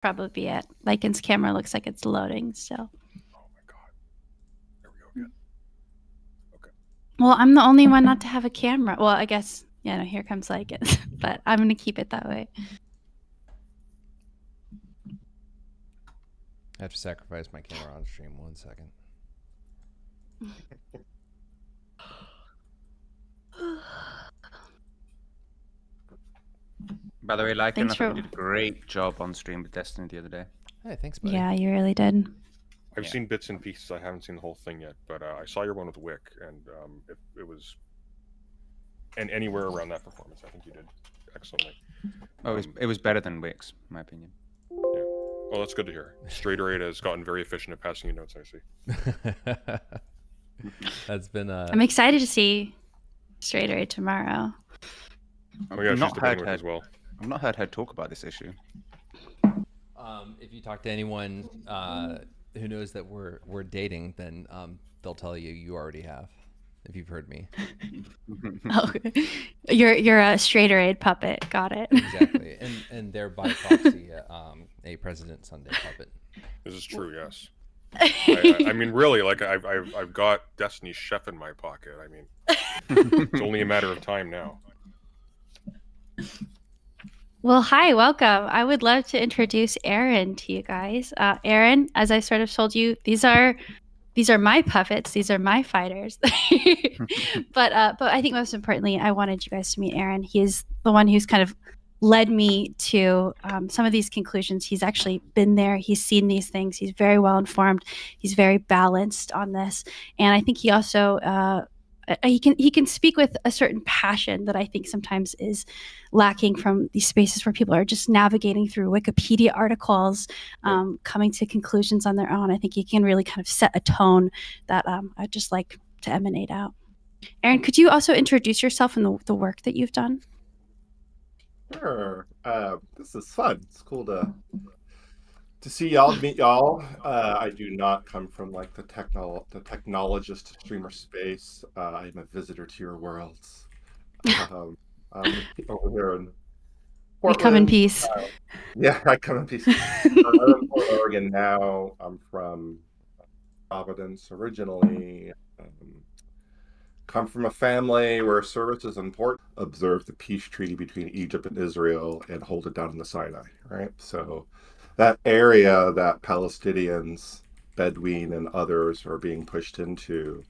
probably be it. Lycan's camera looks like it's loading still. Oh my god. There we go again. Okay. Well, I'm the only one not to have a camera. Well, I guess, yeah, no, here comes Lycan. But I'm going to keep it that way. I have to sacrifice my camera on stream. 1 second. By the way, Lycan, I Thanks thought for- you did a great job on stream with Destiny the other day. Hey, thanks, buddy. Yeah, you really did. I've seen bits and pieces. I haven't seen the whole thing yet, but I saw your one with Wick, and it was, and anywhere around that performance, I think you did excellently. Oh, it was better than Wick's, in my opinion. Yeah. Well, that's good to hear. Strader 8 has gotten very efficient at passing you notes, I see. That's been I'm excited to see Straight Ray tomorrow. Oh yeah, she's debating Wick as well. I've not heard her talk about this issue. If you talk to anyone who knows that we're dating, then they'll tell you already have, if you've heard me. Oh, you're a Straight Ray puppet. Got it. Exactly, and they're by proxy a President Sunday puppet. This is true, yes. I mean, really, like I've got Destiny's Chef in my pocket. I mean, it's only a matter of time now. Well, hi, welcome. I would love to introduce Aaron to you guys. Aaron, as I sort of told you, these are my puppets. These are my fighters. But I think most importantly, I wanted you guys to meet Aaron. He is the one who's kind of led me to some of these conclusions. He's actually been there. He's seen these things. He's very well informed. He's very balanced on this. And I think he also he can speak with a certain passion that I think sometimes is lacking from these spaces where people are just navigating through Wikipedia articles, coming to conclusions on their own. I think he can really kind of set a tone that I'd just like to emanate out. Aaron, could you also introduce yourself and the work that you've done? Sure. This is fun. It's cool to see y'all, meet y'all. I do not come from like the technologist streamer space. I'm a visitor to your worlds. I'm over here in Portland. We come in peace. Yeah, I come in peace. I'm in Portland, Oregon now. I'm from Providence originally. Come from a family where service is important. Observe the peace treaty between Egypt and Israel and hold it down in the Sinai, right? So that area that Palestinians, Bedouin, and others are being pushed into,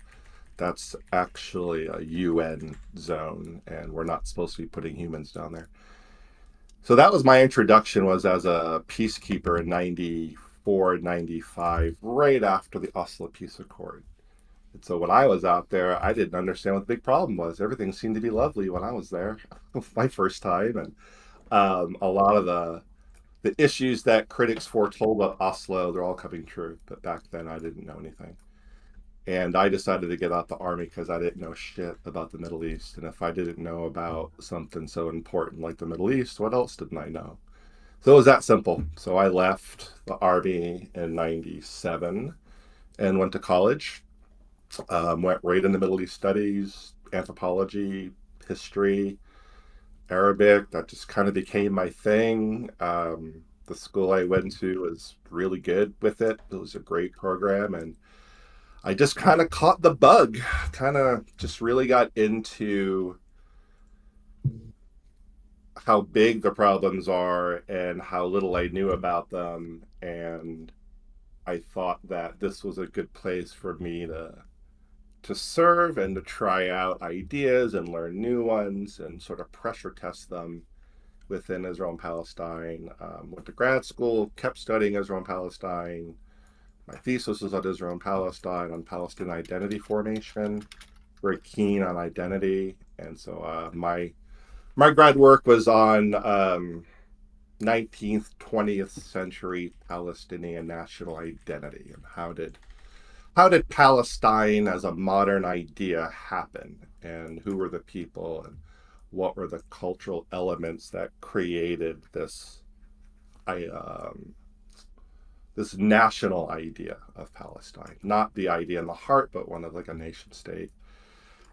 that's actually a UN zone, and we're not supposed to be putting humans down there. So that was my introduction, was as a peacekeeper in 94, 95, right after the Oslo Peace Accord. And so when I was out there, I didn't understand what the big problem was. Everything seemed to be lovely when I was there, my first time. And a lot of the issues that critics foretold about Oslo, they're all coming true. But back then, I didn't know anything. And I decided to get out the army because I didn't know shit about the Middle East. And if I didn't know about something so important like the Middle East, what else didn't I know? So it was that simple. So I left the army in 97 and went to college. Went right into Middle East studies, anthropology, history, Arabic. That just kind of became my thing. The school I went to was really good with it. It was a great program, and I just kind of caught the bug, kind of just really got into how big the problems are and how little I knew about them. And I thought that this was a good place for me to serve and to try out ideas and learn new ones and sort of pressure test them within Israel and Palestine. Went to grad school, kept studying Israel and Palestine. My thesis was on Israel and Palestine, on Palestinian identity formation. Very keen on identity. And so my grad work was on 19th, 20th century Palestinian national identity, and how did Palestine as a modern idea happen, and who were the people, and what were the cultural elements that created this this national idea of Palestine, not the idea in the heart, but one of like a nation state.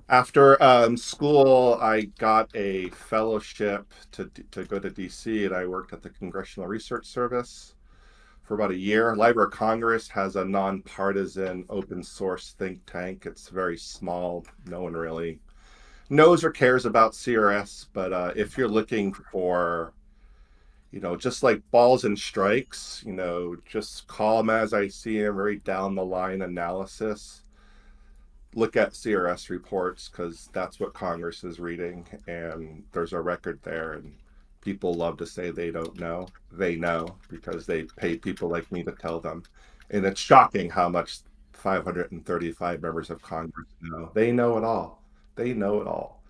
After school, I got a fellowship to go to DC, and I worked at the Congressional Research Service. for about a year. Library of Congress has a nonpartisan open source think tank. It's very small. No one really knows or cares about CRS, but if you're looking for, just like balls and strikes, just call them as I see them, very down the line analysis. Look at CRS reports because that's what Congress is reading, and there's a record there. And people love to say they don't know. They know because they pay people like me to tell them. And it's shocking how much 535 members of Congress know. They know it all. They know it all.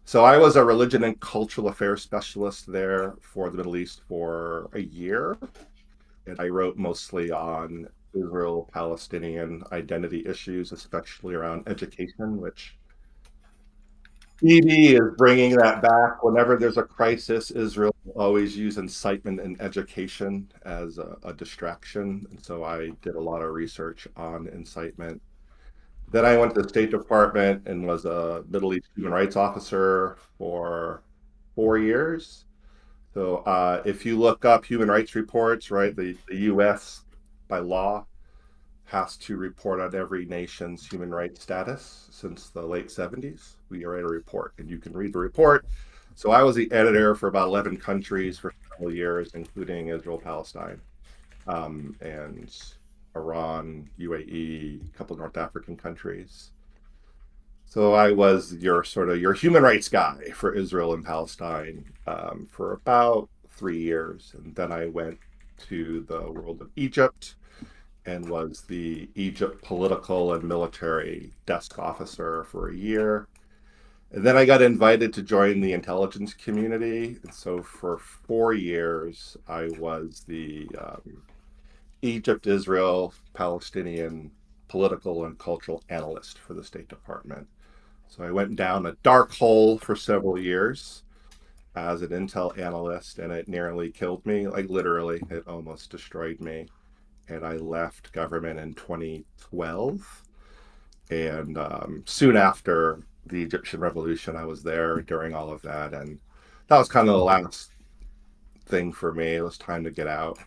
So I was a religion and cultural affairs specialist there for the Middle East for a year. And I wrote mostly on Israel-Palestinian identity issues, especially around education, which EB is bringing that back. Whenever there's a crisis, Israel will always use incitement in education as a distraction. And so I did a lot of research on incitement. Then I went to the State Department and was a Middle East human rights officer for 4 years. So if you look up human rights reports, right, the U.S. by law has to report on every nation's human rights status since the late 70s. We write a report, and you can read the report. So I was the editor for about 11 countries for several years, including Israel, Palestine, and Iran, UAE, a couple of North African countries. So I was your human rights guy for Israel and Palestine for about 3 years. And then I went to the world of Egypt and was the Egypt political and military desk officer for a year. And then I got invited to join the intelligence community. And so for 4 years, I was the Egypt, Israel, Palestinian political and cultural analyst for the State Department. So I went down a dark hole for several years as an intel analyst, and it nearly killed me. Like literally, it almost destroyed me. And I left government in 2012. And soon after the Egyptian Revolution, I was there during all of that. And that was kind of the last thing for me. It was time to get out.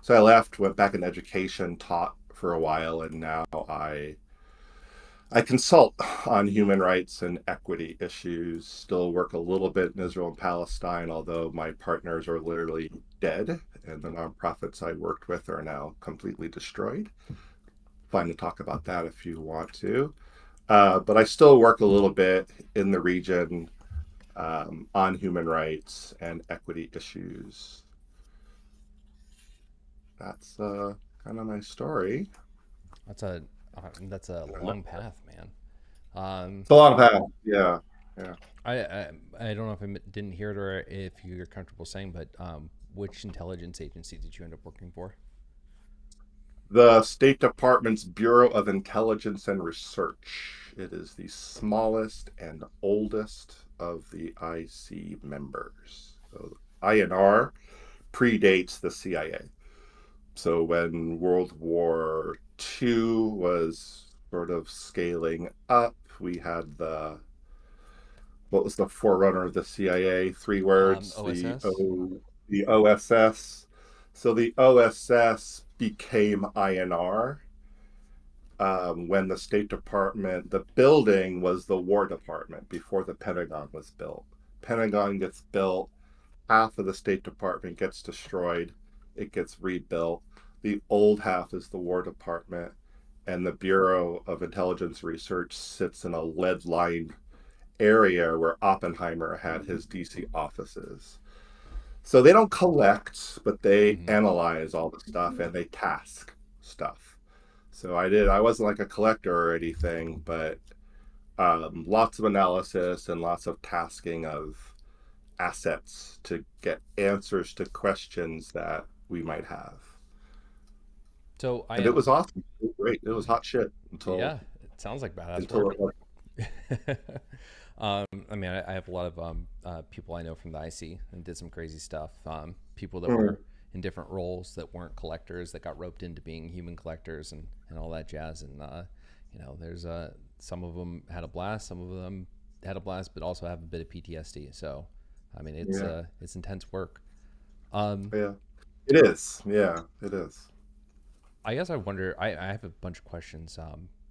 So I left, went back in education, taught for a while, and now I consult on human rights and equity issues, still work a little bit in Israel and Palestine, although my partners are literally dead, and the nonprofits I worked with are now completely destroyed. Fine to talk about that if you want to. But I still work a little bit in the region on human rights and equity issues. That's kind of my story. That's a long path, man. It's a long path. Yeah. I don't know if I didn't hear it or if you're comfortable saying, but which intelligence agency did you end up working for? The State Department's Bureau of Intelligence and Research. It is the smallest and oldest of the IC members. So INR predates the CIA. So when World War II was sort of scaling up, we had what was the forerunner of the CIA? 3 words. OSS? The OSS. So the OSS became INR when the State Department, the building was the War Department before the Pentagon was built. Pentagon gets built, half of the State Department gets destroyed, it gets rebuilt. The old half is the War Department, and the Bureau of Intelligence Research sits in a lead-lined area where Oppenheimer had his DC offices. So they don't collect, but they analyze all the stuff and they task stuff. So I wasn't like a collector or anything, but lots of analysis and lots of tasking of assets to get answers to questions that we might have. So and it was awesome. It was great. It was hot shit until it sounds like badass until work. I mean, I have a lot of people I know from the IC and did some crazy stuff. People that were in different roles that weren't collectors that got roped into being human collectors and all that jazz. And there's some of them had a blast, some of them had a blast, but also have a bit of PTSD. So, I mean, it's intense work. Yeah, it is. Yeah, it is. I guess I wonder. I have a bunch of questions,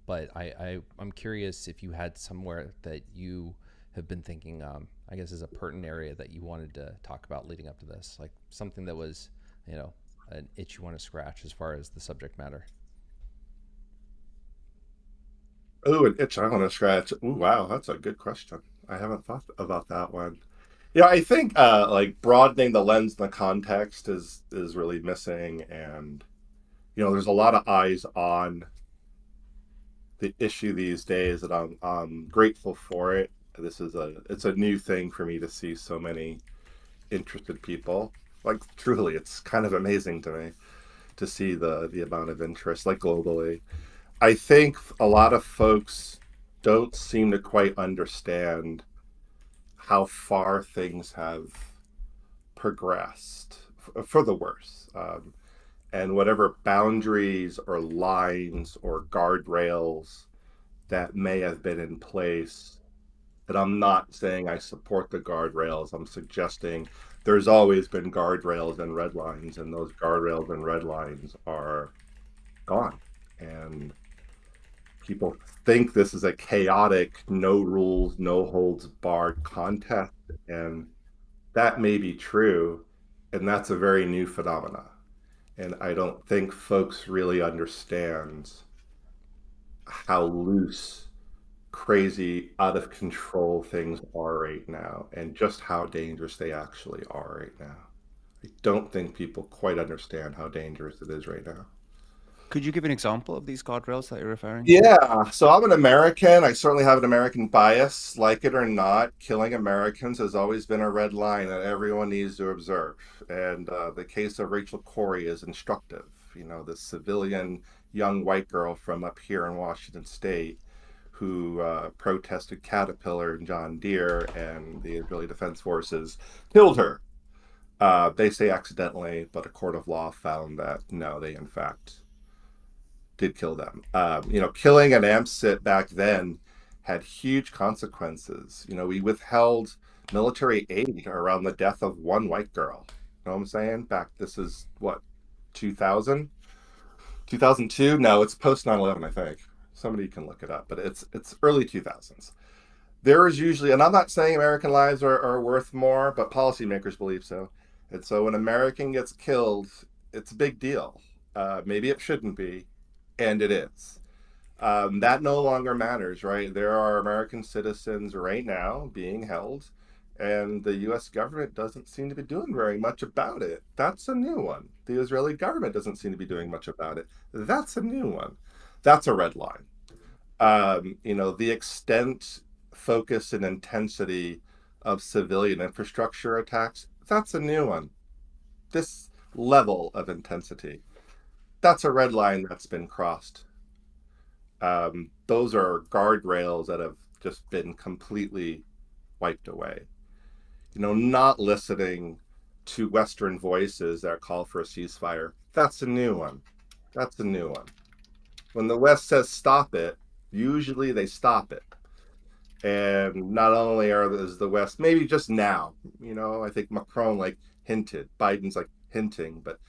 but I'm curious if you had somewhere that you have been thinking. I guess is a pertinent area that you wanted to talk about leading up to this, like something that was, an itch you want to scratch as far as the subject matter. Oh, an itch I want to scratch. Ooh, wow, that's a good question. I haven't thought about that one. Yeah, I think like broadening the lens and the context is really missing, and there's a lot of eyes on the issue these days, and I'm grateful for it. It's a new thing for me to see so many interested people. Like truly, it's kind of amazing to me to see the amount of interest, like globally. I think a lot of folks don't seem to quite understand how far things have progressed for the worse. And whatever boundaries or lines or guardrails that may have been in place, and I'm not saying I support the guardrails, I'm suggesting there's always been guardrails and red lines, and those guardrails and red lines are gone. And people think this is a chaotic, no rules, no holds barred contest, and that may be true, and that's a very new phenomena. And I don't think folks really understand how loose, crazy, out of control things are right now, and just how dangerous they actually are right now. I don't think people quite understand how dangerous it is right now. Could you give an example of these guardrails that you're referring to? Yeah, so I'm an American. I certainly have an American bias. Like it or not, killing Americans has always been a red line that everyone needs to observe. And the case of Rachel Corrie is instructive. This civilian young white girl from up here in Washington State who protested Caterpillar and John Deere, and the Israeli Defense Forces killed her. They say accidentally, but a court of law found that no, they in fact did kill them. Killing an AMSIT back then had huge consequences. We withheld military aid around the death of one white girl. You know what I'm saying? This is what, 2000? 2002? No, it's post 9/11, I think. Somebody can look it up, but it's early 2000s. There is usually, and I'm not saying American lives are worth more, but policymakers believe so. And so when an American gets killed, it's a big deal. Maybe it shouldn't be, and it is. That no longer matters, right? There are American citizens right now being held, and the US government doesn't seem to be doing very much about it. That's a new one. The Israeli government doesn't seem to be doing much about it. That's a new one. That's a red line. The extent, focus, and intensity of civilian infrastructure attacks, that's a new one. This level of intensity, that's a red line that's been crossed. Those are guardrails that have just been completely wiped away. Not listening to Western voices that call for a ceasefire, that's a new one. That's a new one. When the West says stop it, usually they stop it. And not only is the West, maybe just now, I think Macron hinted, Biden's hinting, but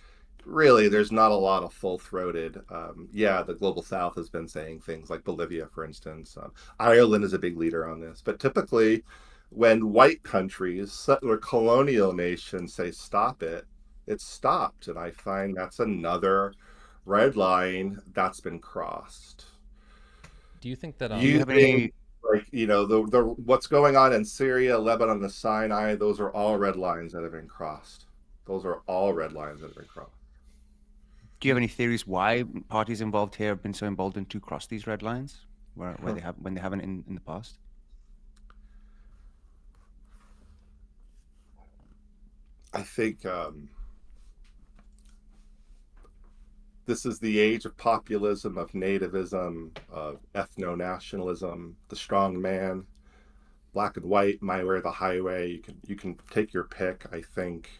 really there's not a lot of full-throated. The global South has been saying things like Bolivia, for instance. Ireland is a big leader on this, but typically when white countries, settler colonial nations say stop it, it's stopped. And I find that's another red line that's been crossed. Do you think that Do you have any the what's going on in Syria, Lebanon, and Sinai, those are all red lines that have been crossed. Those are all red lines that have been crossed. Do you have any theories why parties involved here have been so emboldened to cross these red lines when they haven't in the past? I think this is the age of populism, of nativism, of ethno-nationalism, the strong man, black and white, my way or the highway. You can take your pick. I think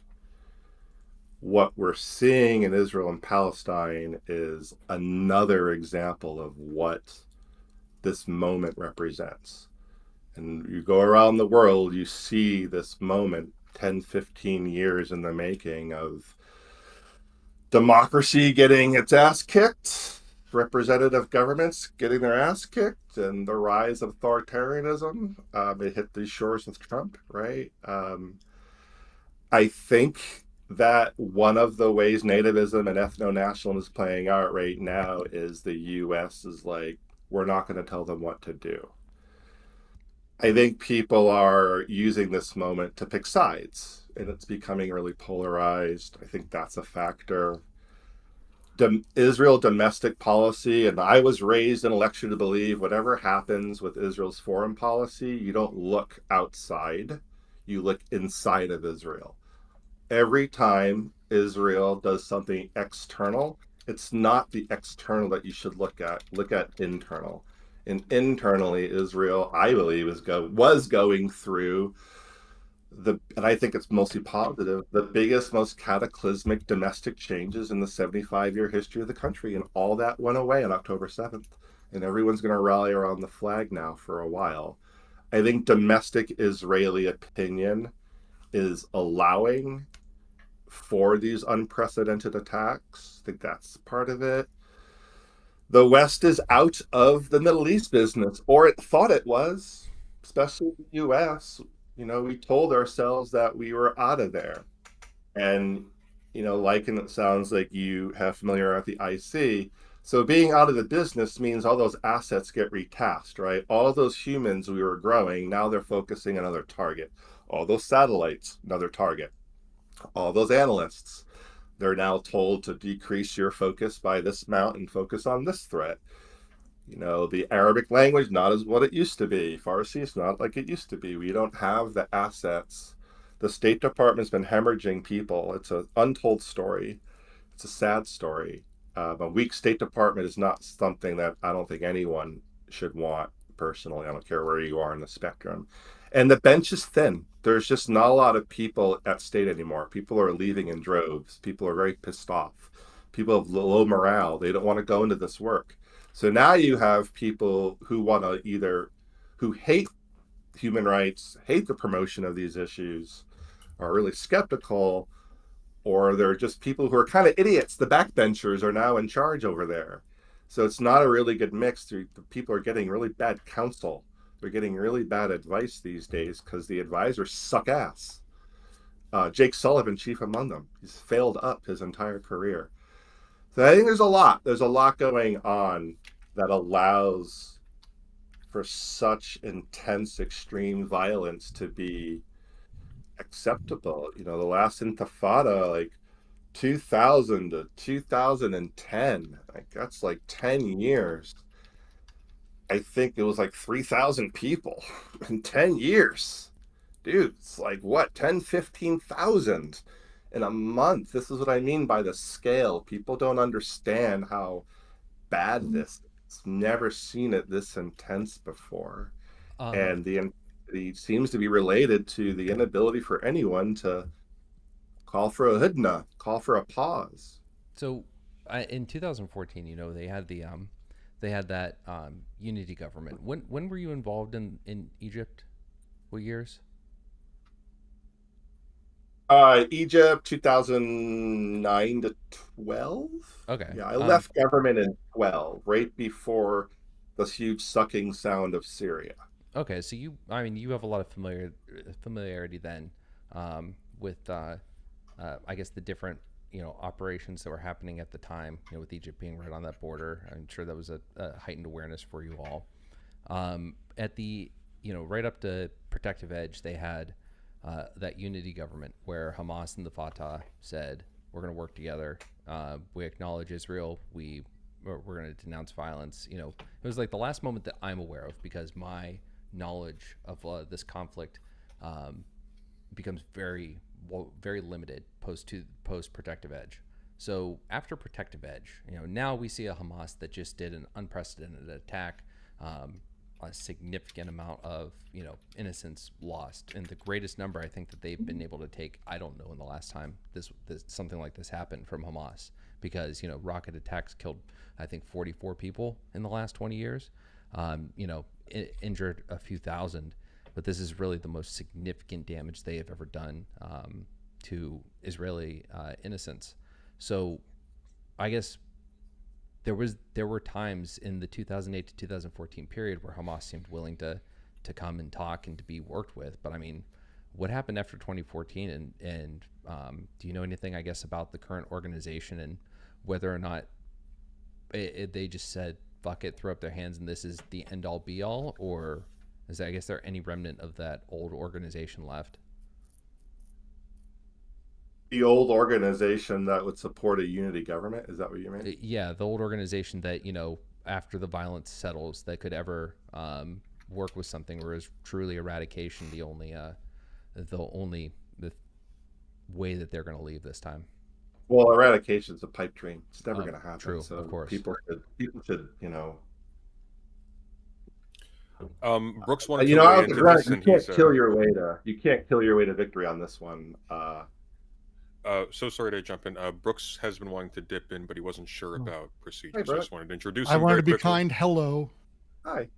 what we're seeing in Israel and Palestine is another example of what this moment represents. And you go around the world, you see this moment 10, 15 years in the making of democracy getting its ass kicked, representative governments getting their ass kicked, and the rise of authoritarianism. It hit these shores with Trump, right? I think that one of the ways nativism and ethno-nationalism is playing out right now is the U.S. is like, we're not going to tell them what to do. I think people are using this moment to pick sides, and it's becoming really polarized. I think that's a factor. Israel domestic policy, and I was raised and lectured to believe whatever happens with Israel's foreign policy, you don't look outside, you look inside of Israel. Every time Israel does something external, it's not the external that you should look at internal. And internally, Israel, I believe, was going through and I think it's mostly positive, the biggest, most cataclysmic domestic changes in the 75-year history of the country. And all that went away on October 7th. And everyone's going to rally around the flag now for a while. I think domestic Israeli opinion is allowing for these unprecedented attacks. I think that's part of it. The West is out of the Middle East business, or it thought it was, especially the U.S. We told ourselves that we were out of there. And, Lycan, it sounds like you have familiarity with the IC. So being out of the business means all those assets get retasked, right? All those humans we were growing, now they're focusing on another target. All those satellites, another target. All those analysts, they're now told to decrease your focus by this amount and focus on this threat. The Arabic language, not as what it used to be. Farsi is not like it used to be. We don't have the assets. The State Department's been hemorrhaging people. It's an untold story. It's a sad story. A weak State Department is not something that I don't think anyone should want personally. I don't care where you are in the spectrum. And the bench is thin. There's just not a lot of people at state anymore. People are leaving in droves. People are very pissed off. People have low morale. They don't want to go into this work. So now you have people who who hate human rights, hate the promotion of these issues, are really skeptical, or they're just people who are kind of idiots. The backbenchers are now in charge over there. So it's not a really good mix. People are getting really bad counsel. They're getting really bad advice these days because the advisors suck ass. Jake Sullivan, chief among them. He's failed up his entire career. So I think there's a lot going on that allows for such intense, extreme violence to be acceptable. The last Intifada, like 2000 to 2010, like that's like 10 years. I think it was like 3,000 people in 10 years. Dude, it's like what, 10, 15,000 in a month. This is what I mean by the scale. People don't understand how bad this is. Never seen it this intense before. And the seems to be related to the inability for anyone to call for a hudna, call for a pause. So in 2014, they had that unity government. When were you involved in Egypt? What years? Egypt 2009 to 12. Okay. Yeah, I left government in 12, right before this huge sucking sound of Syria. Okay, so you have a lot of familiarity then with I guess the different operations that were happening at the time. With Egypt being right on that border, I'm sure that was a heightened awareness for you all. At the right up to Protective Edge, they had that unity government where Hamas and the Fatah said, we're going to work together. We acknowledge Israel. We're going to denounce violence. It was like the last moment that I'm aware of, because my knowledge of this conflict becomes very limited post Protective Edge. So after Protective Edge, now we see a Hamas that just did an unprecedented attack, a significant amount of innocents lost, and the greatest number I think that they've been able to take, I don't know, in the last time this something like this happened from Hamas, because rocket attacks killed I think 44 people in the last 20 years, injured a few thousand, but this is really the most significant damage they have ever done to Israeli innocents. So I guess there were times in the 2008 to 2014 period where Hamas seemed willing to come and talk and to be worked with. But I mean, what happened after 2014? And do you know anything, I guess, about the current organization and whether or not they just said, fuck it, throw up their hands and this is the end all be all? Or is there, I guess, there any remnant of that old organization left? The old organization that would support a unity government, is that what you mean? Yeah, the old organization that, you know, after the violence settles, that could ever work with something, or is truly eradication the only way that they're going to leave this time? Well, eradication is a pipe dream. It's never going to happen. True, so of course. People should, you know. Brooks wanted You to know, weigh I was into right. this, You and can't he's, kill your way to. You can't kill your way to victory on this one. so sorry to jump in. Brooks has been wanting to dip in, but he wasn't sure about procedure. Hey, So I Brooke. just wanted to introduce I him wanted very to be quickly. kind. Hello. Hi.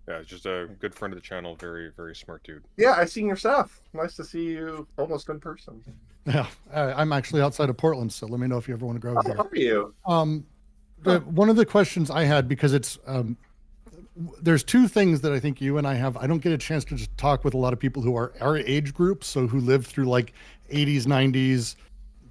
Yeah, just a good friend of the channel. Very, very smart dude. Yeah, I seen your stuff. Nice to see you almost in person. Yeah, I'm actually outside of Portland, so let me know if you ever want to go over How there. are you? One of the questions I had, because it's there's two things that I think you and I have. I don't get a chance to just talk with a lot of people who are our age group, so who lived through like 80s, 90s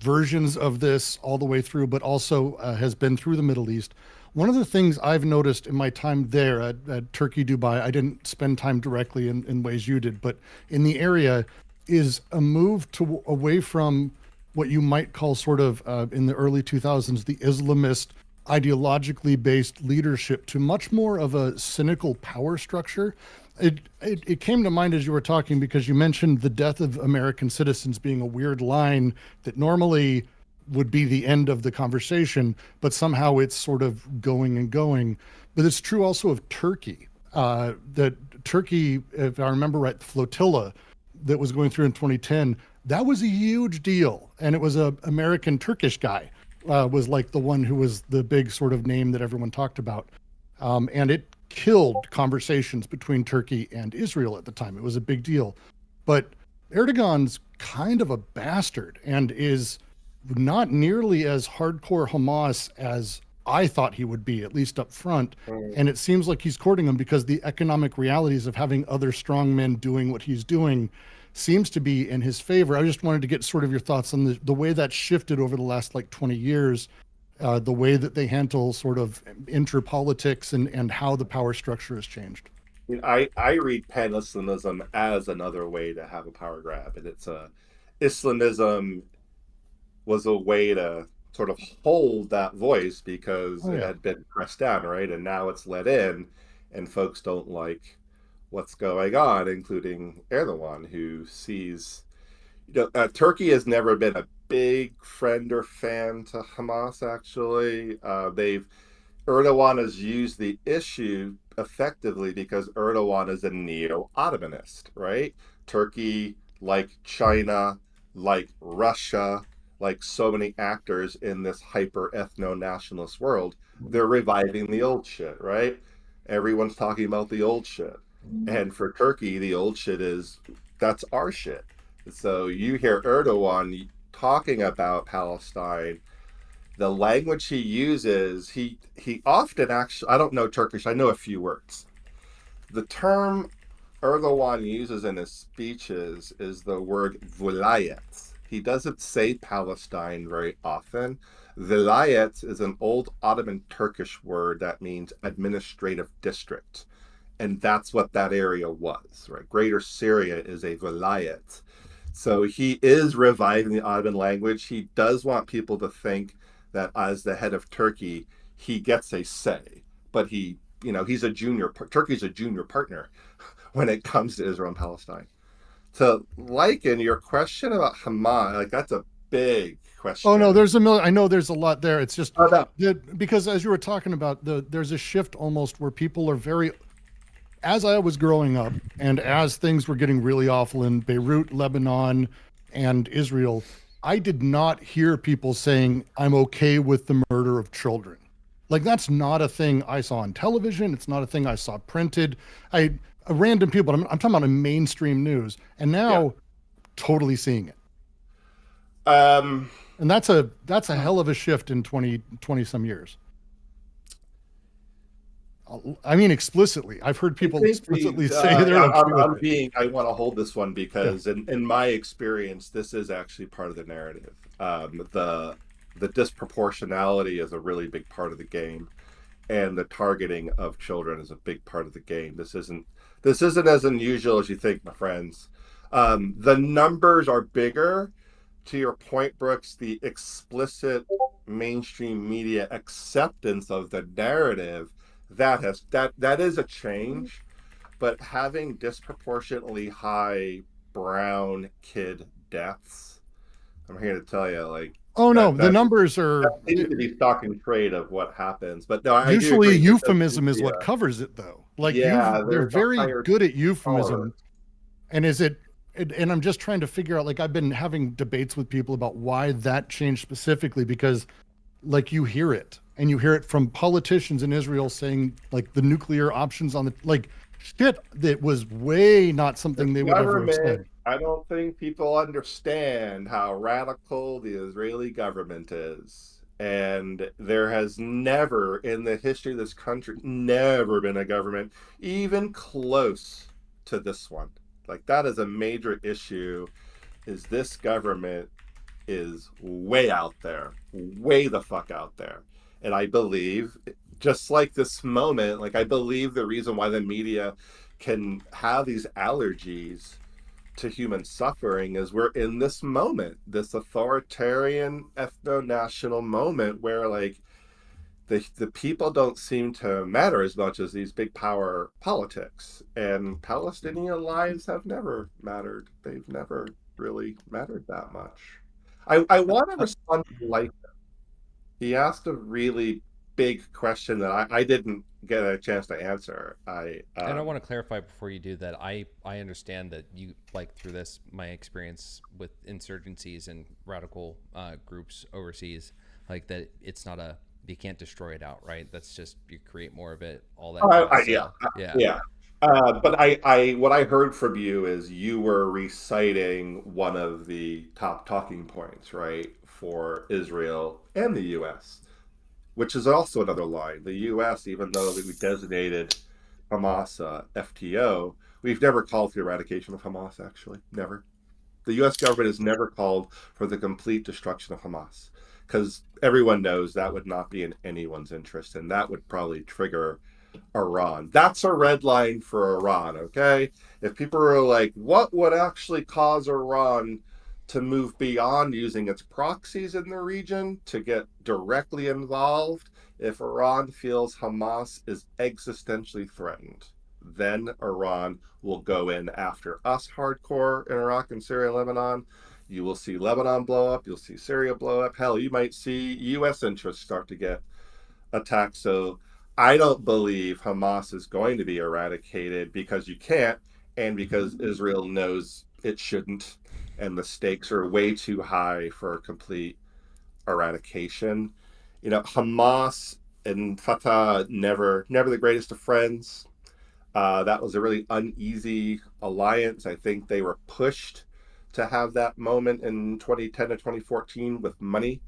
versions of this all the way through, but also has been through the Middle East. One of the things I've noticed in my time there at Turkey, Dubai, I didn't spend time directly in ways you did, but in the area, is a move away from what you might call sort of in the early 2000s, the Islamist ideologically based leadership to much more of a cynical power structure. It came to mind as you were talking, because you mentioned the death of American citizens being a weird line that normally would be the end of the conversation, but somehow it's sort of going and going. But it's true also of Turkey, that Turkey, if I remember right, the flotilla that was going through in 2010, that was a huge deal. And it was a American Turkish guy, was like the one who was the big sort of name that everyone talked about. And it killed conversations between Turkey and Israel at the time. It was a big deal. But Erdogan's kind of a bastard and is not nearly as hardcore Hamas as I thought he would be, at least up front. And it seems like he's courting them because the economic realities of having other strong men doing what he's doing seems to be in his favor. I just wanted to get sort of your thoughts on the way that shifted over the last like 20 years, the way that they handle sort of inter-politics and how the power structure has changed. I read pan-Islamism as another way to have a power grab, and it's Islamism was a way to sort of hold that voice because it had been pressed down, right? And now it's let in, and folks don't like what's going on, including Erdogan, who sees, Turkey has never been a big friend or fan to Hamas, actually. Erdogan has used the issue effectively because Erdogan is a neo-Ottomanist, right? Turkey, like China, like Russia, like so many actors in this hyper ethno-nationalist world, they're reviving the old shit, right? Everyone's talking about the old shit. And for Turkey, the old shit that's our shit. So you hear Erdogan talking about Palestine, the language he uses, he often actually, I don't know Turkish, I know a few words. The term Erdogan uses in his speeches is the word vilayet. He doesn't say Palestine very often. Vilayet is an old Ottoman Turkish word that means administrative district. And that's what that area was, right? Greater Syria is a vilayet. So he is reviving the Ottoman language. He does want people to think that as the head of Turkey, he gets a say. But he's Turkey's a junior partner when it comes to Israel and Palestine. To liken your question about Hamas, like that's a big question. Oh no, I know there's a lot there. It's just no. Because as you were talking about, there's a shift almost where people are very, as I was growing up and as things were getting really awful in Beirut, Lebanon, and Israel, I did not hear people saying, I'm okay with the murder of children. Like that's not a thing I saw on television. It's not a thing I saw printed. Random people, I'm talking about in mainstream news, and now totally seeing it. And that's a hell of a shift in 20 some years. I mean, explicitly. I've heard people explicitly say they're okay with it. I want to hold this one because in my experience, this is actually part of the narrative. The disproportionality is a really big part of the game, and the targeting of children is a big part of the game. This isn't as unusual as you think, my friends. The numbers are bigger. To your point, Brooks, the explicit mainstream media acceptance of the narrative that is a change, but having disproportionately high brown kid deaths, I'm here to tell you, like, oh no, the numbers are seems to be stock and trade of what happens. But no, I usually do agree. euphemism is what covers it, though. Like, they're very good at euphemism. And and I'm just trying to figure out, like, I've been having debates with people about why that changed specifically, because like you hear it, and you hear it from politicians in Israel saying, like, the nuclear options on the, like, shit that was way not something they would ever have said. I don't think people understand how radical the Israeli government is. And there has never in the history of this country, never been a government even close to this one. Like, that is a major issue, is this government is way out there, way the fuck out there. And I believe, just like this moment, like, I believe the reason why the media can have these allergies to human suffering is we're in this moment, this authoritarian ethno-national moment where, like, the people don't seem to matter as much as these big power politics. And Palestinian lives have never mattered. They've never really mattered that much. I want to respond to Light. He asked a really big question that I didn't get a chance to answer. And I want to clarify before you do that. I understand that you, like, through this, my experience with insurgencies and radical groups overseas, like, that it's not you can't destroy it outright. That's just, you create more of it, all that. Yeah. But I what I heard from you is you were reciting one of the top talking points, right, for Israel and the U.S., which is also another line. The U.S., even though we designated Hamas FTO, we've never called for the eradication of Hamas, actually. Never. The U.S. government has never called for the complete destruction of Hamas, because everyone knows that would not be in anyone's interest, and that would probably trigger Iran. That's a red line for Iran, okay? If people are like, what would actually cause Iran to move beyond using its proxies in the region to get directly involved? If Iran feels Hamas is existentially threatened, then Iran will go in after us hardcore in Iraq and Syria and Lebanon. You will see Lebanon blow up. You'll see Syria blow up. Hell, you might see U.S. interests start to get attacked. So I don't believe Hamas is going to be eradicated, because you can't, and because Israel knows it shouldn't, and the stakes are way too high for complete eradication. You know, Hamas and Fatah never the greatest of friends. That was a really uneasy alliance. I think they were pushed to have that moment in 2010 to 2014 with money.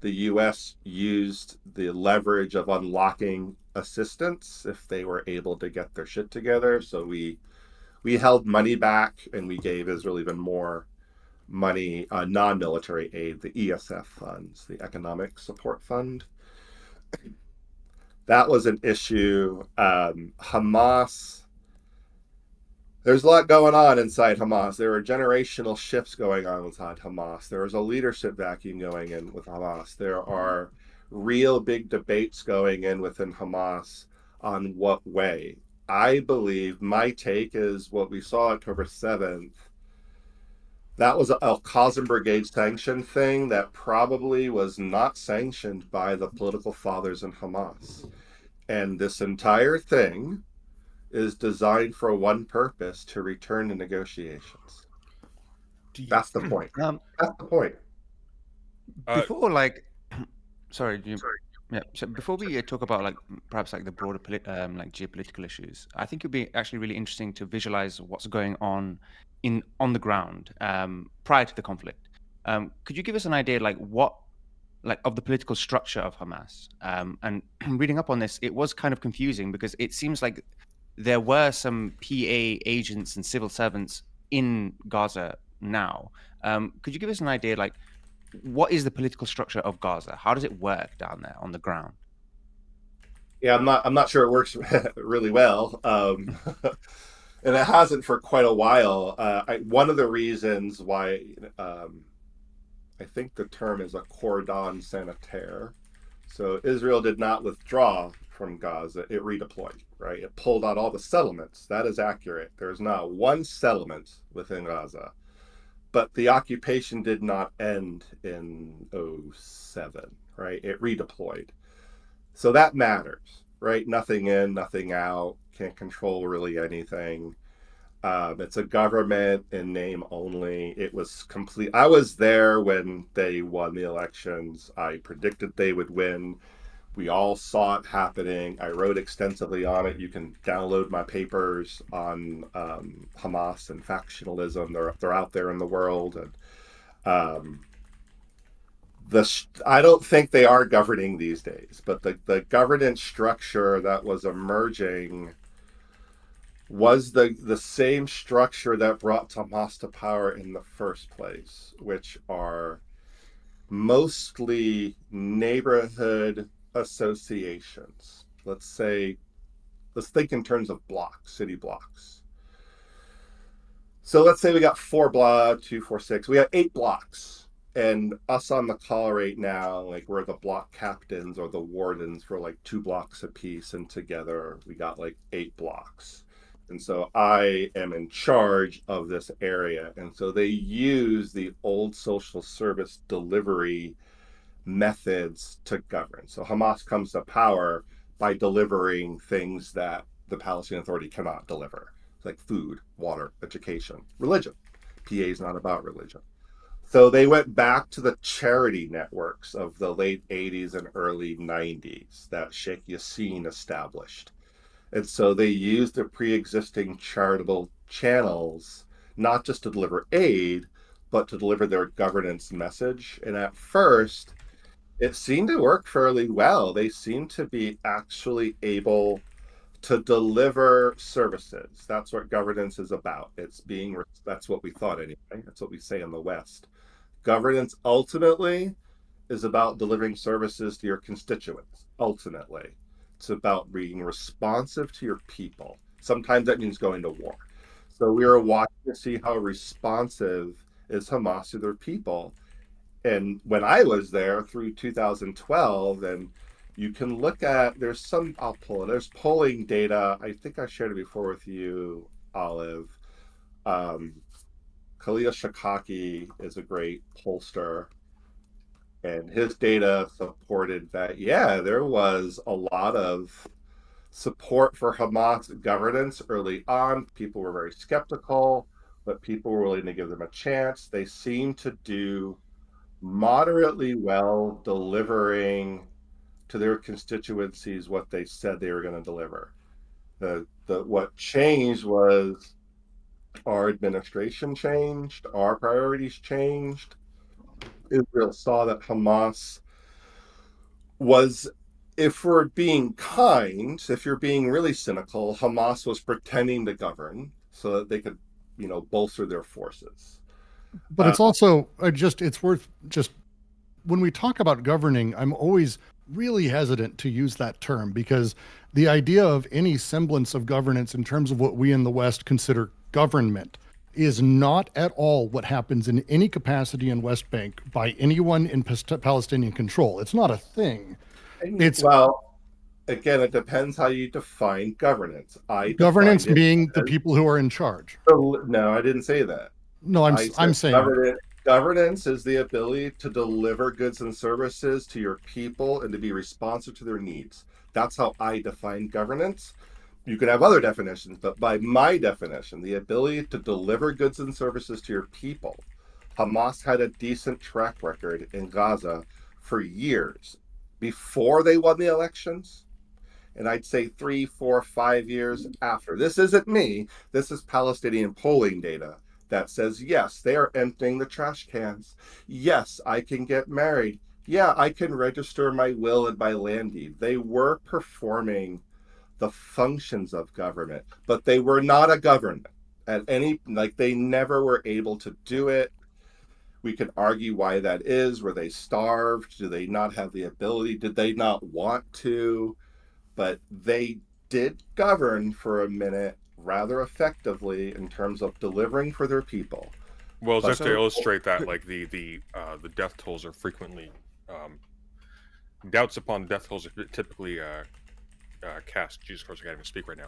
The U.S. used the leverage of unlocking assistance if they were able to get their shit together. So we held money back, and we gave Israel even more money, non-military aid, the ESF funds, the Economic Support Fund. That was an issue. Hamas, there's a lot going on inside Hamas. There are generational shifts going on inside Hamas. There is a leadership vacuum going in with Hamas. There are real big debates going in within Hamas on what way. I believe, my take is what we saw October 7th. That was a Al-Qassam Brigade sanction thing that probably was not sanctioned by the political fathers in Hamas. And this entire thing is designed for one purpose: to return to negotiations. That's the point. That's the point. Before, like, sorry. Yeah. So before we talk about, like, perhaps like the broader like geopolitical issues, I think it'd be actually really interesting to visualize what's going on on the ground prior to the conflict. Could you give us an idea, like of the political structure of Hamas? And reading up on this, it was kind of confusing because it seems like there were some PA agents and civil servants in Gaza now. Could you give us an idea, like, what is the political structure of Gaza? How does it work down there on the ground? Yeah, I'm not sure it works really well, and it hasn't for quite a while. One of the reasons why I think the term is a cordon sanitaire. So Israel did not withdraw from Gaza; it redeployed. Right, it pulled out all the settlements. That is accurate. There's not one settlement within Gaza, but the occupation did not end in '07. Right, it redeployed. So that matters, right? Nothing in, nothing out, can't control really anything. It's a government in name only. It was complete. I was there when they won the elections. I predicted they would win. We all saw it happening. I wrote extensively on it. You can download my papers on Hamas and factionalism. They're out there in the world. And I don't think they are governing these days, but the governance structure that was emerging was the same structure that brought Hamas to power in the first place, which are mostly neighborhood associations. Let's think in terms of blocks, city blocks. So let's say we got 2, 4, 6. We got 8 blocks. And us on the call right now, like we're the block captains or the wardens for like 2 blocks apiece, and together we got like 8 blocks. And so I am in charge of this area. And so they use the old social service delivery methods to govern. So Hamas comes to power by delivering things that the Palestinian Authority cannot deliver, like food, water, education, religion. PA is not about religion. So they went back to the charity networks of the late 80s and early 90s that Sheikh Yassin established. And so they used the pre-existing charitable channels, not just to deliver aid, but to deliver their governance message. And at first, it seemed to work fairly well. They seemed to be actually able to deliver services. That's what governance is about. That's what we thought anyway. That's what we say in the West. Governance ultimately is about delivering services to your constituents. Ultimately, it's about being responsive to your people. Sometimes that means going to war. So we are watching to see how responsive is Hamas to their people. And when I was there through 2012, and you can look at, I'll pull it. There's polling data. I think I shared it before with you, Olive. Khalil Shakaki is a great pollster, and his data supported that, yeah, there was a lot of support for Hamas governance early on. People were very skeptical, but people were willing to give them a chance. They seemed to do moderately well delivering to their constituencies what they said they were going to deliver. What changed was our administration changed, our priorities changed. Israel saw that Hamas was, if we're being kind, if you're being really cynical, Hamas was pretending to govern so that they could, bolster their forces. But it's also it's worth just, when we talk about governing, I'm always really hesitant to use that term, because the idea of any semblance of governance in terms of what we in the West consider government is not at all what happens in any capacity in West Bank by anyone in Palestinian control. It's not a thing. Again, it depends how you define governance. Governance being the people who are in charge. No, I didn't say that. No, I'm saying governance is the ability to deliver goods and services to your people and to be responsive to their needs. That's how I define governance. You could have other definitions, but by my definition, the ability to deliver goods and services to your people. Hamas had a decent track record in Gaza for years before they won the elections, and I'd say 3, 4, 5 years after. This isn't me. This is Palestinian polling data. that says, yes, they are emptying the trash cans. Yes, I can get married. Yeah, I can register my will and my land deed. They were performing the functions of government, but they were not a government at any, like they never were able to do it. We could argue why that is. Were they starved? Do they not have the ability? Did they not want to? But they did govern for a minute rather effectively in terms of delivering for their people. Well, But just to so- illustrate that, like the death tolls are frequently doubts upon death tolls are typically cast. Jesus Christ, I can't even speak right now.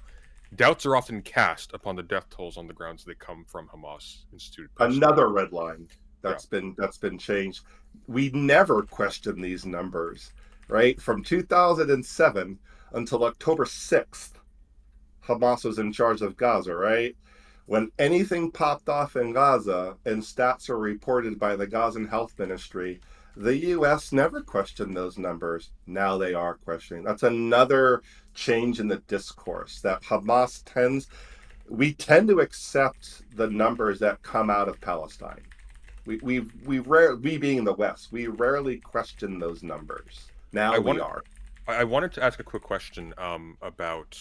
Doubts are often cast upon the death tolls on the grounds they come from Hamas instituted. Another red line that's been changed. We never question these numbers, right? From 2007 until October 6th, Hamas was in charge of Gaza, right? When anything popped off in Gaza and stats are reported by the Gazan Health Ministry, the U.S. never questioned those numbers. Now they are questioning. That's another change in the discourse that Hamas we tend to accept the numbers that come out of Palestine. We being in the West, we rarely question those numbers. Now we are. I wanted to ask a quick question about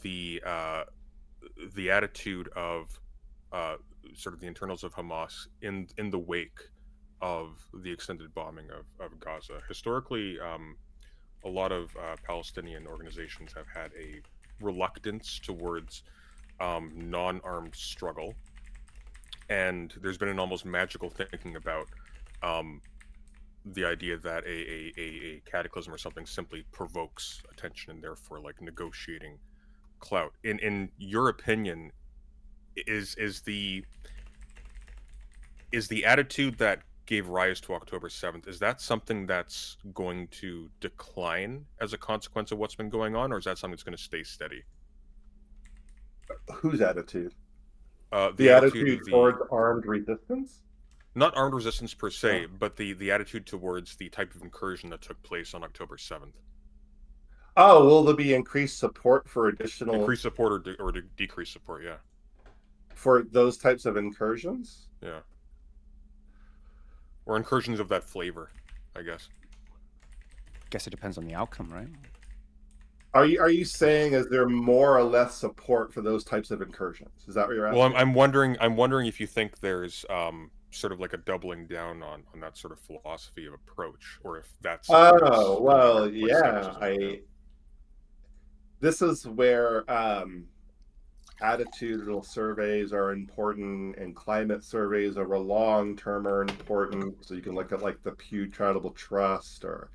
the attitude of sort of the internals of Hamas in the wake of the extended bombing of Gaza. Historically, a lot of Palestinian organizations have had a reluctance towards non-armed struggle, and there's been an almost magical thinking about the idea that a cataclysm or something simply provokes attention and therefore like negotiating clout. In your opinion, is the attitude that gave rise to October 7th, is that something that's going to decline as a consequence of what's been going on, or is that something that's going to stay steady? Whose attitude? The attitude towards armed resistance? Not armed resistance per se, but the attitude towards the type of incursion that took place on October 7th. Oh, will there be increased support for additional... Increased support or decreased support, yeah. For those types of incursions? Yeah. Or incursions of that flavor, I guess. Guess it depends on the outcome, right? Are you saying, is there more or less support for those types of incursions? Is that what you're asking? Well, I'm wondering if you think there's sort of like a doubling down on that sort of philosophy of approach, or if that's... Oh, well, yeah. This is where attitudinal surveys are important, and climate surveys over long term are important. So you can look at like the Pew Charitable Trust or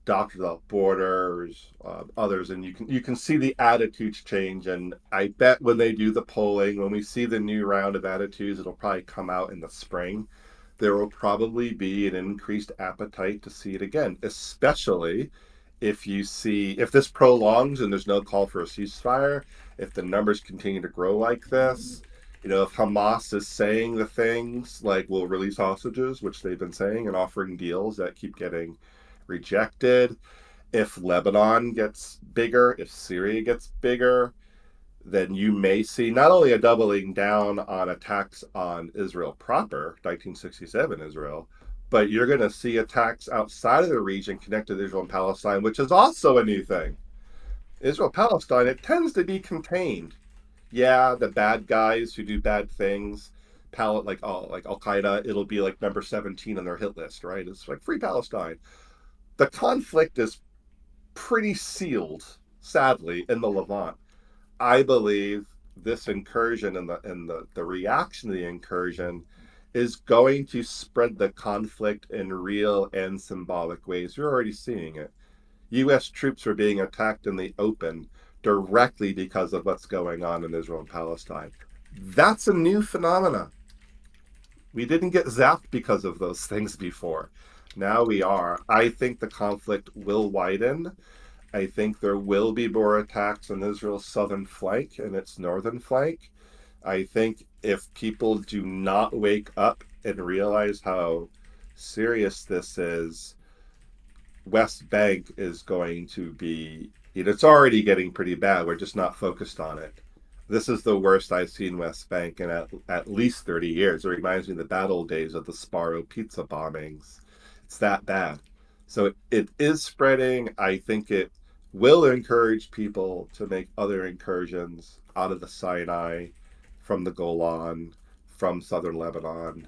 Doctors Without Borders, others, and you can see the attitudes change. And I bet when they do the polling, when we see the new round of attitudes, it'll probably come out in the spring. There will probably be an increased appetite to see it again, especially if this prolongs and there's no call for a ceasefire, if the numbers continue to grow like this, if Hamas is saying the things like we'll release hostages, which they've been saying, and offering deals that keep getting rejected, if Lebanon gets bigger, if Syria gets bigger, then you may see not only a doubling down on attacks on Israel proper, 1967 Israel, but you're going to see attacks outside of the region connected to Israel and Palestine, which is also a new thing. Israel-Palestine, it tends to be contained. Yeah, the bad guys who do bad things, like Al-Qaeda, it'll be like number 17 on their hit list, right? It's like Free Palestine. The conflict is pretty sealed, sadly, in the Levant. I believe this incursion and the reaction to the incursion is going to spread the conflict in real and symbolic ways. You're already seeing it. U.S. troops are being attacked in the open directly because of what's going on in Israel and Palestine. That's a new phenomenon. We didn't get zapped because of those things before. Now we are. I think the conflict will widen. I think there will be more attacks on Israel's southern flank and its northern flank. I think if people do not wake up and realize how serious this is, West Bank is going to be, it's already getting pretty bad. We're just not focused on it. This is the worst I've seen West Bank in at least 30 years. It reminds me of the bad old days of the Sparrow pizza bombings. It's that bad. So it is spreading. I think it will encourage people to make other incursions out of the Sinai, from the Golan, from southern Lebanon.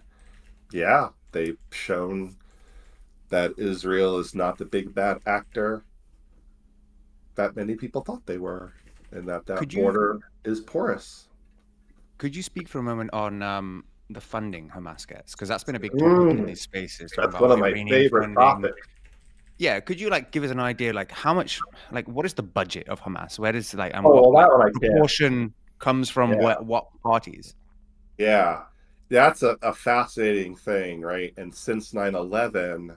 Yeah, they've shown that Israel is not the big bad actor that many people thought they were, and that border is porous. Could you speak for a moment on the funding Hamas gets? Because that's been a big topic in these spaces. That's one of my favorite topics. Yeah, could you like give us an idea, like how much, like what is the budget of Hamas? Where does like and Oh, what well, that like, one I can't. proportion comes from Yeah. what parties? Yeah, that's a fascinating thing, right? And since 9/11,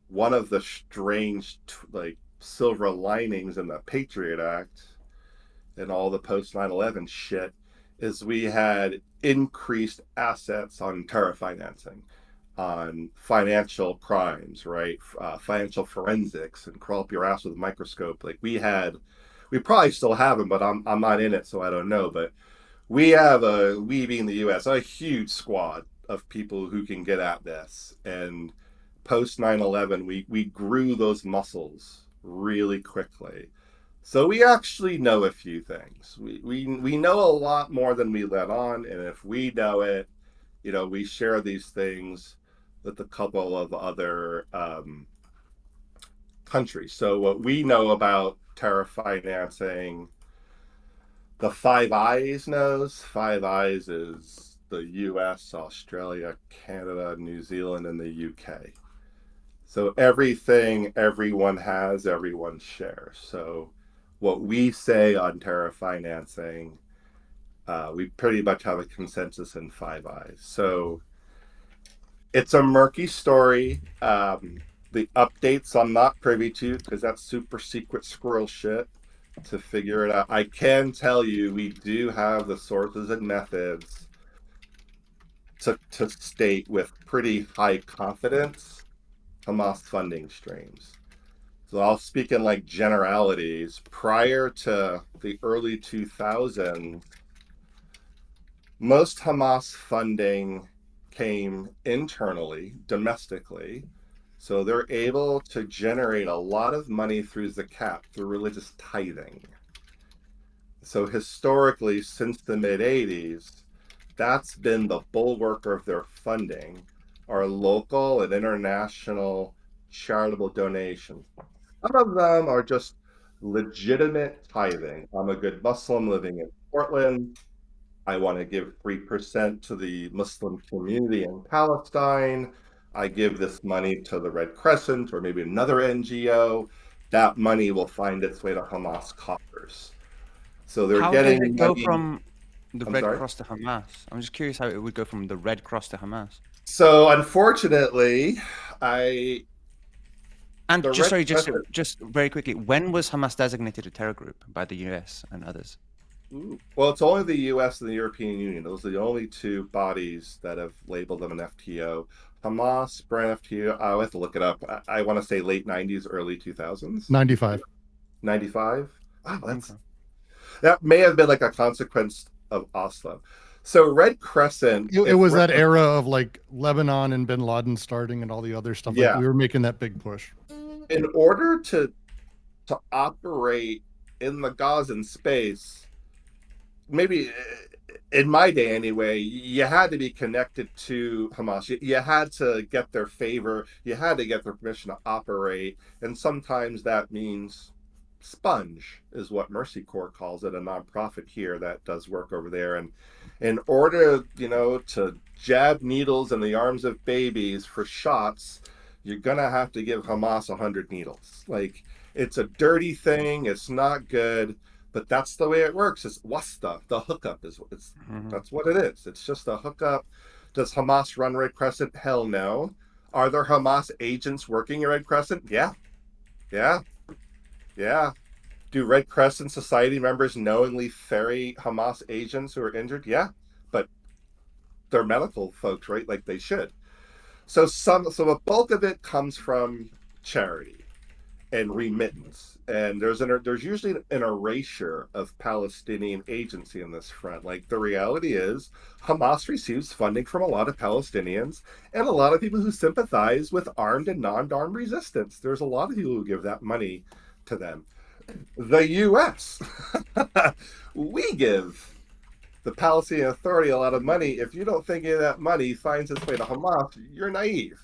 one of the strange like silver linings in the Patriot Act and all the post 9/11 shit is we had increased assets on terror financing, on financial crimes, right? Financial forensics, and crawl up your ass with a microscope. Like we probably still have them, but I'm not in it, so I don't know. But we have we being the U.S., a huge squad of people who can get at this. And post 9/11, we grew those muscles really quickly. So we actually know a few things. We know a lot more than we let on, and if we know it, we share these things with a couple of other countries. So what we know about terror financing, the Five Eyes knows. Five Eyes is the US, Australia, Canada, New Zealand, and the UK. So everything everyone has, everyone shares. So what we say on terror financing, we pretty much have a consensus in Five Eyes. So it's a murky story. The updates I'm not privy to because that's super secret squirrel shit to figure it out. I can tell you we do have the sources and methods to state with pretty high confidence Hamas funding streams. So I'll speak in like generalities. Prior to the early 2000s, most Hamas funding came internally, domestically. So they're able to generate a lot of money through zakat, through religious tithing. So historically, since the mid-'80s, that's been the bulwark of their funding, are local and international charitable donations. Some of them are just legitimate tithing. I'm a good Muslim living in Portland. I want to give 3% to the Muslim community in Palestine. I give this money to the Red Crescent or maybe another NGO. That money will find its way to Hamas coffers. So they're getting. How did it go from the Red sorry? Cross to Hamas? I'm just curious how it would go from the Red Cross to Hamas. So unfortunately, just very quickly, when was Hamas designated a terror group by the US and others? Well, it's only the US and the European Union. Those are the only two bodies that have labeled them an FTO. Hamas, brand FTO, I'll have to look it up. I want to say late 90s, early 2000s. 95. 95? Wow, that may have been like a consequence of Oslo. So Red Crescent. It was that era of like Lebanon and bin Laden starting and all the other stuff. Yeah. Like we were making that big push. In order to operate in the Gazan space, maybe in my day anyway, you had to be connected to Hamas. You had to get their favor. You had to get their permission to operate. And sometimes that means sponge is what Mercy Corps calls it, a nonprofit here that does work over there. And in order, to jab needles in the arms of babies for shots, you're going to have to give Hamas 100 needles. Like, it's a dirty thing. It's not good. But that's the way it works. It's wasta, the hookup that's what it is. It's just a hookup. Does Hamas run Red Crescent? Hell no. Are there Hamas agents working at Red Crescent? Yeah. Do Red Crescent Society members knowingly ferry Hamas agents who are injured? Yeah. But they're medical folks, right? Like they should. So a bulk of it comes from charity. and remittance. And there's usually an erasure of Palestinian agency in this front. Like, the reality is Hamas receives funding from a lot of Palestinians and a lot of people who sympathize with armed and non-armed resistance. There's a lot of people who give that money to them. The US, we give the Palestinian Authority a lot of money. If you don't think any of that money finds its way to Hamas, you're naive.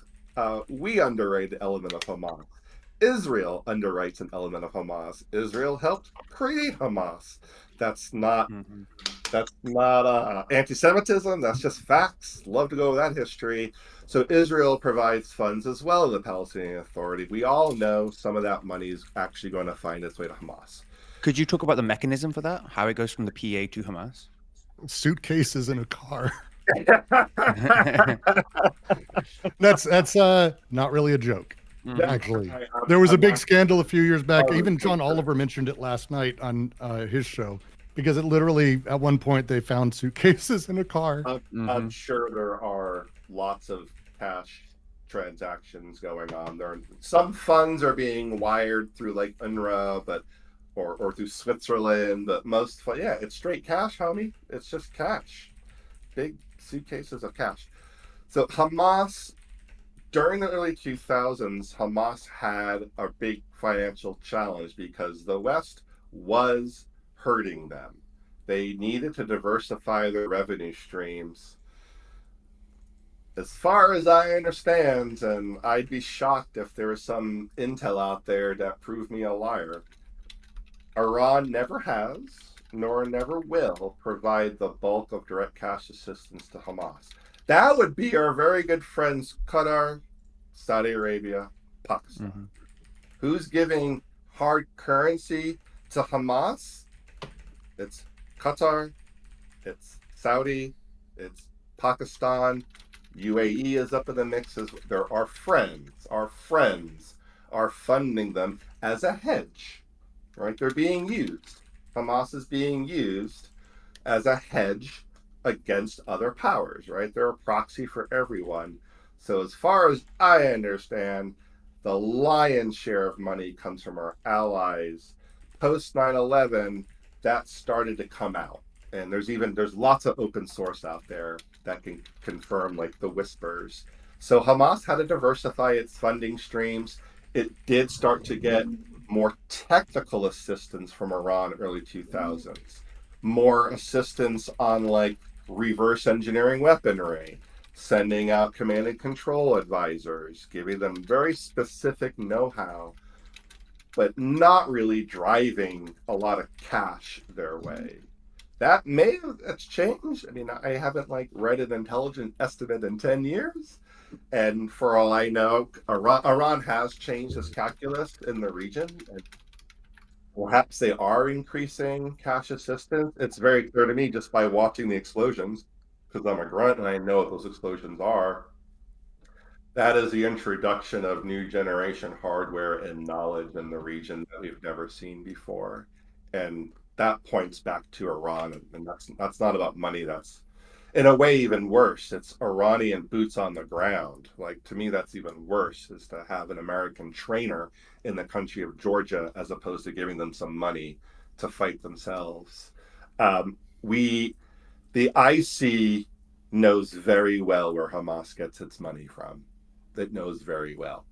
We underrate the element of Hamas. Israel underwrites an element of Hamas. Israel helped create Hamas. That's not anti-Semitism. That's just facts. Love to go with that history. So Israel provides funds as well to the Palestinian Authority. We all know some of that money is actually going to find its way to Hamas. Could you talk about the mechanism for that? How it goes from the PA to Hamas? Suitcases in a car. That's not really a joke. Actually, there was a big scandal a few years back. Even John Oliver mentioned it last night on his show, because it literally, at one point, they found suitcases in a car. I'm sure there are lots of cash transactions going on. Some funds are being wired through like UNRWA, but or through Switzerland, but most it's straight cash, homie. It's just cash, big suitcases of cash. So Hamas, during the early 2000s, Hamas had a big financial challenge because the West was hurting them. They needed to diversify their revenue streams. As far as I understand, and I'd be shocked if there was some intel out there that proved me a liar, Iran never has, nor never will, provide the bulk of direct cash assistance to Hamas. That would be our very good friends Qatar, Saudi Arabia, Pakistan. Who's giving hard currency to Hamas? It's Qatar, it's Saudi, it's Pakistan. UAE is up in the mix. There are friends. Our friends are funding them as a hedge. Right? They're being used. Hamas is being used as a hedge against other powers, right? They're a proxy for everyone. So as far as I understand, the lion's share of money comes from our allies. Post 9/11, that started to come out. And there's lots of open source out there that can confirm like the whispers. So Hamas had to diversify its funding streams. It did start to get more technical assistance from Iran early 2000s, more assistance on like reverse engineering weaponry, sending out command and control advisors, giving them very specific know-how, but not really driving a lot of cash their way. That that's changed. I mean, I haven't like read an intelligent estimate in 10 years. And for all I know, Iran has changed its calculus in the region, and perhaps they are increasing cash assistance. It's very clear to me just by watching the explosions, because I'm a grunt and I know what those explosions are. That is the introduction of new generation hardware and knowledge in the region that we've never seen before. And that points back to Iran, and that's not about money. That's in a way even worse. It's Iranian boots on the ground. Like, to me, that's even worse, is to have an American trainer in the country of Georgia as opposed to giving them some money to fight themselves. The IC knows very well where Hamas gets its money from. It knows very well.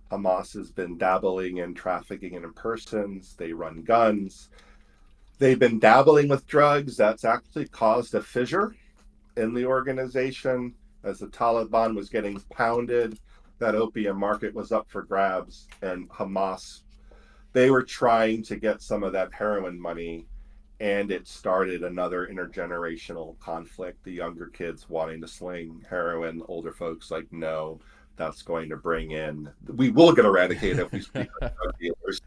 Hamas has been dabbling in trafficking in persons. They run guns. They've been dabbling with drugs. That's actually caused a fissure in the organization. As the Taliban was getting pounded, that opium market was up for grabs, and Hamas, they were trying to get some of that heroin money, and it started another intergenerational conflict. The younger kids wanting to sling heroin, older folks like, no, that's going to bring in, we will get eradicated if we speak of drug dealers.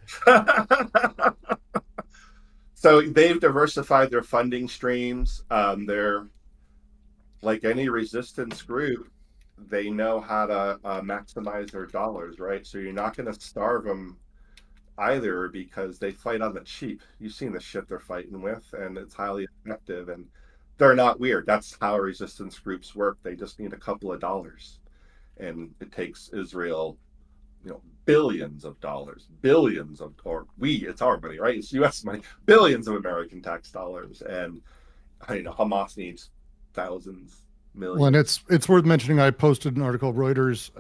So they've diversified their funding streams. They're like any resistance group, they know how to maximize their dollars, right? So you're not going to starve them either, because they fight on the cheap. You've seen the shit they're fighting with, and it's highly effective, and they're not weird. That's how resistance groups work. They just need a couple of dollars, and it takes Israel billions of dollars, it's our money, right? It's U.S. money, billions of American tax dollars, and Hamas needs thousands, millions. Well, and it's worth mentioning. I posted an article. Reuters,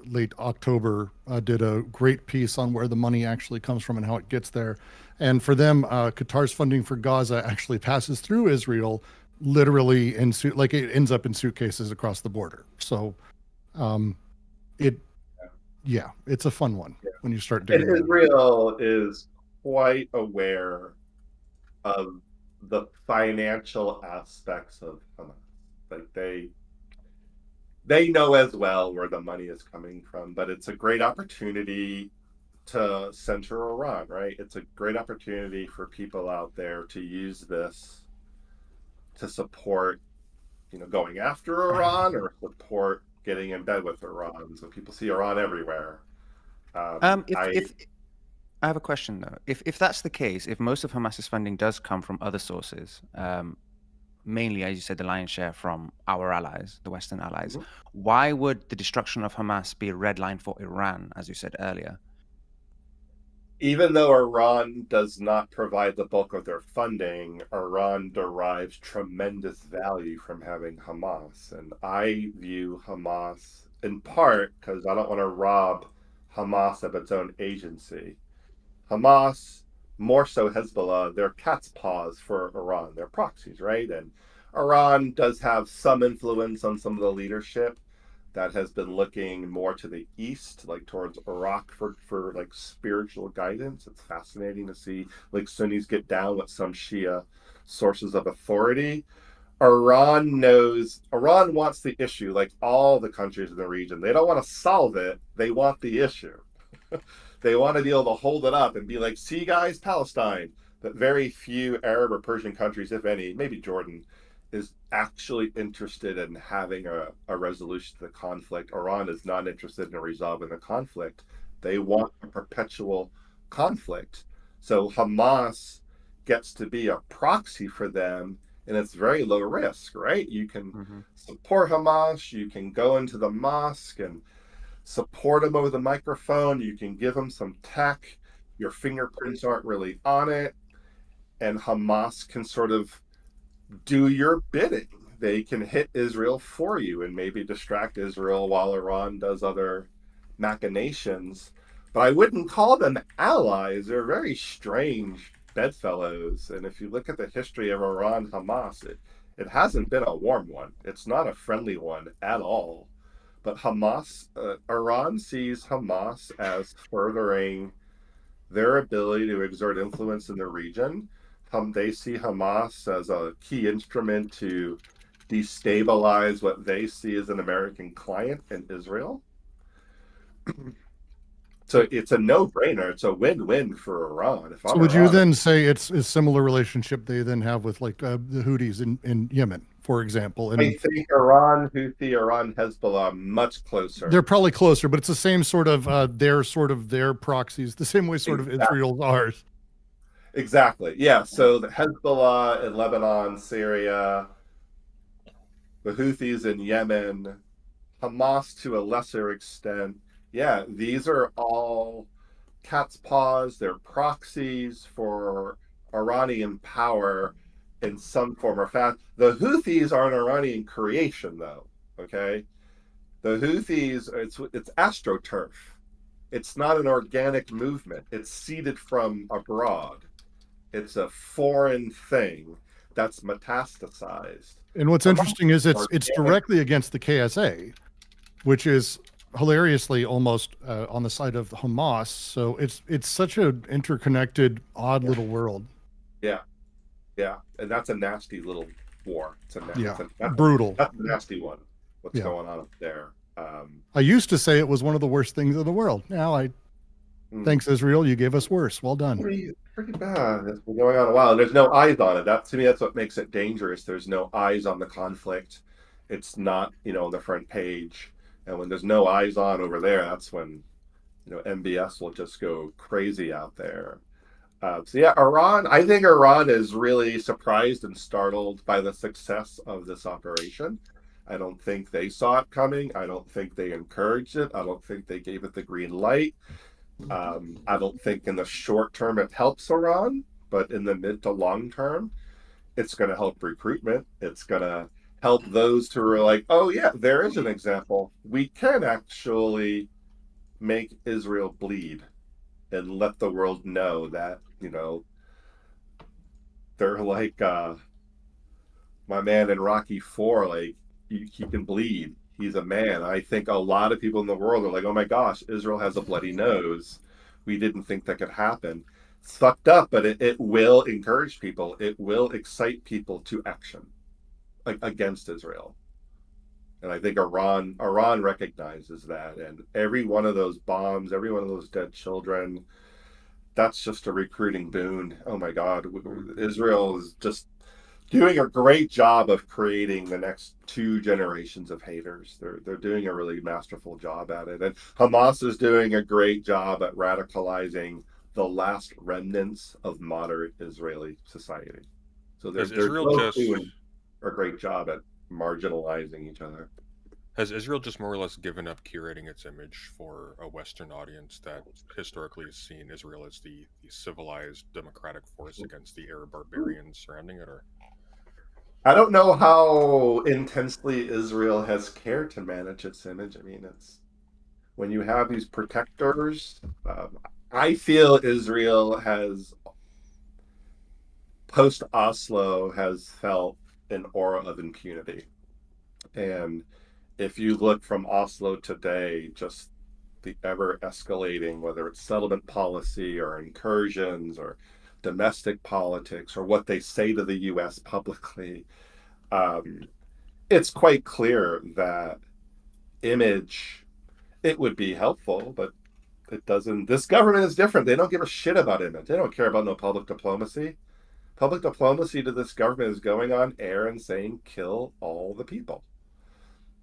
late October, did a great piece on where the money actually comes from and how it gets there. And for them, Qatar's funding for Gaza actually passes through Israel, literally it ends up in suitcases across the border. So, it's a fun one when you start doing it. Israel is quite aware of the financial aspects of Hamas. Like they know as well where the money is coming from, but it's a great opportunity to center Iran, right? It's a great opportunity for people out there to use this to support, going after Iran or support getting in bed with Iran. So people see Iran everywhere. I have a question though. If that's the case, if most of Hamas's funding does come from other sources, mainly, as you said, the lion's share from our allies, the Western allies, why would the destruction of Hamas be a red line for Iran, as you said earlier? Even though Iran does not provide the bulk of their funding, Iran derives tremendous value from having Hamas. And I view Hamas, in part, because I don't want to rob Hamas of its own agency. Hamas, more so Hezbollah, they're cat's paws for Iran. They're proxies, right? And Iran does have some influence on some of the leadership that has been looking more to the east, like towards Iraq for like spiritual guidance. It's fascinating to see like Sunnis get down with some Shia sources of authority. Iran wants the issue, like all the countries in the region. They don't want to solve it. They want the issue. They want to be able to hold it up and be like, see guys, Palestine. But very few Arab or Persian countries, if any, maybe Jordan, is actually interested in having a resolution to the conflict. Iran is not interested in resolving the conflict. They want a perpetual conflict. So Hamas gets to be a proxy for them, and it's very low risk, right? You can support Hamas, you can go into the mosque and support them over the microphone, you can give them some tech, your fingerprints aren't really on it, and Hamas can sort of do your bidding. They can hit Israel for you and maybe distract Israel while Iran does other machinations. But I wouldn't call them allies. They're very strange bedfellows. And if you look at the history of Iran Hamas, it hasn't been a warm one. It's not a friendly one at all. But Iran sees Hamas as furthering their ability to exert influence in the region. They see Hamas as a key instrument to destabilize what they see as an American client in Israel. So it's a no-brainer. It's a win-win for Iran. So would you then say it's a similar relationship they then have with like the Houthis in Yemen, for example? And I think Iran, Hezbollah, much closer. They're probably closer, but it's the same sort of their proxies, the same way sort of Israel's ours. Exactly. Yeah. So the Hezbollah in Lebanon, Syria, the Houthis in Yemen, Hamas to a lesser extent. Yeah, these are all cat's paws. They're proxies for Iranian power in some form or fashion. The Houthis are an Iranian creation, though. Okay, the Houthis, it's astroturf. It's not an organic movement. It's seeded from abroad. It's a foreign thing that's metastasized. And what's interesting is it's directly against the KSA, which is hilariously almost on the side of Hamas. So it's such an interconnected, odd little world. Yeah, and that's a nasty little war. It's brutal. That's a nasty one. What's going on up there? I used to say it was one of the worst things in the world. Now thanks Israel, you gave us worse. Well done. Pretty bad. It's been going on a while, and there's no eyes on it. To me, that's what makes it dangerous. There's no eyes on the conflict. It's not, on the front page. And when there's no eyes on over there, that's when, MBS will just go crazy out there. Iran. I think Iran is really surprised and startled by the success of this operation. I don't think they saw it coming. I don't think they encouraged it. I don't think they gave it the green light. I don't think in the short term it helps Iran, but in the mid to long term, it's going to help recruitment. It's going to help those who are like, oh yeah, there is an example. We can actually make Israel bleed and let the world know that, they're like my man in Rocky 4, like he can bleed. He's a man. I think a lot of people in the world are like, oh my gosh, Israel has a bloody nose. We didn't think that could happen. It's fucked up, but it will encourage people. It will excite people to action, like against Israel. And I think Iran recognizes that. And every one of those bombs, every one of those dead children, that's just a recruiting boon. Oh my God. Israel is just doing a great job of creating the next 2 generations of haters. They're doing a really masterful job at it. And Hamas is doing a great job at radicalizing the last remnants of modern Israeli society. So they're both doing a great job at marginalizing each other. Has Israel just more or less given up curating its image for a Western audience that historically has seen Israel as the civilized democratic force against the Arab barbarians surrounding it? Or I don't know how intensely Israel has cared to manage its image. I mean, it's when you have these protectors. I feel Israel has, post Oslo, has felt an aura of impunity. And if you look from Oslo today, just the ever escalating, whether it's settlement policy or incursions or domestic politics or what they say to the U.S. publicly, it's quite clear that image, it would be helpful, but it doesn't. This government is different. They don't give a shit about image. They don't care about no public diplomacy. Public diplomacy to this government is going on air and saying, kill all the people.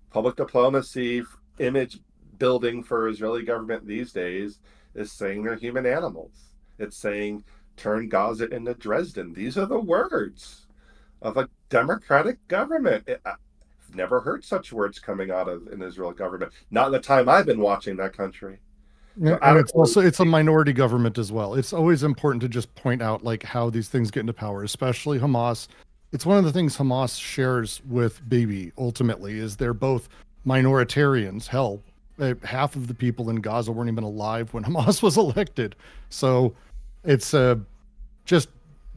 Public diplomacy, image building for Israeli government these days is saying they're human animals. It's saying, turn Gaza into Dresden. These are the words of a democratic government. I've never heard such words coming out of an Israeli government. Not in the time I've been watching that country. Yeah, and it's a minority government as well. It's always important to just point out like how these things get into power, especially Hamas. It's one of the things Hamas shares with Bibi ultimately is they're both minoritarians. Hell, half of the people in Gaza weren't even alive when Hamas was elected. So it's just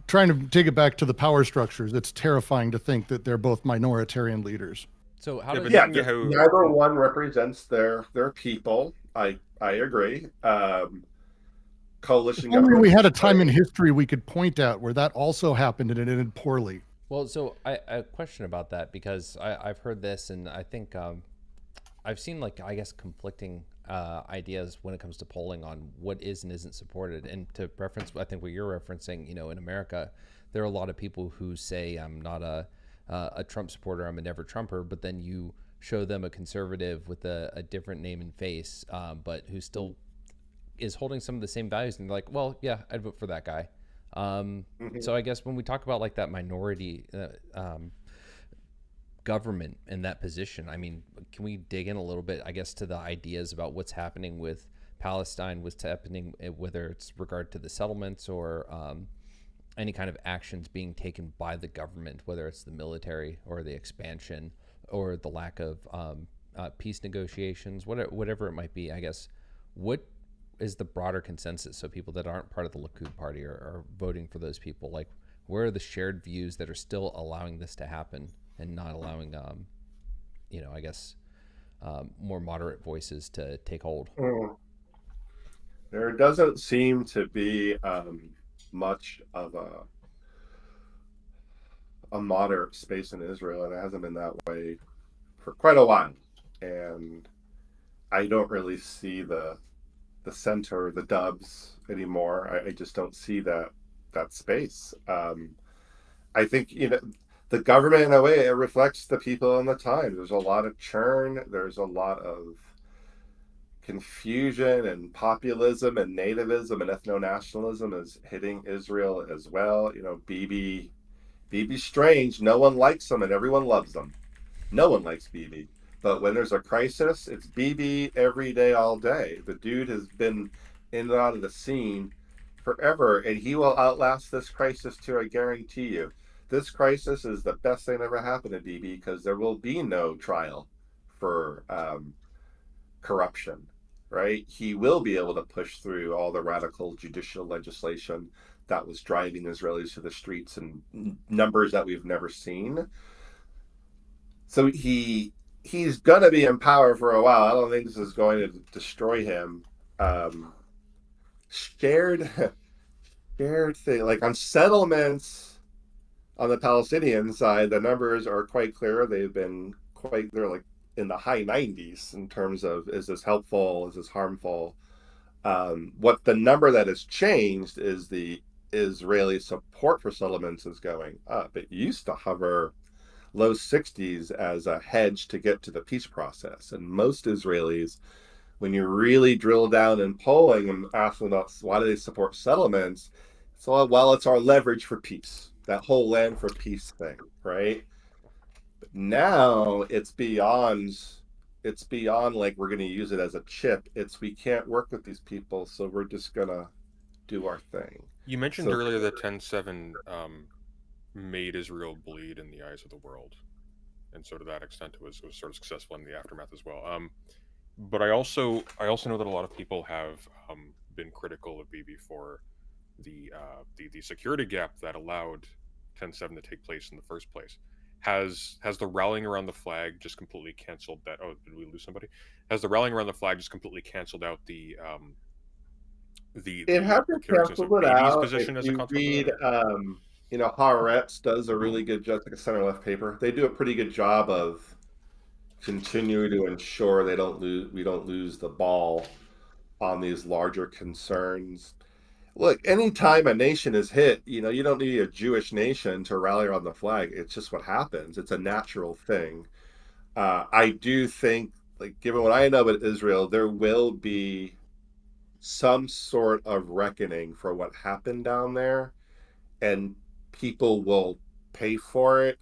trying to take it back to the power structures. It's terrifying to think that they're both minoritarian leaders. So how does neither one represents their people. I agree. Coalition government. We had a time in history we could point out where that also happened and it ended poorly. Well, so I a question about that because I've heard this and I think I've seen I guess conflicting ideas when it comes to polling on what is and isn't supported. And to reference, I think what you're referencing, in America, there are a lot of people who say I'm not a Trump supporter, I'm a never Trumper, but then you show them a conservative with a different name and face, but who still is holding some of the same values, and they're like, well, yeah, I'd vote for that guy. So I guess when we talk about that minority government in that position, I mean, can we dig in a little bit, I guess, to the ideas about what's happening with Palestine, what's happening, whether it's regard to the settlements or any kind of actions being taken by the government, whether it's the military or the expansion or the lack of peace negotiations, whatever it might be, I guess. What is the broader consensus? So people that aren't part of the Likud party are voting for those people. Where are the shared views that are still allowing this to happen and not allowing, I guess, more moderate voices to take hold? There doesn't seem to be much of a moderate space in Israel, and it hasn't been that way for quite a while. And I don't really see the center, the dubs anymore. I just don't see that space. I think the government, in a way, it reflects the people in the time. There's a lot of churn. There's a lot of confusion and populism and nativism and ethno-nationalism is hitting Israel as well. Bibi Strange, no one likes him and everyone loves him. No one likes Bibi. But when there's a crisis, it's Bibi every day, all day. The dude has been in and out of the scene forever, and he will outlast this crisis too, I guarantee you. This crisis is the best thing that ever happened to Bibi because there will be no trial for corruption, right? He will be able to push through all the radical judicial legislation that was driving Israelis to the streets in numbers that we've never seen. So he's gonna be in power for a while. I don't think this is going to destroy him. Shared thing, like on settlements on the Palestinian side, the numbers are quite clear. They're like in the high 90s in terms of, is this helpful, is this harmful? What the number that has changed is the Israeli support for settlements is going up. It used to hover low 60s as a hedge to get to the peace process. And most Israelis, when you really drill down in polling and ask them about why do they support settlements, so well, it's our leverage for peace. That whole land for peace thing, right? But now it's beyond like we're going to use it as a chip. It's we can't work with these people, so we're just going to do our thing. You mentioned earlier that 10/7 made Israel bleed in the eyes of the world, and so to that extent, it was sort of successful in the aftermath as well. But I also know that a lot of people have been critical of Bibi for the security gap that allowed 10/7 to take place in the first place. Has the rallying around the flag just completely canceled that? Oh, did we lose somebody? Has the rallying around the flag just completely canceled out the it hasn't characteristics of canceled it Bibi's out. position If as a you consequence? read, Haaretz does a really good job, like a center left paper. They do a pretty good job of continuing to ensure we don't lose the ball on these larger concerns. Look, anytime a nation is hit, you don't need a Jewish nation to rally around the flag. It's just what happens. It's a natural thing. I do think, like, given what I know about Israel, there will be some sort of reckoning for what happened down there, and people will pay for it.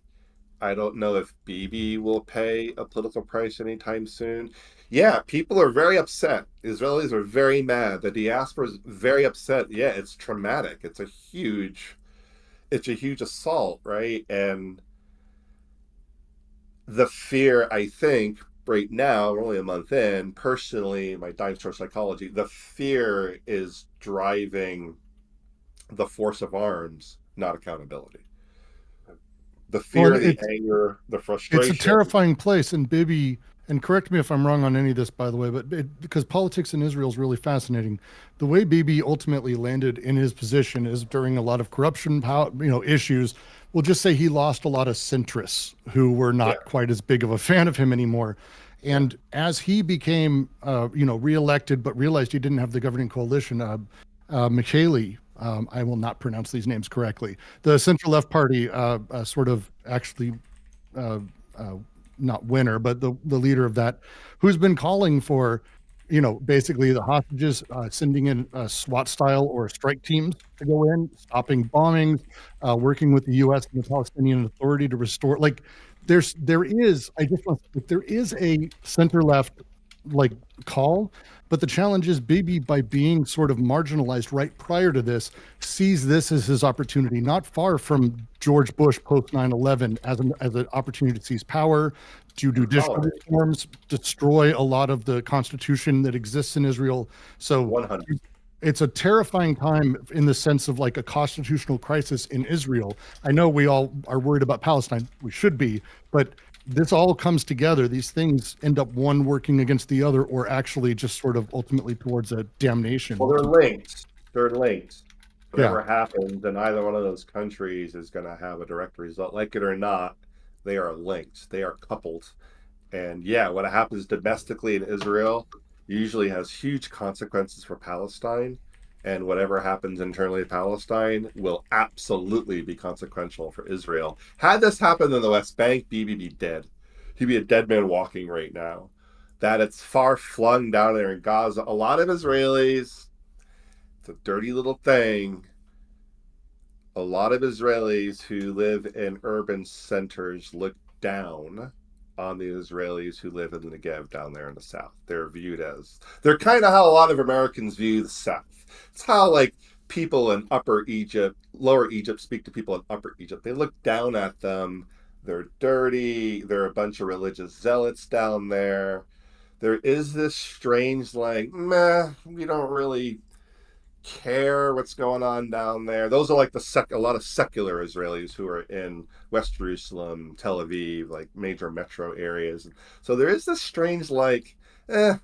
I don't know if Bibi will pay a political price anytime soon. Yeah, people are very upset. Israelis are very mad. The diaspora is very upset. Yeah, it's traumatic. It's a huge assault, right? And the fear, I think, right now, we're only a month in, personally, my dinosaur psychology, the fear is driving the force of arms, not accountability. The fear, the anger, the frustration. It's a terrifying place. And Bibi, and correct me if I'm wrong on any of this, by the way, but because politics in Israel is really fascinating. The way Bibi ultimately landed in his position is during a lot of corruption, issues. We'll just say he lost a lot of centrists who were not quite as big of a fan of him anymore. And as he became, reelected, but realized he didn't have the governing coalition, Micheli, I will not pronounce these names correctly. The center left party, sort of actually, not winner, but the leader of that, who's been calling for, basically the hostages, sending in SWAT style or strike teams to go in, stopping bombings, working with the U.S. and the Palestinian Authority to restore. Like, there is a center left call. But the challenge is Bibi, by being sort of marginalized right prior to this, sees this as his opportunity, not far from George Bush post 9/11, as an opportunity to seize power, to do judicial reforms, destroy a lot of the constitution that exists in Israel. So 100. It's a terrifying time in the sense of like a constitutional crisis in Israel. I know we all are worried about Palestine. We should be, but this all comes together. These things end up one working against the other, or actually just sort of ultimately towards a damnation. Well, they're linked. Whatever happens in either one of those countries is going to have a direct result. Like it or not, they are linked. They are coupled. And yeah, what happens domestically in Israel usually has huge consequences for Palestine. And whatever happens internally in Palestine will absolutely be consequential for Israel. Had this happened in the West Bank, Bibi be dead. He'd be a dead man walking right now. That it's far flung down there in Gaza. A lot of Israelis, it's a dirty little thing. A lot of Israelis who live in urban centers look down on the Israelis who live in the Negev down there in the south. They're viewed as, they're kind of how a lot of Americans view the south. It's how like people in Upper Egypt, Lower Egypt speak to people in Upper Egypt. They look down at them. They're dirty. They're a bunch of religious zealots down there. There is this strange like, meh, we don't really care what's going on down there. Those are like a lot of secular Israelis who are in West Jerusalem, Tel Aviv, like major metro areas. So there is this strange like, they're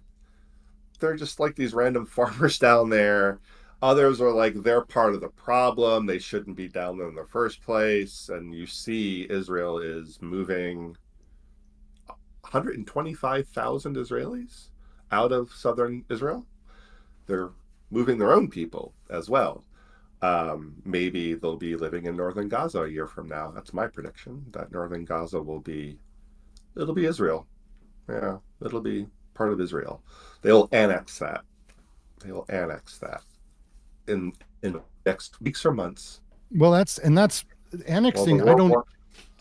just like these random farmers down there. Others are like they're part of the problem. They shouldn't be down there in the first place. And you see Israel is moving 125,000 Israelis out of southern Israel. They're moving their own people as well. Maybe they'll be living in northern Gaza a year from now. That's my prediction, that northern Gaza it'll be Israel. Yeah, it'll be part of Israel. They'll annex that. In next weeks or months. Well, that's annexing. Well,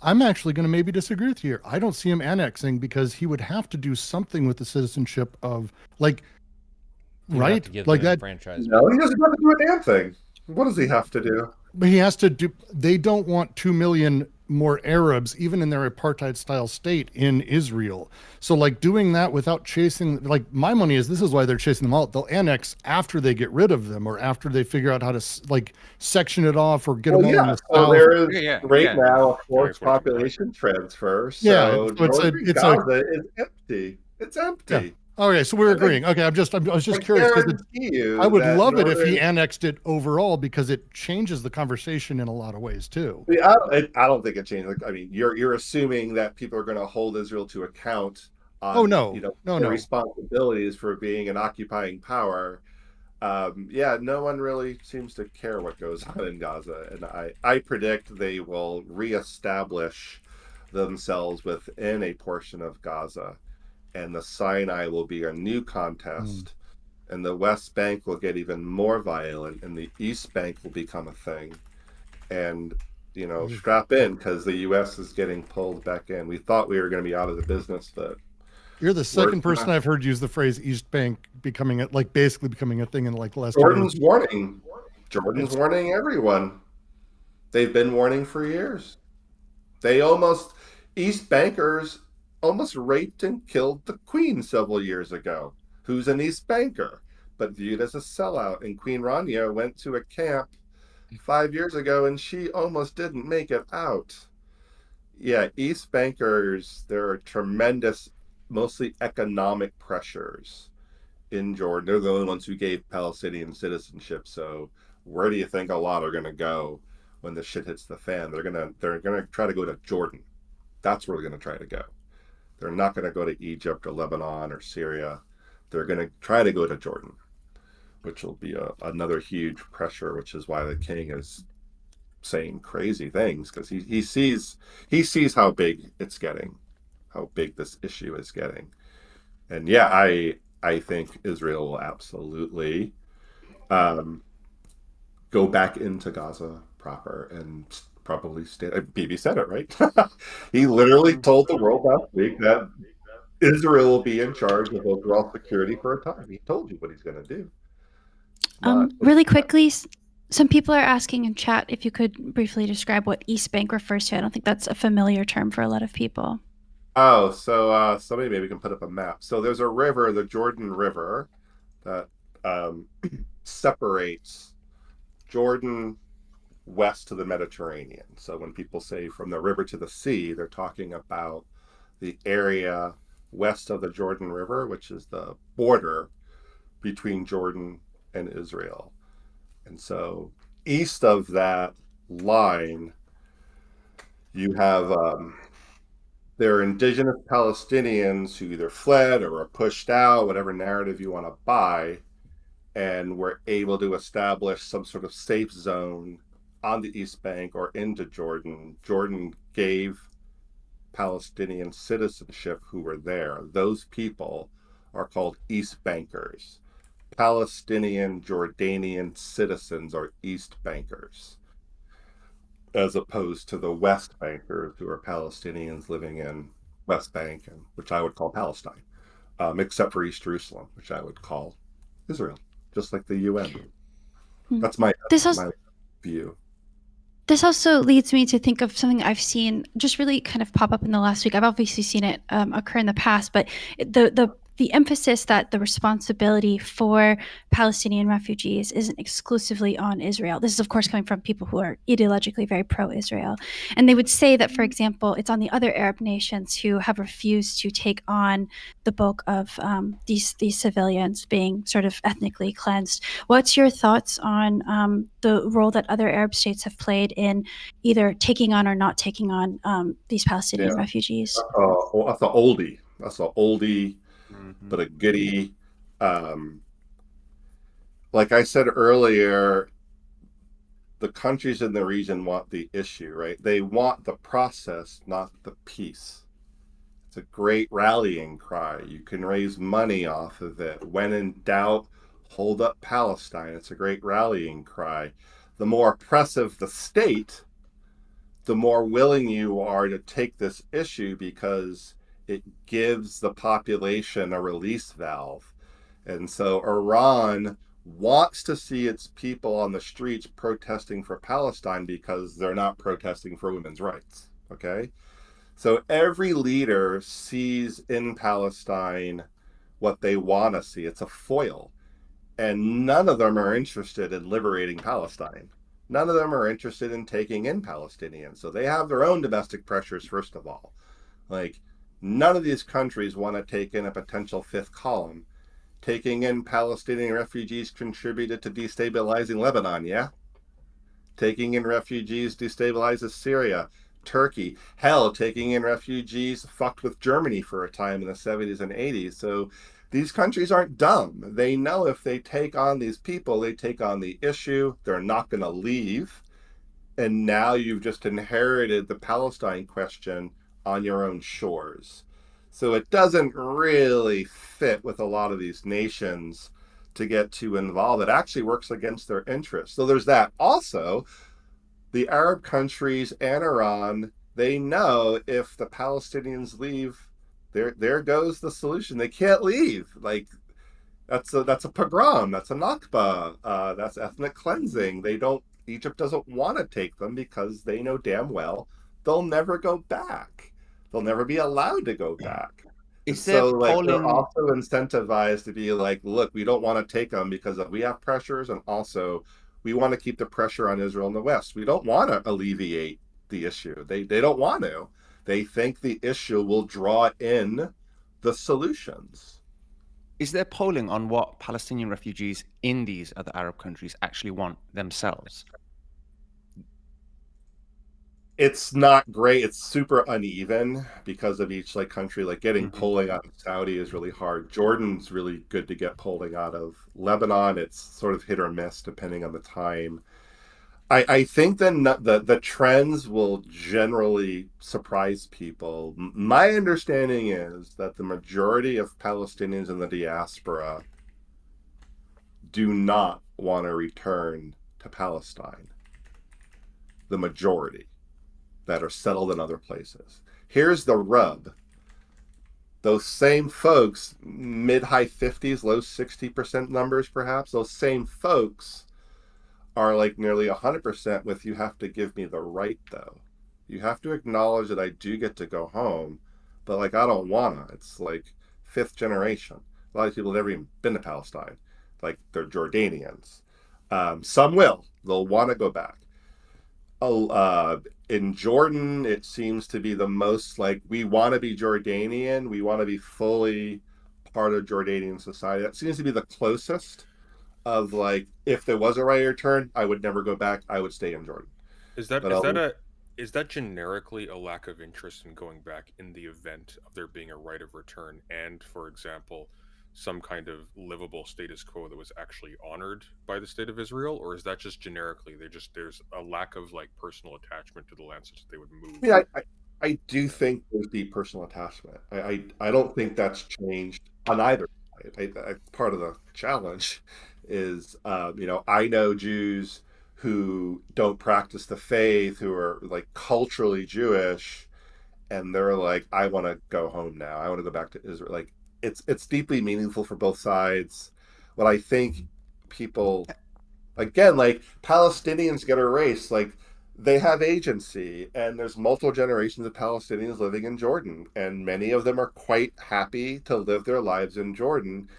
I'm actually going to maybe disagree with you here. I don't see him annexing because he would have to do something with the citizenship of like, right? Like that franchise. No, he doesn't have to do a damn thing. What does he have to do? But he has to do. They don't want 2 million more Arabs, even in their apartheid style state in Israel. So like doing that without chasing, like my money is this is why they're chasing them out. They'll annex after they get rid of them or after they figure out how to like section it off or get them all in the so south. there is now a forced population transfer. So Gaza is empty. It's empty. Yeah. Okay, so we're agreeing. Okay, I was just curious because I would love it if he annexed it overall because it changes the conversation in a lot of ways too. I don't think it changes. I mean, you're assuming that people are going to hold Israel to account on their responsibilities for being an occupying power. No one really seems to care what goes on in Gaza, and I predict they will reestablish themselves within a portion of Gaza. And the Sinai will be a new contest, and the West Bank will get even more violent, and the East Bank will become a thing. And, strap in because the U.S. is getting pulled back in. We thought we were going to be out of the business, but you're the second person I've heard use the phrase East Bank basically becoming a thing in like the last. Jordan's warning everyone. They've been warning for years. East Bankers almost raped and killed the Queen several years ago, who's an East Banker, but viewed as a sellout. And Queen Rania went to a camp 5 years ago, and she almost didn't make it out. Yeah, East Bankers, there are tremendous, mostly economic pressures in Jordan. They're the only ones who gave Palestinian citizenship. So where do you think a lot are going to go when the shit hits the fan? They're gonna try to go to Jordan. That's where they're going to try to go. They're not going to go to Egypt or Lebanon or Syria. They're going to try to go to Jordan, which will be another huge pressure, which is why the king is saying crazy things, because he sees how big it's getting, how big this issue is getting. And yeah, I think Israel will absolutely go back into Gaza proper and probably Bibi said it, right? He literally told the world last week that Israel will be in charge of overall security for a time. He told you what he's going to do. Really quickly, some people are asking in chat if you could briefly describe what East Bank refers to. I don't think that's a familiar term for a lot of people. Oh, so somebody maybe can put up a map. So there's a river, the Jordan River, that separates Jordan west to the Mediterranean. So when people say from the river to the sea, they're talking about the area west of the Jordan River, which is the border between Jordan and Israel. And so east of that line, you have there are indigenous Palestinians who either fled or were pushed out, whatever narrative you want to buy, and were able to establish some sort of safe zone on the East Bank or into Jordan. Jordan gave Palestinian citizenship who were there. Those people are called East Bankers. Palestinian Jordanian citizens are East Bankers, as opposed to the West Bankers, who are Palestinians living in West Bank, and which I would call Palestine, except for East Jerusalem, which I would call Israel, just like the UN. That's my This also, my view. this also leads me to think of something I've seen just really kind of pop up in the last week. I've obviously seen it occur in the past, but the emphasis that the responsibility for Palestinian refugees isn't exclusively on Israel. This is, of course, coming from people who are ideologically very pro-Israel. And they would say that, for example, it's on the other Arab nations who have refused to take on the bulk of these civilians being sort of ethnically cleansed. What's your thoughts on the role that other Arab states have played in either taking on or not taking on these Palestinian refugees? That's an oldie. That's an oldie, but a goodie. Like I said earlier, the countries in the region want the issue, right? They want the process, not the peace. It's a great rallying cry. You can raise money off of it. When in doubt, hold up Palestine. It's a great rallying cry. The more oppressive the state, the more willing you are to take this issue because it gives the population a release valve. And so Iran wants to see its people on the streets protesting for Palestine because they're not protesting for women's rights. Okay? So every leader sees in Palestine what they want to see. It's a foil. And none of them are interested in liberating Palestine. None of them are interested in taking in Palestinians. So they have their own domestic pressures, first of all. Like, none of these countries want to take in a potential fifth column. Taking in Palestinian refugees contributed to destabilizing Lebanon, yeah? Taking in refugees destabilizes Syria, Turkey. Hell, taking in refugees fucked with Germany for a time in the 70s and 80s. So these countries aren't dumb. They know if they take on these people, they take on the issue. They're not going to leave. And now you've just inherited the Palestine question on your own shores. So it doesn't really fit with a lot of these nations to get too involved. It actually works against their interests. So there's that. Also, the Arab countries and Iran, they know if the Palestinians leave, there goes the solution. They can't leave. Like, that's a pogrom. That's a Nakba. That's ethnic cleansing. Egypt doesn't want to take them because they know damn well they'll never go back. They'll never be allowed to go back. So they're also incentivized to be like, look, we don't want to take them because we have pressures, and also we want to keep the pressure on Israel in the West. We don't want to alleviate the issue. They don't want to. They think the issue will draw in the solutions. Is there polling on what Palestinian refugees in these other Arab countries actually want themselves? It's not great. It's super uneven because of each country. Like getting polling out of Saudi is really hard. Jordan's really good to get polling out of. Lebanon, it's sort of hit or miss depending on the time. I think then the trends will generally surprise people. My understanding is that the majority of Palestinians in the diaspora do not want to return to Palestine. The majority that are settled in other places. Here's the rub. Those same folks, mid-high 50s, low 60% numbers perhaps, those same folks are like nearly 100% with, you have to give me the right though. You have to acknowledge that I do get to go home, but I don't wanna. It's like fifth generation. A lot of people have never even been to Palestine. Like, they're Jordanians. Some will. They'll want to go back. In Jordan, it seems to be the most we want to be Jordanian. We want to be fully part of Jordanian society. That seems to be the closest of if there was a right return, I would never go back. I would stay in Jordan. Is that generically a lack of interest in going back in the event of there being a right of return and, for example, some kind of livable status quo that was actually honored by the state of Israel? Or is that just generically there's a lack of personal attachment to the land such that they would move? Yeah, I do think there's deep personal attachment. I don't think that's changed on either side. Part of the challenge is I know Jews who don't practice the faith, who are culturally Jewish, and they're like, I want to go home now. I want to go back to Israel. Like, it's deeply meaningful for both sides. What I think people, again, like Palestinians get erased. Like, they have agency, and there's multiple generations of Palestinians living in Jordan, and many of them are quite happy to live their lives in Jordan.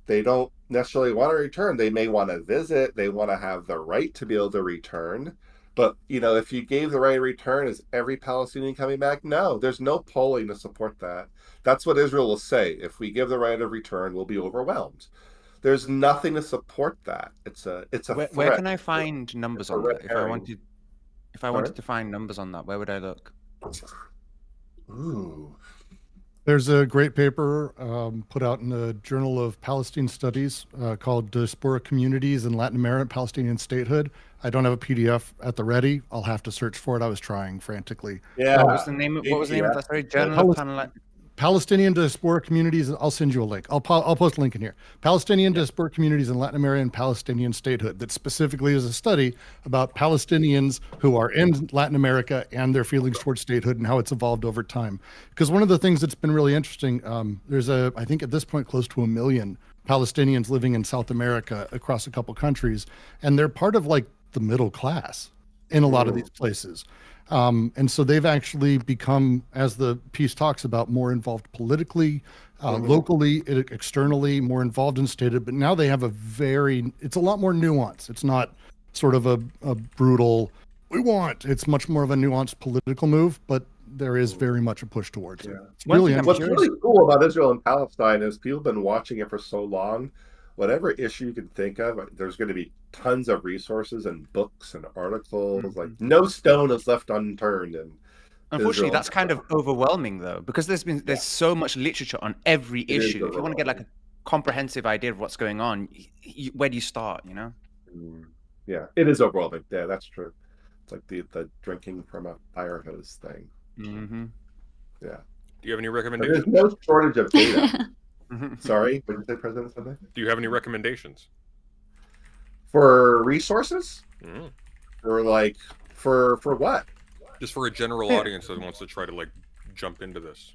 They don't necessarily want to return. They may want to visit. They want to have the right to be able to return. But, if you gave the right to return, is every Palestinian coming back? No, there's no polling to support that. That's what Israel will say. If we give the right of return, we'll be overwhelmed. There's nothing to support that. It's a Where can I find numbers on that? If I wanted Sorry? to find numbers on that, where would I look? Ooh. There's a great paper put out in the Journal of Palestine Studies called Diaspora Communities in Latin America, Palestinian Statehood. I don't have a PDF at the ready. I'll have to search for it. I was trying frantically. Yeah. What was the name of that? Sorry, Journal of Palestinian Diaspora Communities. I'll send you a link. I'll post a link in here. Palestinian Diaspora Communities in Latin America and Palestinian Statehood. That specifically is a study about Palestinians who are in Latin America and their feelings towards statehood and how it's evolved over time. Because one of the things that's been really interesting, there's I think at this point, close to 1 million Palestinians living in South America across a couple countries, and they're part of like the middle class in a lot of these places. And so they've actually become, as the piece talks about, more involved politically, locally, externally, more involved in statehood. But now they have it's a lot more nuance. It's not sort of a brutal, it's much more of a nuanced political move, but there is very much a push towards it. It's really What's really cool about Israel and Palestine is people have been watching it for so long. Whatever issue you can think of, there's going to be tons of resources and books and articles. Like, no stone is left unturned. And unfortunately, that's kind of overwhelming, though, because there's so much literature on every issue. If you want to get like a comprehensive idea of what's going on, where do you start? Yeah, it is overwhelming. Yeah, that's true. It's like the drinking from a fire hose thing. Mm-hmm. Yeah. Do you have any recommendations? There's no shortage of data. Sorry, what did you say, President? Something? Do you have any recommendations for resources? Mm. For what? Just for a general audience that wants to try to like jump into this.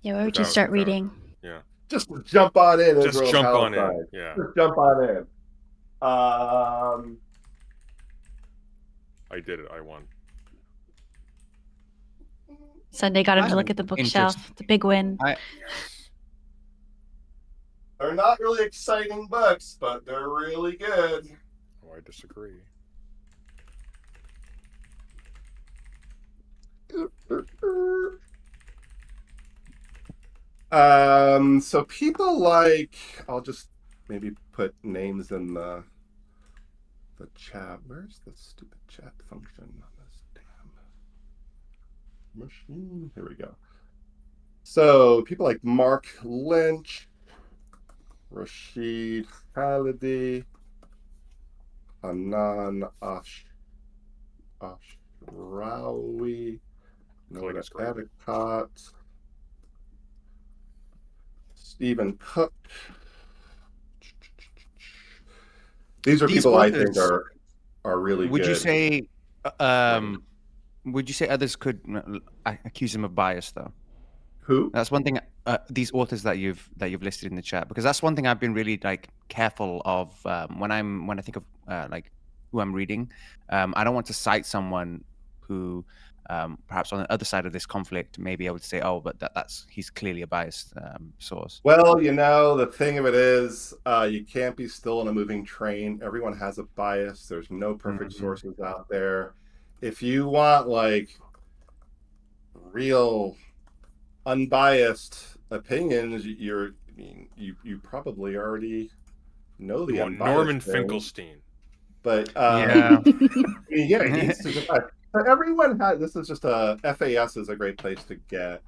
Yeah, where would you start reading? Yeah. Just jump on in. Just Israel jump Palestine. on in. Yeah. Just jump on in. I did it. I won. Sunday got him to look at the bookshelf. The big win. They're not really exciting books, but they're really good. Oh, I disagree. So people like, I'll just maybe put names in the chat. Where's the stupid chat function on this damn machine? Here we go. So people like Mark Lynch, Rashid Khalidi, Hanan Ashrawi, Noah Adicott, Stephen Cook. These are people I think are really would good. Would you say others could accuse him of bias, though? Who? That's one thing. These authors that you've listed in the chat, because that's one thing I've been really like careful of when I think of like who I'm reading. I don't want to cite someone who perhaps on the other side of this conflict may be able to say, oh, but he's clearly a biased source. Well, the thing of it is, you can't be still in a moving train. Everyone has a bias. There's no perfect sources out there. If you want like real unbiased opinions, you probably already know the unbiased Norman thing. Finkelstein. But yeah, he needs to get back. But everyone has. This is just FAS is a great place to get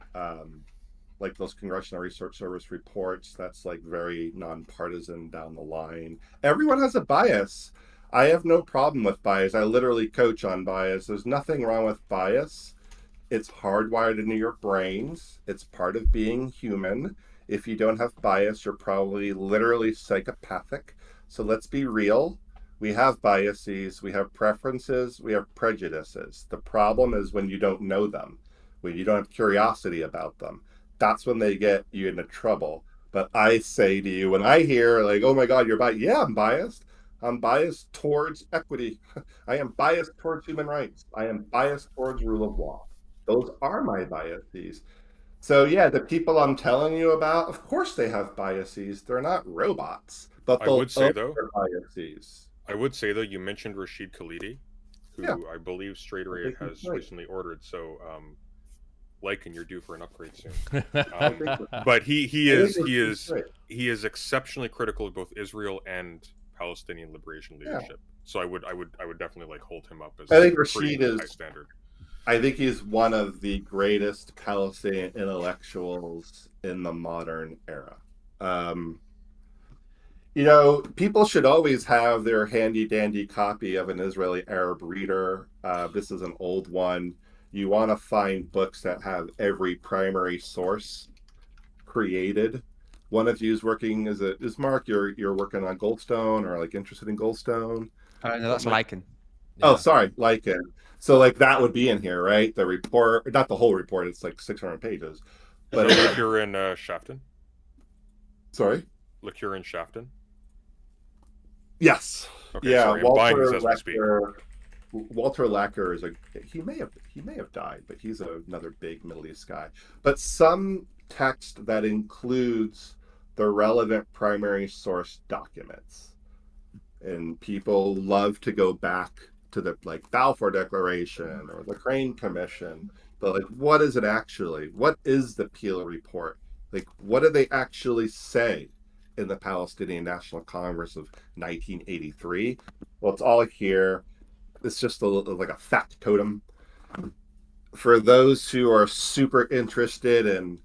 like those Congressional Research Service reports. That's like very nonpartisan down the line. Everyone has a bias. I have no problem with bias. I literally coach on bias. There's nothing wrong with bias. It's hardwired into your brains. It's part of being human. If you don't have bias, you're probably literally psychopathic. So let's be real. We have biases, we have preferences, we have prejudices. The problem is when you don't know them. when you don't have curiosity about them, that's when they get you into trouble. But I say to you, when I hear like, oh my God, you're biased. Yeah, I'm biased. I'm biased towards equity. I am biased towards human rights. I am biased towards rule of law. Those are my biases. So yeah, the people I'm telling you about, of course they have biases. They're not robots, but I would say though, their biases. you mentioned Rashid Khalidi, who Yeah. I believe Straight I Array think has he's right. recently ordered. So, and you're due for an upgrade soon. I think, But he I is think Rashid's right. he is exceptionally critical of both Israel and Palestinian liberation leadership. So I would definitely like hold him up as I think a pretty Rashid high is. standard. I think he's one of the greatest Palestinian intellectuals in the modern era. You know, people should always have their handy dandy copy of an Israeli Arab reader. This is an old one. You want to find books that have every primary source created. One of you is working is Mark. You're working on Goldstone or like interested in Goldstone. No, that's Lycan. Oh, sorry, Lycan. So like that would be in here, right? The report, not the whole report. It's like 600 pages. But So look, you're in Shafton. Sorry. Look, you're in Shafton. Yes. Okay, Yeah. sorry, I'm buying this as we speak. Walter Lacker is he may have died, but he's another big Middle East guy. But some text that includes the relevant primary source documents, and people love to go back to the like Balfour Declaration or the Crane Commission, but like what is it actually? What is the Peel report? Like what do they actually say in the Palestinian National Congress of 1983? Well, it's all here. It's just like a factotum. For those who are super interested in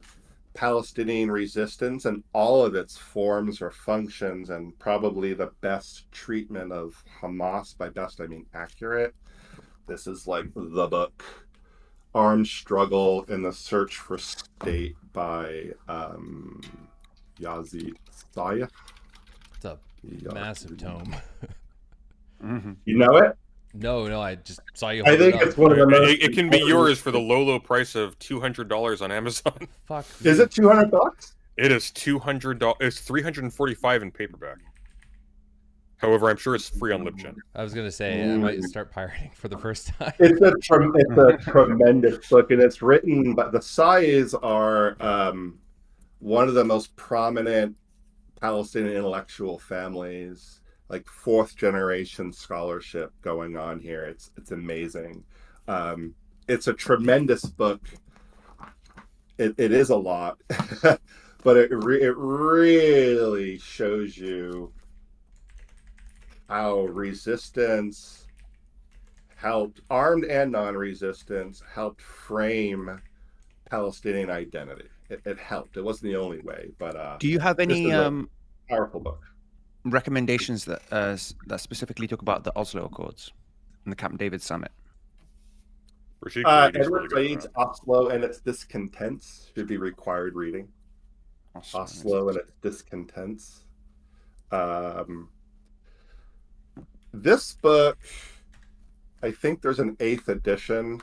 Palestinian resistance and all of its forms or functions, and probably the best treatment of Hamas, by best I mean accurate, this is like the book. Armed Struggle in the Search for State by Yazid Sayah. It's a massive tome. You know it? No, I just saw you. I think it's one of the most. It can be yours for the low price of $200 on Amazon. Fuck. Is it $200? It is $200. It's $345 in paperback. However, I'm sure it's free on LibGen. I was gonna say I might start pirating for the first time. It's a tremendous book, and it's written. But the Sayahs are one of the most prominent Palestinian intellectual families. Like fourth generation scholarship going on here. It's amazing. It's a tremendous book. It is a lot, but it really shows you how resistance helped, armed and non-resistance, helped frame Palestinian identity. It helped. It wasn't the only way, but do you have any powerful book recommendations that specifically talk about the Oslo Accords and the Camp David Summit? Edward Said's Oslo and its Discontents should be required reading. Oslo and its Discontents. This book, I think there's an 8th edition.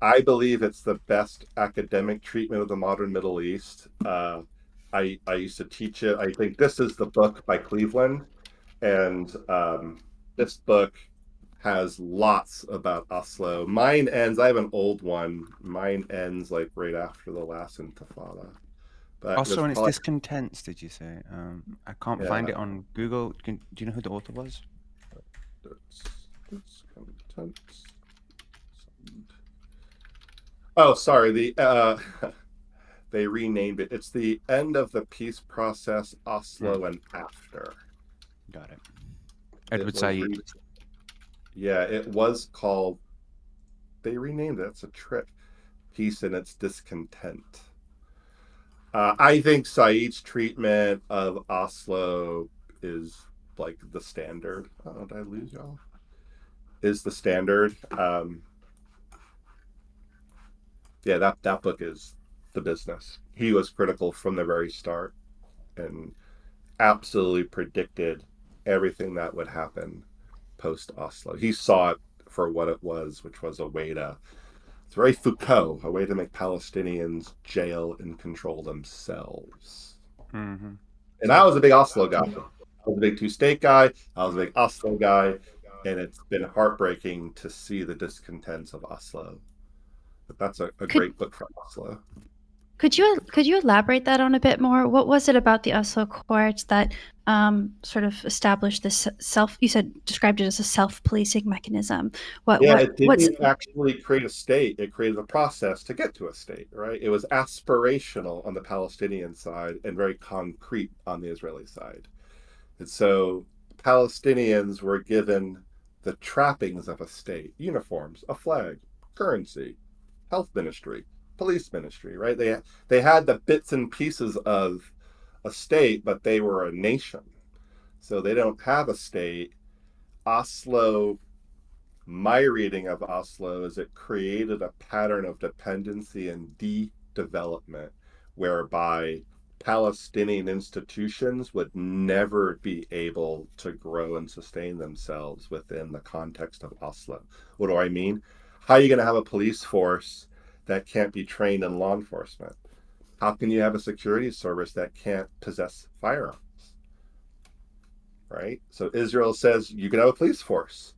I believe it's the best academic treatment of the modern Middle East. I used to teach it. I think this is the book by Cleveland, and this book has lots about Oslo. Mine ends, I have an old one. Mine ends like right after the last Intifada. But Oslo and its Discontents, did you say? I can't find it on Google. Do you know who the author was? Discontents. Oh, sorry. They renamed it. It's the End of the Peace Process, Oslo and After. Got it. Edward Said. Yeah, it was called. They renamed it. It's a trick. Peace and its Discontent. I think Said's treatment of Oslo is like the standard. Oh, did I lose y'all? Is the standard. Yeah, that book is the business. He was critical from the very start and absolutely predicted everything that would happen post Oslo. He saw it for what it was, which was a way to It's very Foucault, a way to make Palestinians jail and control themselves. Mm-hmm. And I was a big Oslo guy. I was a big two-state guy. I was a big Oslo guy. And it's been heartbreaking to see the discontents of Oslo. But that's a great book from Oslo. Could you elaborate that on a bit more? What was it about the Oslo Accords that sort of established this described it as a self-policing mechanism? It didn't actually create a state. It created a process to get to a state, right? It was aspirational on the Palestinian side and very concrete on the Israeli side. And so Palestinians were given the trappings of a state: uniforms, a flag, currency, health ministry, police ministry, right? They had the bits and pieces of a state, but they were a nation. So they don't have a state. Oslo, my reading of Oslo is it created a pattern of dependency and de-development whereby Palestinian institutions would never be able to grow and sustain themselves within the context of Oslo. What do I mean? How are you going to have a police force that can't be trained in law enforcement? How can you have a security service that can't possess firearms? Right? So Israel says you can have a police force.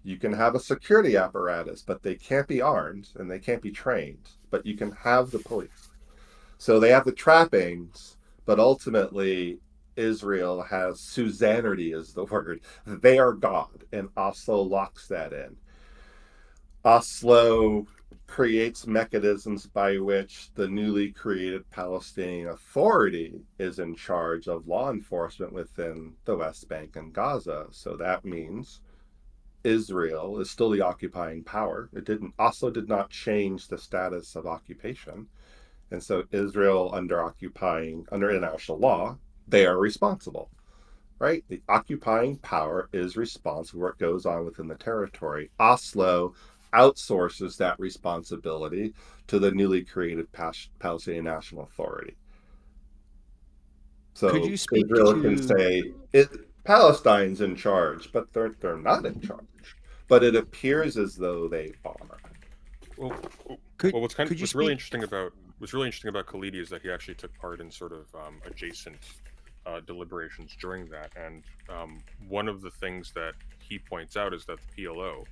You can have a security apparatus, but they can't be armed and they can't be trained, but you can have the police. So they have the trappings, but ultimately Israel has suzerainty is the word. They are God, and Oslo locks that in. Oslo creates mechanisms by which the newly created Palestinian Authority is in charge of law enforcement within the West Bank and Gaza. So that means Israel is still the occupying power. Oslo did not change the status of occupation. And so Israel under international law, they are responsible, right? The occupying power is responsible for what goes on within the territory. Oslo outsources that responsibility to the newly created Palestinian National Authority. So Could you speak Israel to... can say Palestine's in charge, but they're not in charge. But it appears as though they are. What's really interesting about Khalidi is that he actually took part in sort of adjacent deliberations during that, and one of the things that he points out is that the PLO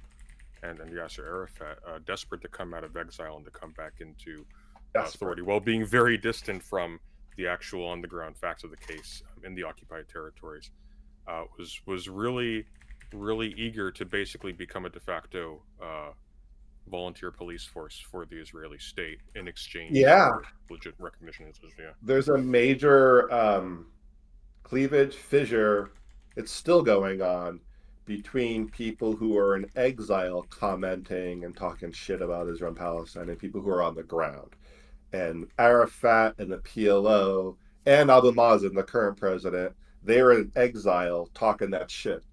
and Yasser Arafat, desperate to come out of exile and to come back into authority, while being very distant from the actual on-the-ground facts of the case in the occupied territories, was really, really eager to basically become a de facto volunteer police force for the Israeli state in exchange for legit recognition. There's a major cleavage, fissure, it's still going on between people who are in exile commenting and talking shit about Israel and Palestine and people who are on the ground. And Arafat and the PLO and Abu Mazen, the current president, they were in exile talking that shit.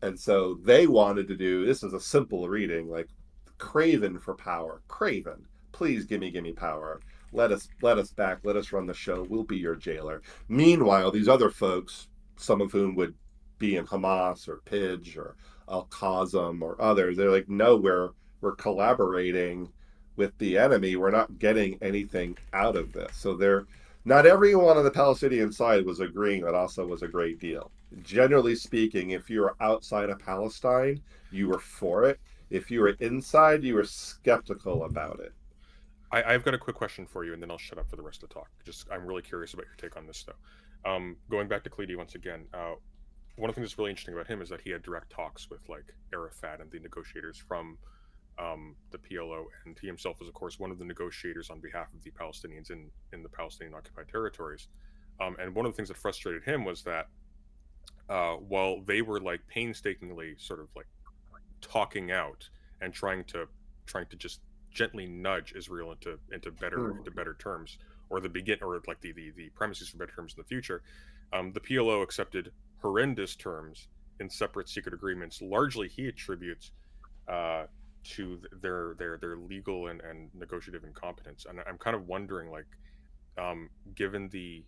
And so they wanted to do, this is a simple reading, like craven for power. Craven, please give me power. Let us back, let us run the show. We'll be your jailer. Meanwhile, these other folks, some of whom would be in Hamas or PIJ or Al-Qasem or others, they're like, no, we're collaborating with the enemy. We're not getting anything out of this. So not everyone on the Palestinian side was agreeing that Oslo was a great deal. Generally speaking, if you were outside of Palestine, you were for it. If you were inside, you were skeptical about it. I've got a quick question for you, and then I'll shut up for the rest of the talk. I'm really curious about your take on this, though. Going back to Khalidi once again, one of the things that's really interesting about him is that he had direct talks with like Arafat and the negotiators from the PLO, and he himself was, of course, one of the negotiators on behalf of the Palestinians in the Palestinian occupied territories. And one of the things that frustrated him was that while they were like painstakingly sort of like talking out and trying to just gently nudge Israel into better terms, or the premises for better terms in the future, the PLO accepted horrendous terms in separate secret agreements. Largely, he attributes to their legal and negotiative incompetence. And I'm kind of wondering, like, given the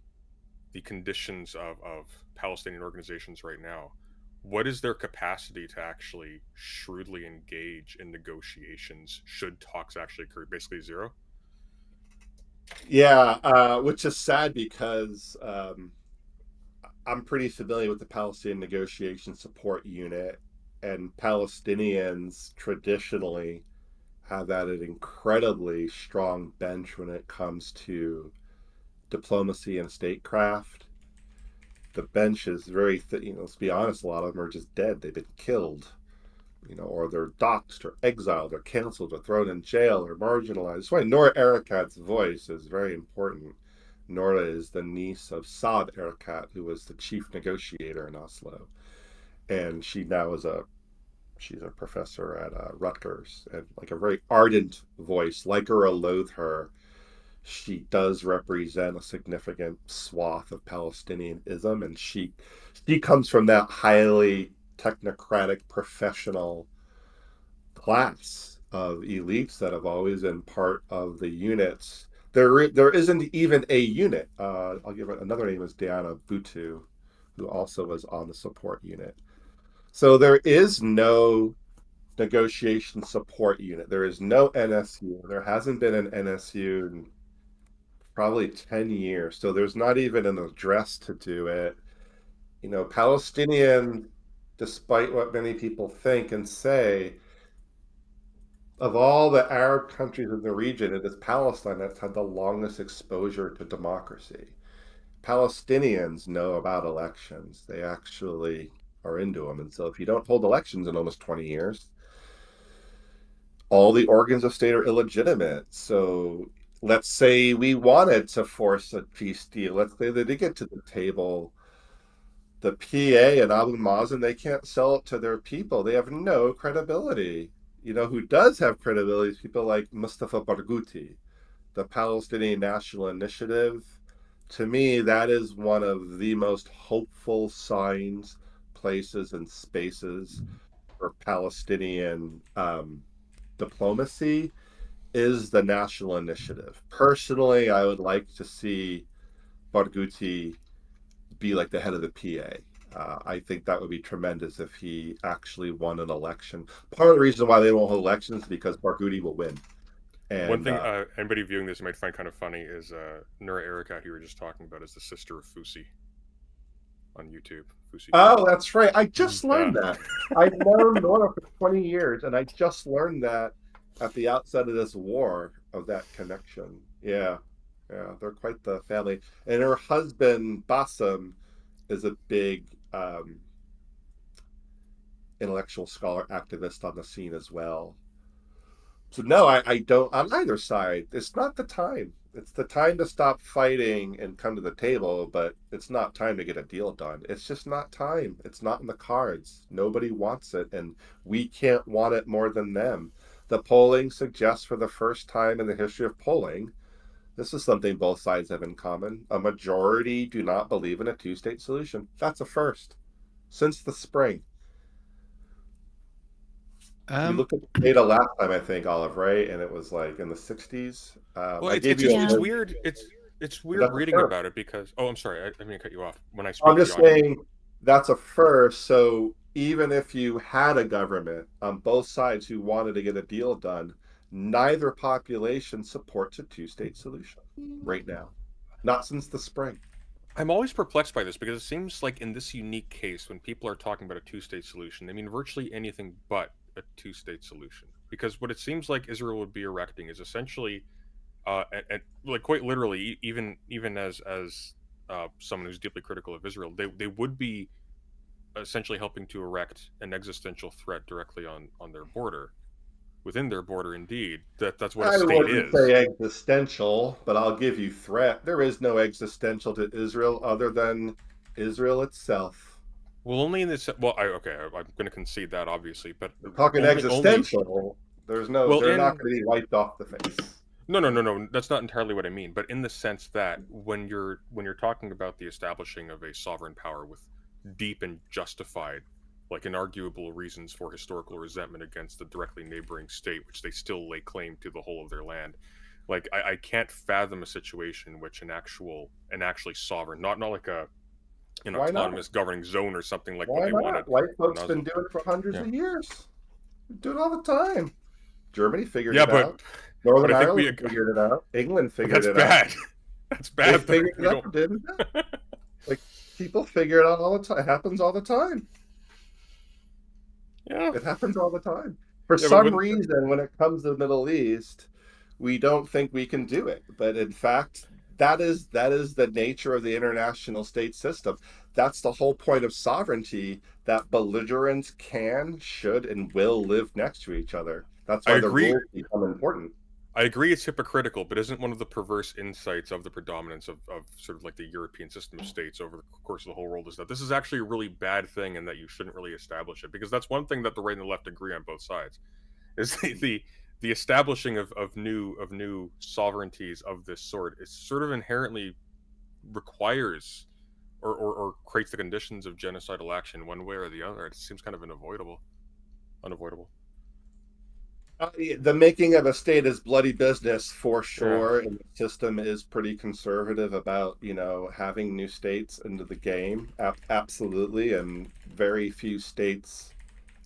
conditions of Palestinian organizations right now, what is their capacity to actually shrewdly engage in negotiations should talks actually occur? Basically zero. Yeah, which is sad because I'm pretty familiar with the Palestinian Negotiation Support Unit, and Palestinians traditionally have had an incredibly strong bench when it comes to diplomacy and statecraft. The bench is very, let's be honest, a lot of them are just dead. They've been killed, or they're doxxed or exiled or canceled or thrown in jail or marginalized. That's why Nora Erekat's voice is very important. Nora is the niece of Saad Erekat, who was the chief negotiator in Oslo. And she now she's a professor at Rutgers, and like a very ardent voice, like her or loathe her. She does represent a significant swath of Palestinianism, and she comes from that highly technocratic professional class of elites that have always been part of the units. There isn't even a unit. I'll give it another name, is Diana Butu, who also was on the support unit. So there is no negotiation support unit. There is no NSU. There hasn't been an NSU in probably 10 years. So there's not even an address to do it. Palestinian, despite what many people think and say, of all the Arab countries in the region, it is Palestine that's had the longest exposure to democracy. Palestinians know about elections. They actually are into them. And so if you don't hold elections in almost 20 years, all the organs of state are illegitimate. So let's say we wanted to force a peace deal. Let's say they did get to the table. The PA and Abu Mazen, they can't sell it to their people. They have no credibility. Who does have credibility is people like Mustafa Barghouti, the Palestinian National Initiative. To me, that is one of the most hopeful signs, places, and spaces for Palestinian diplomacy is the National Initiative. Personally, I would like to see Barghouti be like the head of the PA. I think that would be tremendous if he actually won an election. Part of the reason why they won't hold elections is because Barghouti will win. And one thing anybody viewing this might find kind of funny is Nura Erekat, who we were just talking about, is the sister of Fusi on YouTube. Fusi. Oh, that's right. I just learned that. I've known Nora for 20 years, and I just learned that at the outset of this war, of that connection. Yeah, they're quite the family. And her husband, Bassem, is a big intellectual scholar activist on the scene as well. So no, I don't, on either side. It's not the time. It's the time to stop fighting and come to the table, but it's not time to get a deal done. It's just not time. It's not in the cards. Nobody wants it, and we can't want it more than them. The polling suggests, for the first time in the history of polling, this is something both sides have in common. A majority do not believe in a two-state solution. That's a first since the spring. You look at the data last time, I think, Olive, right? And it was like in the 60s. Well, it's weird. It's weird reading about it because. Oh, I'm sorry. I didn't mean to cut you off. When I speak, I'm just saying that's a first. So even if you had a government on both sides who wanted to get a deal done, neither population supports a two-state solution right now. Not since the spring. I'm always perplexed by this because it seems like in this unique case, when people are talking about a two-state solution, they mean virtually anything but a two-state solution. Because what it seems like Israel would be erecting is essentially, like quite literally, even as someone who's deeply critical of Israel, they would be essentially helping to erect an existential threat directly on their border. Within their border, indeed. That's what a state is. I wouldn't say existential, but I'll give you threat. There is no existential to Israel other than Israel itself. Well, only in this. Well, I'm going to concede that, obviously, but we're talking existential. There's no. Well, they're not going to be wiped off the face. No. That's not entirely what I mean. But in the sense that when you're talking about the establishing of a sovereign power with deep and justified, like inarguable reasons for historical resentment against the directly neighboring state, which they still lay claim to the whole of their land. Like I can't fathom a situation in which an actually sovereign, not like a an Why not? autonomous governing zone or something like what Why they not? wanted. White folks in been Oslo. doing it for hundreds Yeah. of years. Do it all the time. Germany figured Yeah, it but out. Northern I think Ireland figured it out. England figured that's it bad. out. That's They bad. though. figured We it out, didn't they? Like, people figure it out all the time. It happens all the time. Yeah. It happens all the time. For Yeah, but some when- reason, when it comes to the Middle East, we don't think we can do it. But in fact, that is the nature of the international state system. That's the whole point of sovereignty, that belligerents can, should, and will live next to each other. That's I why the agree. rules become important. I agree it's hypocritical, but isn't one of the perverse insights of the predominance of sort of like the European system of states over the course of the whole world is that this is actually a really bad thing and that you shouldn't really establish it? Because that's one thing that the right and the left agree on both sides, is the establishing of new sovereignties of this sort is sort of inherently requires or creates the conditions of genocidal action one way or the other. It seems kind of unavoidable. The making of a state is bloody business for sure, and the system is pretty conservative about, having new states into the game. Absolutely, and very few states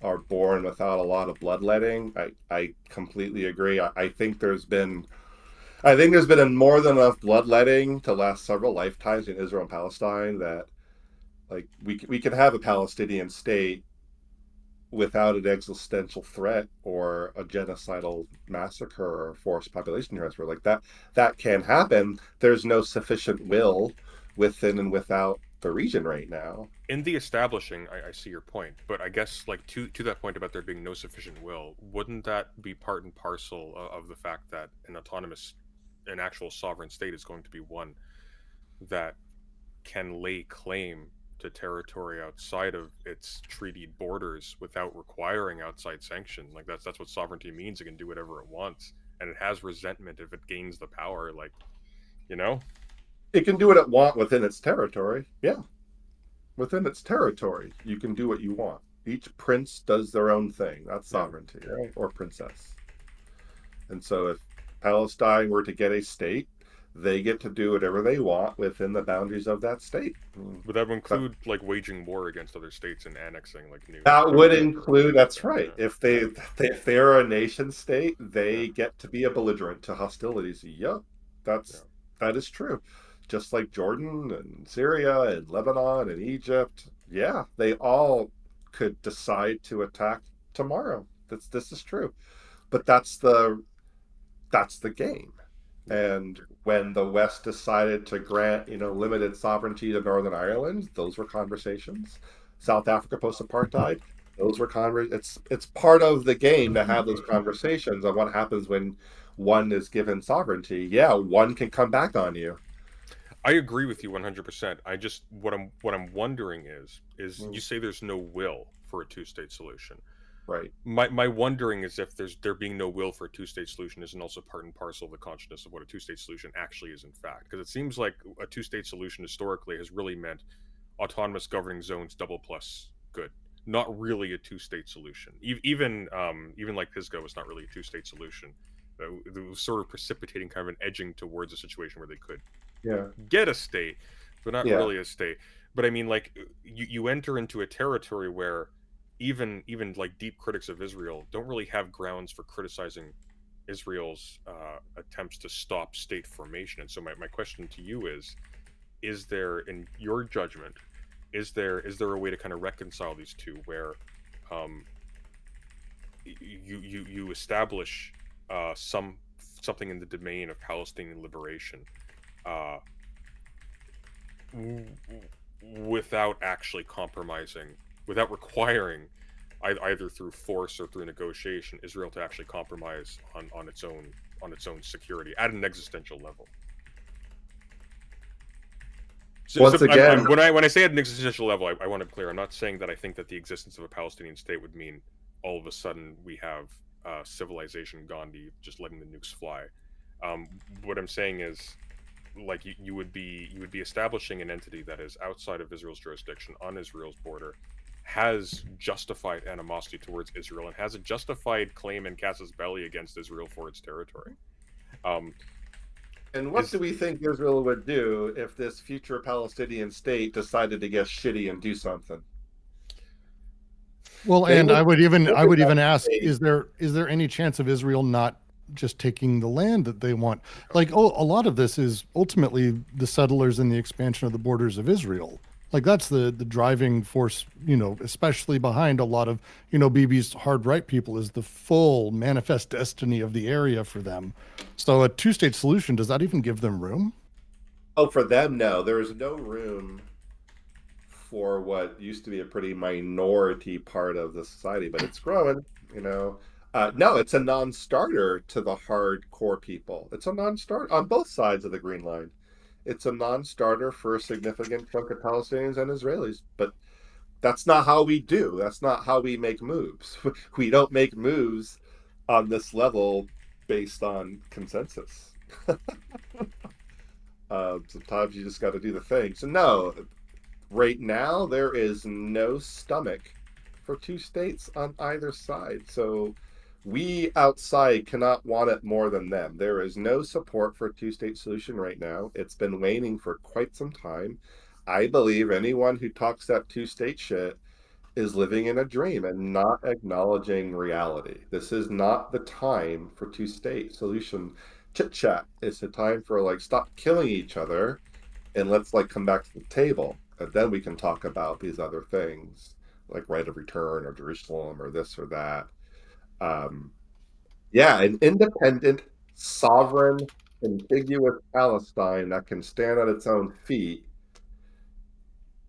are born without a lot of bloodletting. I completely agree. I think there's been more than enough bloodletting to last several lifetimes in Israel and Palestine that, like, we could have a Palestinian state without an existential threat or a genocidal massacre or forced population transfer. Like that can happen. There's no sufficient will within and without the region right now. In the establishing, I see your point, but I guess like to that point about there being no sufficient will, wouldn't that be part and parcel of the fact that an actual sovereign state is going to be one that can lay claim to territory outside of its treaty borders without requiring outside sanction? Like that's what sovereignty means. It can do whatever it wants, and it has resentment if it gains the power. Like, it can do what it wants within its territory. Yeah, within its territory, you can do what you want. Each prince does their own thing. That's sovereignty, right? Or princess. And so, if Palestine were to get a state, they get to do whatever they want within the boundaries of that state. Would that include like waging war against other states and annexing like new? That would include. That's right. Yeah. If they're a nation state, they get to be a belligerent to hostilities. Yep, that is true. Just like Jordan and Syria and Lebanon and Egypt. Yeah, they all could decide to attack tomorrow. This is true, but that's the game. And when the West decided to grant, limited sovereignty to Northern Ireland, those were conversations. South Africa post-apartheid, those were it's part of the game to have those conversations on what happens when one is given sovereignty. Yeah, one can come back on you. I agree with you 100%. I just what I'm wondering is you say there's no will for a two-state solution. Right. My wondering is if there being no will for a two-state solution isn't also part and parcel of the consciousness of what a two-state solution actually is in fact. Because it seems like a two-state solution historically has really meant autonomous governing zones double plus good. Not really a two-state solution. Even like Pisgah was not really a two-state solution. It was sort of precipitating kind of an edging towards a situation where they could get a state, but not really a state. But I mean, like you enter into a territory where even like deep critics of Israel don't really have grounds for criticizing Israel's attempts to stop state formation. And so my question to you is there, in your judgment, is there a way to kind of reconcile these two where you establish something in the domain of Palestinian liberation without actually compromising, without requiring either through force or through negotiation Israel to actually compromise on its own security at an existential level? Once again, when I say at an existential level, I want to be clear. I'm not saying that I think that the existence of a Palestinian state would mean all of a sudden we have civilization Gandhi just letting the nukes fly. What I'm saying is, like, you would be establishing an entity that is outside of Israel's jurisdiction, on Israel's border, has justified animosity towards Israel, and has a justified claim and casus belli against Israel for its territory. And what Is do we think Israel would do if this future Palestinian state decided to get shitty and do something? Well, They and would I would even ask, say, is there any chance of Israel not just taking the land that they want? Like, oh, a lot of this is ultimately the settlers and the expansion of the borders of Israel. Like that's the driving force, especially behind a lot of, Bibi's hard right people, is the full manifest destiny of the area for them. So a two-state solution, does that even give them room? oh, for them, no. There is no room for what used to be a pretty minority part of the society, but it's growing, you know. No, it's a non-starter to the hardcore people. It's a non-starter on both sides of the Green Line. It's a non-starter for a significant chunk of Palestinians and Israelis, but that's not how we do. That's not how we make moves. We don't make moves on this level based on consensus. Sometimes you just got to do the thing. So no, right now there is no stomach for two states on either side. So we outside cannot want it more than them. There is no support for a two-state solution right now. It's been waning for quite some time. I believe anyone who talks that two-state shit is living in a dream and not acknowledging reality. This is not the time for two-state solution chit chat. It's the time for like stop killing each other and let's like come back to the table. And then we can talk about these other things like right of return or Jerusalem or this or that. Yeah, an independent, sovereign, contiguous Palestine that can stand on its own feet.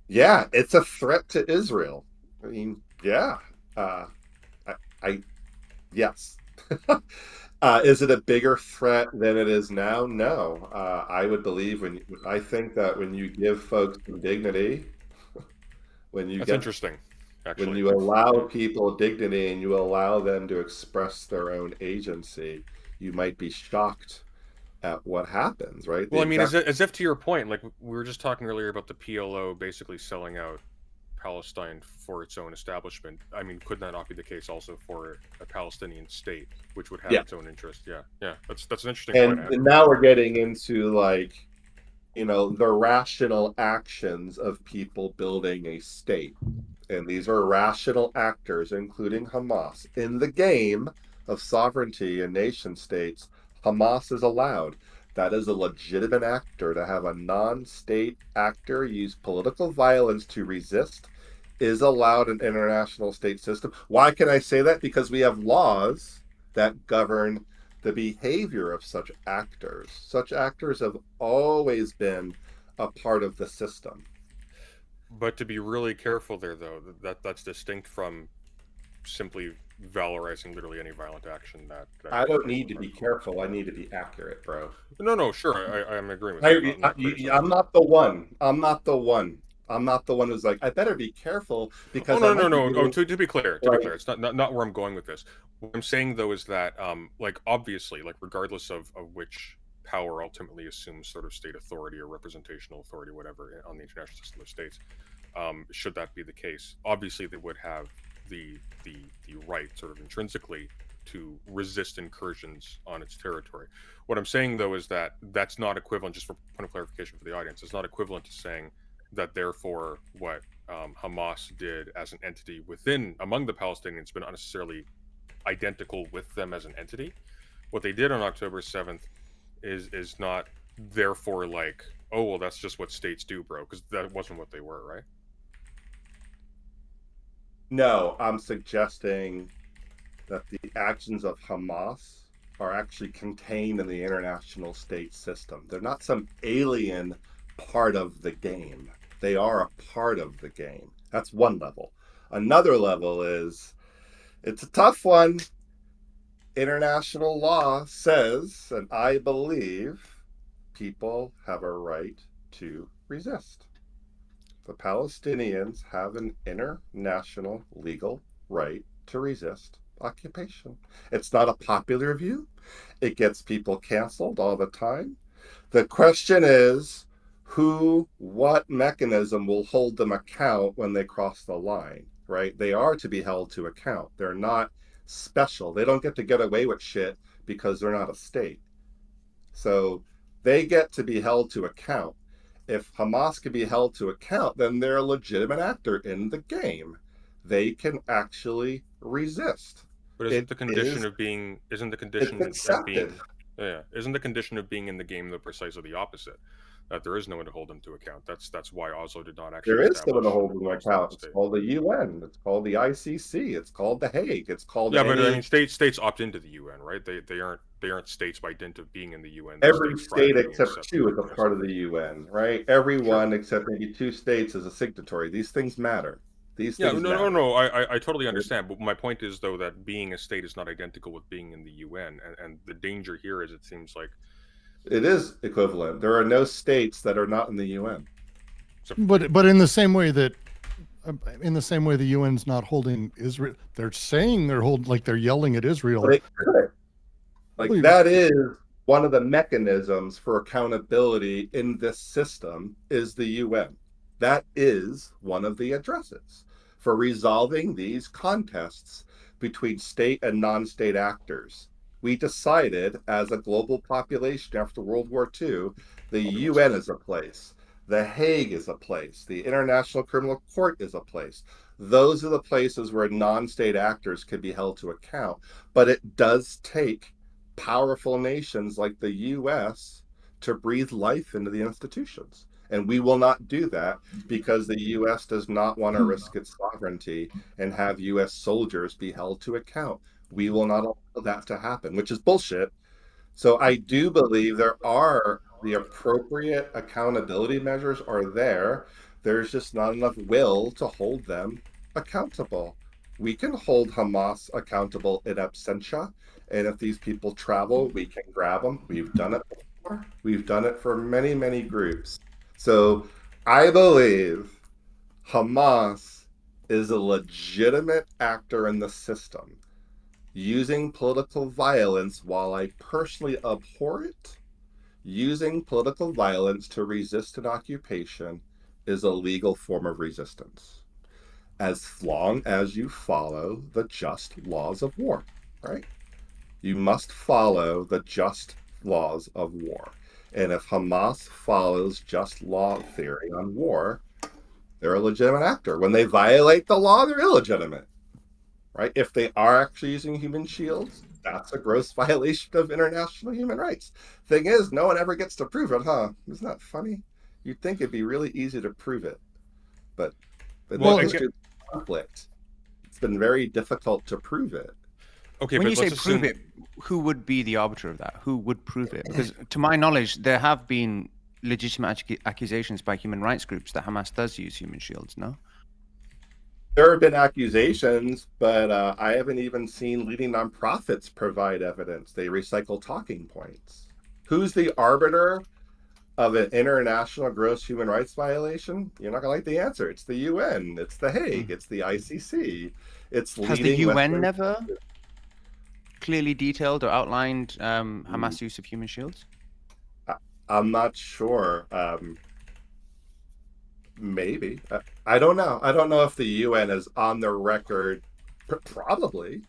Yeah, it's a threat to Israel. I mean, yeah. I yes. Is it a bigger threat than it is now? No. I would believe I think that when you give folks some dignity, when you That's get interesting, when actually. you allow people dignity and you allow them to express their own agency, you might be shocked at what happens, right? Well, I mean, as if to your point, like we were just talking earlier about the PLO basically selling out Palestine for its own establishment. I mean, could that not be the case also for a Palestinian state, which would have Yeah. its own interest? Yeah, yeah. That's an interesting And, point. and now we're getting into like, the rational actions of people building a state. And these are rational actors, including Hamas. In the game of sovereignty and nation states, Hamas is allowed. That is a legitimate actor. To have a non-state actor use political violence to resist is allowed in international state system. Why can I say that? Because we have laws that govern the behavior of such actors. Such actors have always been a part of the system. But to be really careful there, though, that's distinct from simply valorizing literally any violent action that I don't need to be careful. I need to be accurate, bro. No, sure. I'm agreeing with you. I'm not the one. I'm not the one. I'm not the one who's like, I better be careful because Oh I might no. be Oh, doing... to be clear, it's not where I'm going with this. What I'm saying though is that, like obviously, like regardless of which power ultimately assumes sort of state authority or representational authority, whatever, on the international system of states, should that be the case, obviously they would have the right, sort of intrinsically, to resist incursions on its territory. What I'm saying though is that that's not equivalent, just for point of clarification for the audience, it's not equivalent to saying that therefore what Hamas did as an entity among the Palestinians, but not necessarily identical with them as an entity. What they did on October 7th is not therefore like, oh well, that's just what states do, bro, because that wasn't what they were, right? No, I'm suggesting that the actions of Hamas are actually contained in the international state system. They're not some alien part of the game. They are a part of the game. That's one level. Another level is, it's a tough one. International law says, and I believe, people have a right to resist. The Palestinians have an international legal right to resist occupation. It's not a popular view. It gets people canceled all the time. The question is, what mechanism will hold them account when they cross the line, right? They are to be held to account. They're not special. They don't get to get away with shit because they're not a state. So They get to be held to account. If Hamas can be held to account, then they're a legitimate actor in the game. They can actually resist. But isn't the condition of being isn't the condition It's of being accepted. isn't the condition of being in the game the precisely the opposite? That there is no one to hold them to account. That's why Oslo did not actually There is someone to establish hold a them Palestinian account. It's state. called the UN. It's called the ICC. It's called the Hague. It's called Yeah, but I any. mean, states opt into the UN, right? They aren't states by dint of being in the UN. They're Every states prior to state being except accepted two is a by the part of the UN, right? Everyone except maybe 2 states is a signatory. These things matter. These Yeah, things no, matter. no, no. I totally understand, but my point is though that being a state is not identical with being in the UN, and the danger here is it seems like It is equivalent. There are no states that are not in the UN. But in the same way that the UN's not holding Israel, they're saying they're yelling at Israel. But it could. Like that is one of the mechanisms for accountability in this system is the UN. That is one of the addresses for resolving these contests between state and non-state actors. We decided as a global population after World War II, the UN is a place. The Hague is a place. The International Criminal Court is a place. Those are the places where non-state actors can be held to account. But it does take powerful nations like the US to breathe life into the institutions. And we will not do that because the US does not want to risk its sovereignty and have US soldiers be held to account. We will not allow that to happen, which is bullshit. So I do believe there are the appropriate accountability measures are there. There's just not enough will to hold them accountable. We can hold Hamas accountable in absentia. And if these people travel, we can grab them. We've done it before. We've done it for many, many groups. So I believe Hamas is a legitimate actor in the system. Using political violence, while I personally abhor it, using political violence to resist an occupation is a legal form of resistance, as long as you follow the just laws of war, right? You must follow the just laws of war. And if Hamas follows just law theory on war, they're a legitimate actor. When they violate the law, they're illegitimate, right? If they are actually using human shields, that's a gross violation of international human rights. Thing is, no one ever gets to prove it, huh? Isn't that funny? You'd think it'd be really easy to prove it. But Well, history of conflict, it's been very difficult to prove it. okay, When but you say let's prove assume- it, who would be the arbiter of that? Who would prove it? Because to my knowledge, there have been legitimate accusations by human rights groups that Hamas does use human shields, no? There have been accusations, but I haven't even seen leading nonprofits provide evidence. They recycle talking points. Who's the arbiter of an international gross human rights violation? You're not going to like the answer. It's the UN. It's the Hague. It's the ICC. It's Has the leading UN Western- never clearly detailed or outlined Hamas use of human shields? I'm not sure. Maybe. I don't know. I don't know if the UN is on the record. Probably.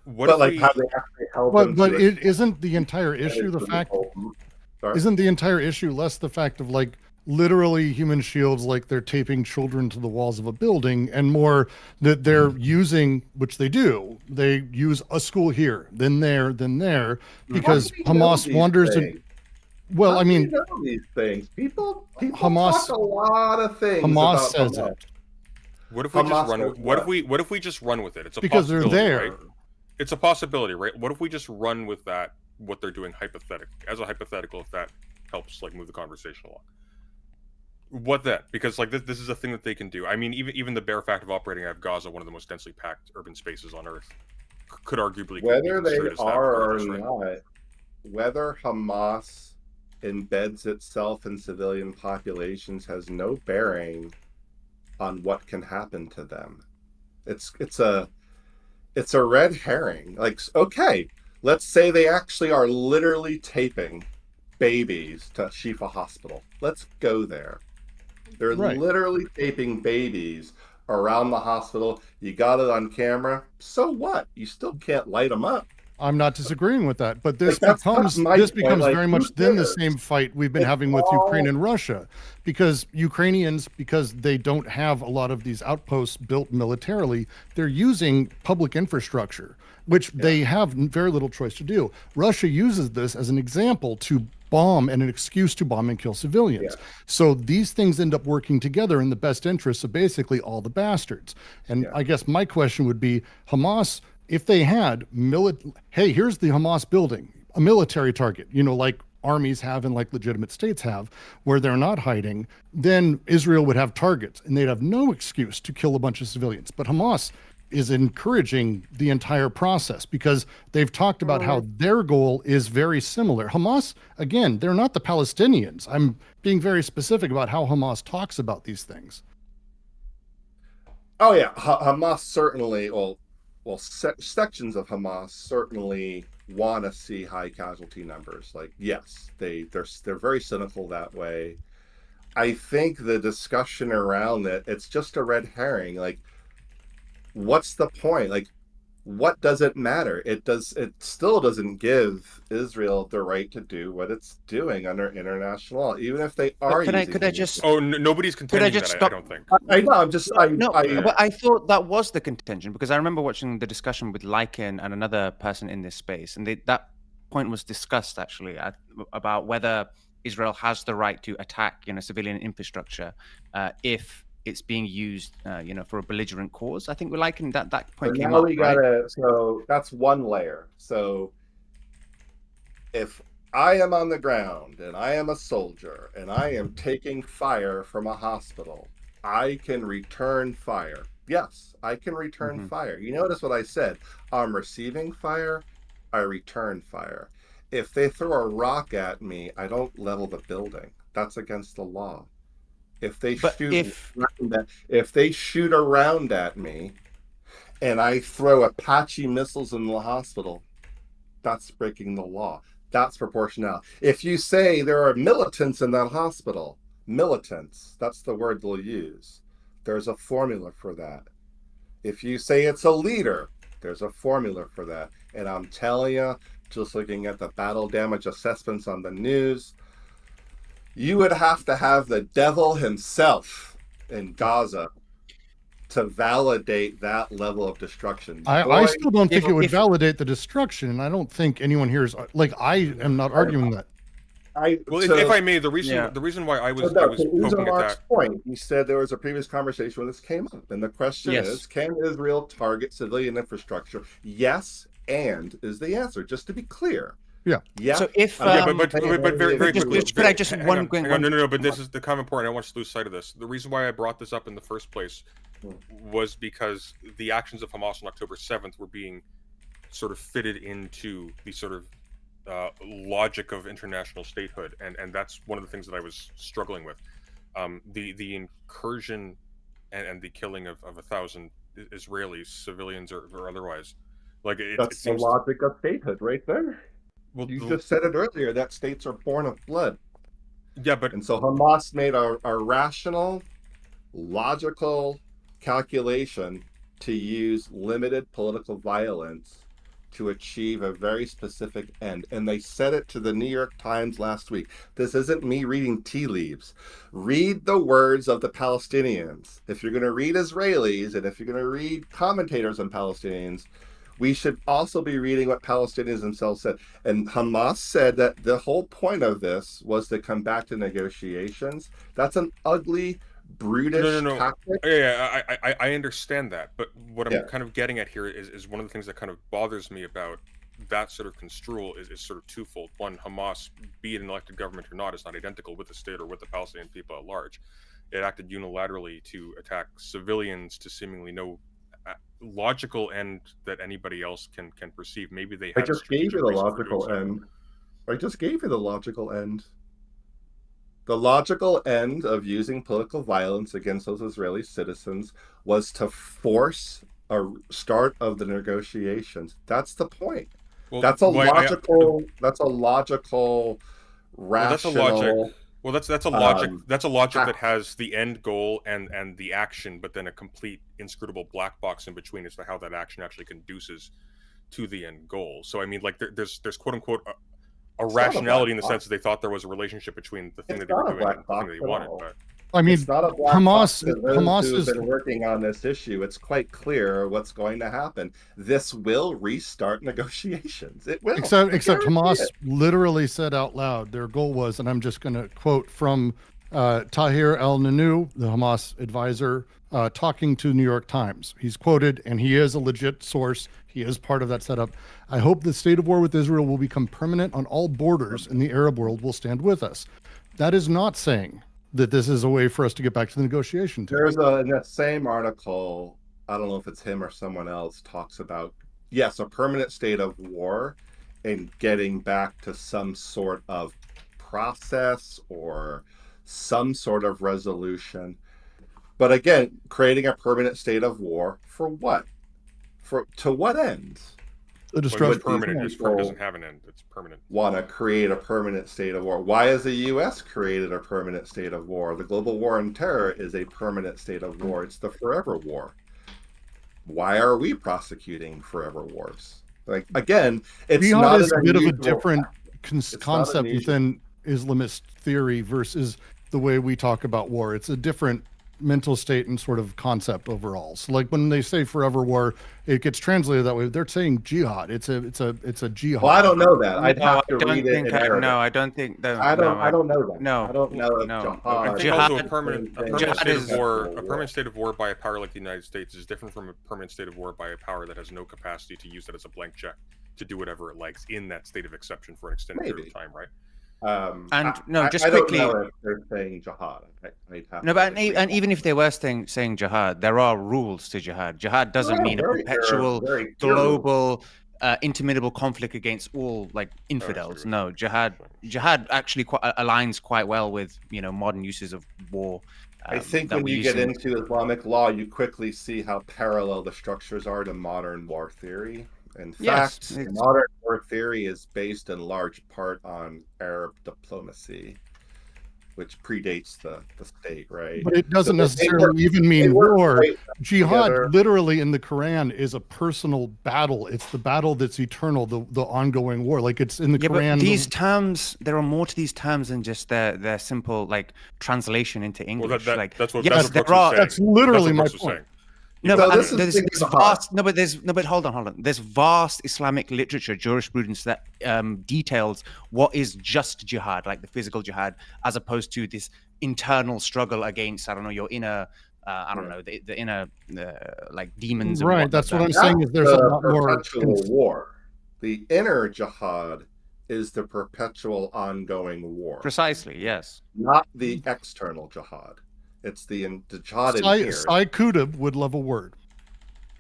What But if like we- how they actually held them But to it isn't the entire issue the fact Sorry? isn't the entire issue less the fact of like literally human shields like they're taping children to the walls of a building, and more that they're using, which they do, they use a school here, then there, because How do we know Hamas these wanders things? and well, How I do we mean, know these things. People Hamas- talk a lot of things. Hamas about says Hamas. it What if we Hamas just run? does What if what? we? What if we just run with it? It's a because they're possibility, there. right? It's a possibility, right? What if we just run with that? What they're doing, as a hypothetical, if that helps, like, move the conversation along. What then? Because like this is a thing that they can do. I mean, even the bare fact of operating out of Gaza, one of the most densely packed urban spaces on Earth, could arguably be Whether they construed as that are or regardless, right? not, whether Hamas embeds itself in civilian populations has no bearing on what can happen to them. It's a red herring. Like, okay, let's say they actually are literally taping babies to Shifa Hospital. Let's go there. They're Right. literally taping babies around the hospital. You got it on camera. So what? You still can't light them up. I'm not disagreeing with that, but this Like, that's not becomes my this point. becomes Like, very who much then the cares? same fight we've been It's having with all- Ukraine and Russia, because Ukrainians, because they don't have a lot of these outposts built militarily, they're using public infrastructure, which they have very little choice to do. Russia uses this as an example to bomb and an excuse to bomb and kill civilians. Yeah. So these things end up working together in the best interests of basically all the bastards. And Yeah. I guess my question would be, Hamas, if they had hey, here's the Hamas building, a military target, like armies have and like legitimate states have, where they're not hiding, then Israel would have targets and they'd have no excuse to kill a bunch of civilians. But Hamas is encouraging the entire process because they've talked about how their goal is very similar. Hamas, again, they're not the Palestinians. I'm being very specific about how Hamas talks about these things. Oh yeah, Hamas certainly, sections of Hamas certainly want to see high casualty numbers. Like, yes, they're very cynical that way. I think the discussion around it's just a red herring. Like, what's the point? Like, what does it matter? It still doesn't give Israel the right to do what it's doing under international law, even if they are. Could I just? Oh, nobody's contending just that. stop? I don't think. I know. I'm just. But I thought that was the contention because I remember watching the discussion with Lycan and another person in this space, and that point was discussed actually about whether Israel has the right to attack, civilian infrastructure if it's being used, for a belligerent cause. I think we're liking that point came up, right? So that's one layer. So if I am on the ground and I am a soldier and I am taking fire from a hospital, I can return fire. Yes, I can return fire. You notice what I said. I'm receiving fire, I return fire. If they throw a rock at me, I don't level the building. That's against the law. If they shoot around at me and I throw Apache missiles in the hospital, that's breaking the law. That's proportional. If you say there are militants in that hospital, militants, that's the word they'll use. There's a formula for that. If you say it's a leader, there's a formula for that. And I'm telling you, just looking at the battle damage assessments on the news, you would have to have the devil himself in Gaza to validate that level of destruction. I still don't think it would validate the destruction, and I don't think anyone here is like, I am not arguing that. If I may, the reason why I was poking at that point, you said there was a previous conversation when this came up, and the question is, can Israel target civilian infrastructure? Yes, and is the answer. Just to be clear. Yeah. So if but very quickly, could I just one? No, but this is the common point. I don't want us to lose sight of this. The reason why I brought this up in the first place was because the actions of Hamas on October 7th were being sort of fitted into the sort of logic of international statehood, and that's one of the things that I was struggling with. The incursion and the killing of 1,000 Israelis, civilians or otherwise, like that's the logic of statehood right there. Well, you just said it earlier that states are born of blood. Yeah, and so Hamas made a rational, logical calculation to use limited political violence to achieve a very specific end. And they said it to the New York Times last week. This isn't me reading tea leaves. Read the words of the Palestinians. If you're going to read Israelis and if you're going to read commentators on Palestinians, we should also be reading what Palestinians themselves said. And Hamas said that the whole point of this was to come back to negotiations. That's an ugly, brutish tactic. Yeah, I understand that. But what I'm kind of getting at here is one of the things that kind of bothers me about that sort of construal is sort of twofold. One, Hamas, be it an elected government or not, is not identical with the state or with the Palestinian people at large. It acted unilaterally to attack civilians to seemingly no logical end that anybody else can perceive. Maybe they I just gave you the logical end. I just gave you the logical end. The logical end of using political violence against those Israeli citizens was to force a start of the negotiations. That's the point. Well, that's a logical rational. Well, that's a logic. That's a logic that has the end goal and the action, but then a complete inscrutable black box in between as to how that action actually conduces to the end goal. So I mean, like there's quote unquote a It's not a rationality in the black sense that they thought there was a relationship between the thing It's that they were not a doing black and the thing box that they at wanted. all. But I mean, It's not a black box to those Hamas who've is been working on this issue. It's quite clear what's going to happen. This will restart negotiations. It will. except I guarantee Hamas it. literally said out loud their goal was, and I'm just going to quote from Tahir El-Nanu, the Hamas advisor, talking to New York Times. He's quoted, and he is a legit source. He is part of that setup. I hope the state of war with Israel will become permanent on all borders, and the Arab world will stand with us. That is not saying that this is a way for us to get back to the negotiation table. There's in that same article, I don't know if it's him or someone else, talks about, yes, a permanent state of war and getting back to some sort of process or some sort of resolution. But again, creating a permanent state of war for what? To what end? The it's destruction. permanent. It doesn't have an end. It's permanent. Want to create a permanent state of war. Why has the U.S. created a permanent state of war? The global war on terror is a permanent state of war. It's the forever war. Why are we prosecuting forever wars? Like, again, it's Jihad not is a bit of a different It's not concept unusual. within Islamist theory versus the way we talk about war. It's a different mental state and sort of concept overall. So like when they say forever war, it gets translated that way. They're saying jihad. It's a jihad. Well, I don't know that. I'd No, have to I don't read it think in I, Arabic. no, I don't think that. I don't know that. No, I don't know if no. jihad. I think Jihad- also a permanent Jihad state is- of war. A permanent state of war by a power like the United States is different from a permanent state of war by a power that has no capacity to use that as a blank check to do whatever it likes in that state of exception for an extended period Maybe. of time, right? Just I quickly. don't know if they're saying jihad. No, but and even if they were saying jihad, there are rules to jihad. Jihad doesn't mean a perpetual global interminable conflict against all like infidels. No, jihad actually aligns quite well with modern uses of war. I think when you get into Islamic law, you quickly see how parallel the structures are to modern war theory. In fact, modern war theory is based in large part on Arab diplomacy, which predates the state, right? But it doesn't necessarily even mean war. Jihad literally in the Quran is a personal battle. It's the battle that's eternal, the ongoing war. Like it's in the Quran. But these terms, there are more to these terms than just their simple like translation into English. Well, that's literally my point. No, but there's vast. No, but hold on. There's vast Islamic literature, jurisprudence that details what is just jihad, like the physical jihad, as opposed to this internal struggle against your inner. The inner like demons. Right. That's what I'm saying. Is there's a lot more perpetual war. The inner jihad is the perpetual ongoing war. Precisely. Yes. Not the external jihad. It's the jihad in here. Sai Qutb would love a word.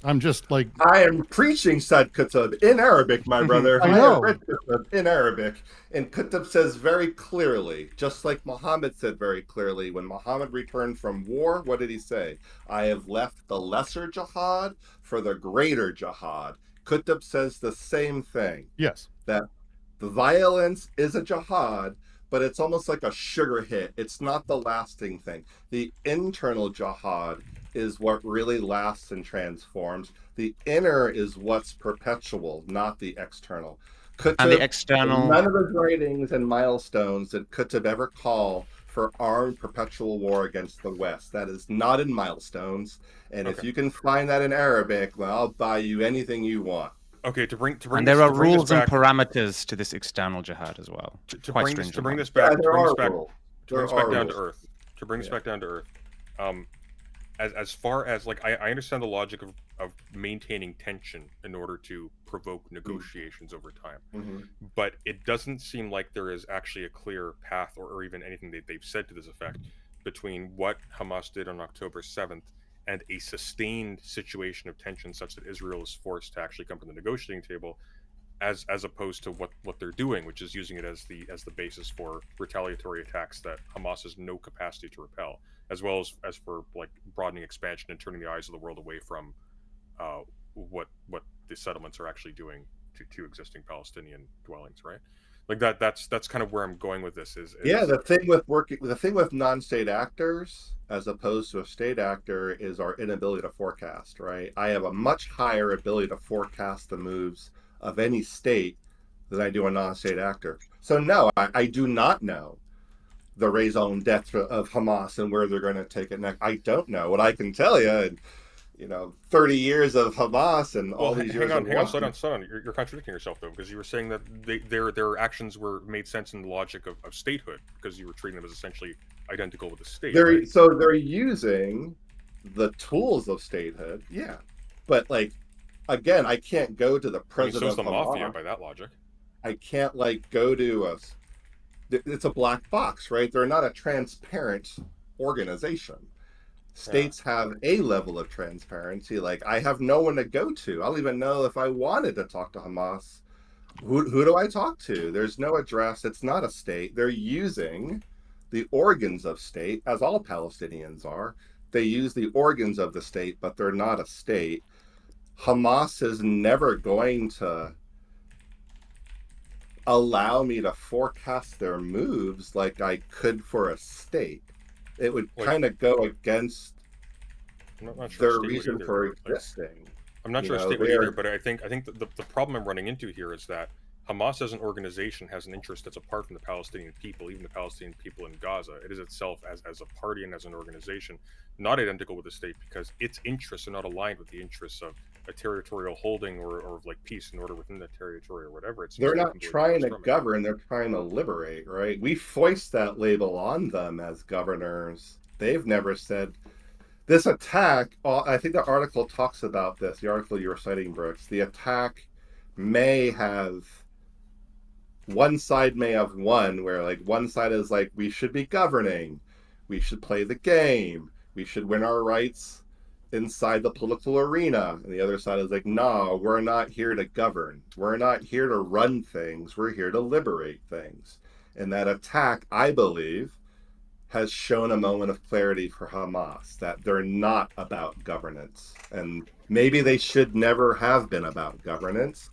I'm just like... I am preaching Said Qutb in Arabic, my brother. I know. have read Qutb in Arabic. And Qutb says very clearly, just like Muhammad said very clearly, when Muhammad returned from war, what did he say? I have left the lesser jihad for the greater jihad. Qutb says the same thing. Yes. That the violence is a jihad, but it's almost like a sugar hit. It's not the lasting thing. The internal jihad is what really lasts and transforms. The inner is what's perpetual, not the external. Qutb, and the external... None of his writings and milestones did Qutb ever call for armed perpetual war against the West. That is not in milestones. And if you can find that in Arabic, well, I'll buy you anything you want. Okay, to bring and there are rules and parameters to this external jihad as well. To bring this back down to earth. To bring this back down to earth. As far as like I understand the logic of maintaining tension in order to provoke negotiations over time, but it doesn't seem like there is actually a clear path or even anything that they've said to this effect between what Hamas did on October 7th and a sustained situation of tension such that Israel is forced to actually come to the negotiating table, as opposed to what they're doing, which is using it as the basis for retaliatory attacks that Hamas has no capacity to repel, as well as for like broadening expansion and turning the eyes of the world away from what the settlements are actually doing to existing Palestinian dwellings, right? Like that's kind of where I'm going with this. Yeah, the thing with non-state actors as opposed to a state actor is our inability to forecast, right? I have a much higher ability to forecast the moves of any state than I do a non-state actor. So no, I do not know the raison d'etre of Hamas and where they're going to take it next. I don't know. What I can tell you, and 30 years of Hamas and all these years hang on, slow of down. You're contradicting yourself though, because you were saying that their actions made sense in the logic of statehood, because you were treating them as essentially identical with the state. So they're using the tools of statehood, yeah. But like, again, I can't go to the president. So is the mafia by that logic. I can't go to it's a black box, right? They're not a transparent organization. States have a level of transparency. Like, I have no one to go to. I don't even know if I wanted to talk to Hamas. Who do I talk to? There's no address. It's not a state. They're using the organs of state, as all Palestinians are. They use the organs of the state, but they're not a state. Hamas is never going to allow me to forecast their moves like I could for a state. It would kind of go against their reason for existing. I'm not sure a state would either, but I think the problem I'm running into here is that Hamas as an organization has an interest that's apart from the Palestinian people, even the Palestinian people in Gaza. It is itself as a party and as an organization not identical with the state, because its interests are not aligned with the interests of a territorial holding or like peace and order within the territory or whatever. They're not trying to govern, they're trying to liberate, right? We foist that label on them as governors. They've never said this attack. I think the article talks about this, the article you were citing, Brooks. The attack may have, one side may have won, where like one side is like, we should be governing, we should play the game, we should win our rights inside the political arena, and the other side is like, no, we're not here to govern, we're not here to run things, we're here to liberate things. And that attack, I believe, has shown a moment of clarity for Hamas, that they're not about governance, and maybe they should never have been about governance,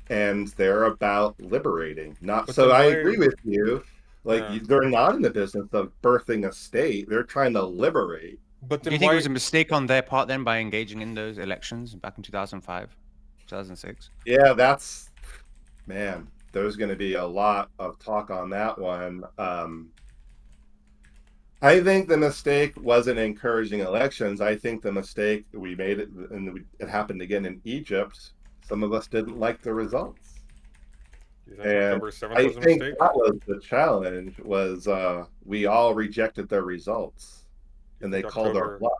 and they're about liberating. I agree with you. They're not in the business of birthing a state, they're trying to liberate. But do you think it was a mistake on their part then by engaging in those elections back in 2005, 2006? Yeah, there's going to be a lot of talk on that one. I think the mistake wasn't encouraging elections. I think the mistake we made, and it happened again in Egypt, some of us didn't like the results. And I think that was the challenge, was we all rejected the results. And they called our bluff.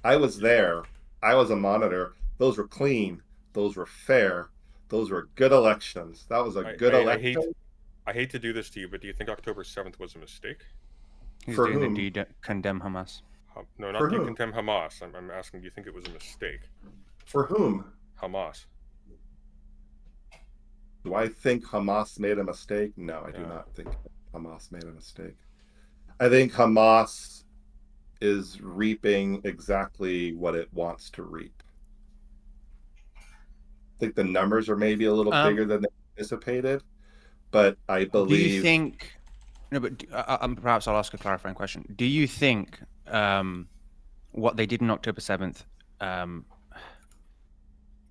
I was there. I was a monitor. Those were clean. Those were fair. Those were good elections. That was a good election. I hate to do this to you, but do you think October 7th was a mistake? For whom? Do you condemn Hamas? No, not do you condemn Hamas. I'm asking, do you think it was a mistake? For whom? Hamas. Do I think Hamas made a mistake? No, I do not think Hamas made a mistake. I think Hamas is reaping exactly what it wants to reap. I think the numbers are maybe a little bigger than they anticipated, but I believe. Do you think? No, but perhaps I'll ask a clarifying question. Do you think what they did on October 7th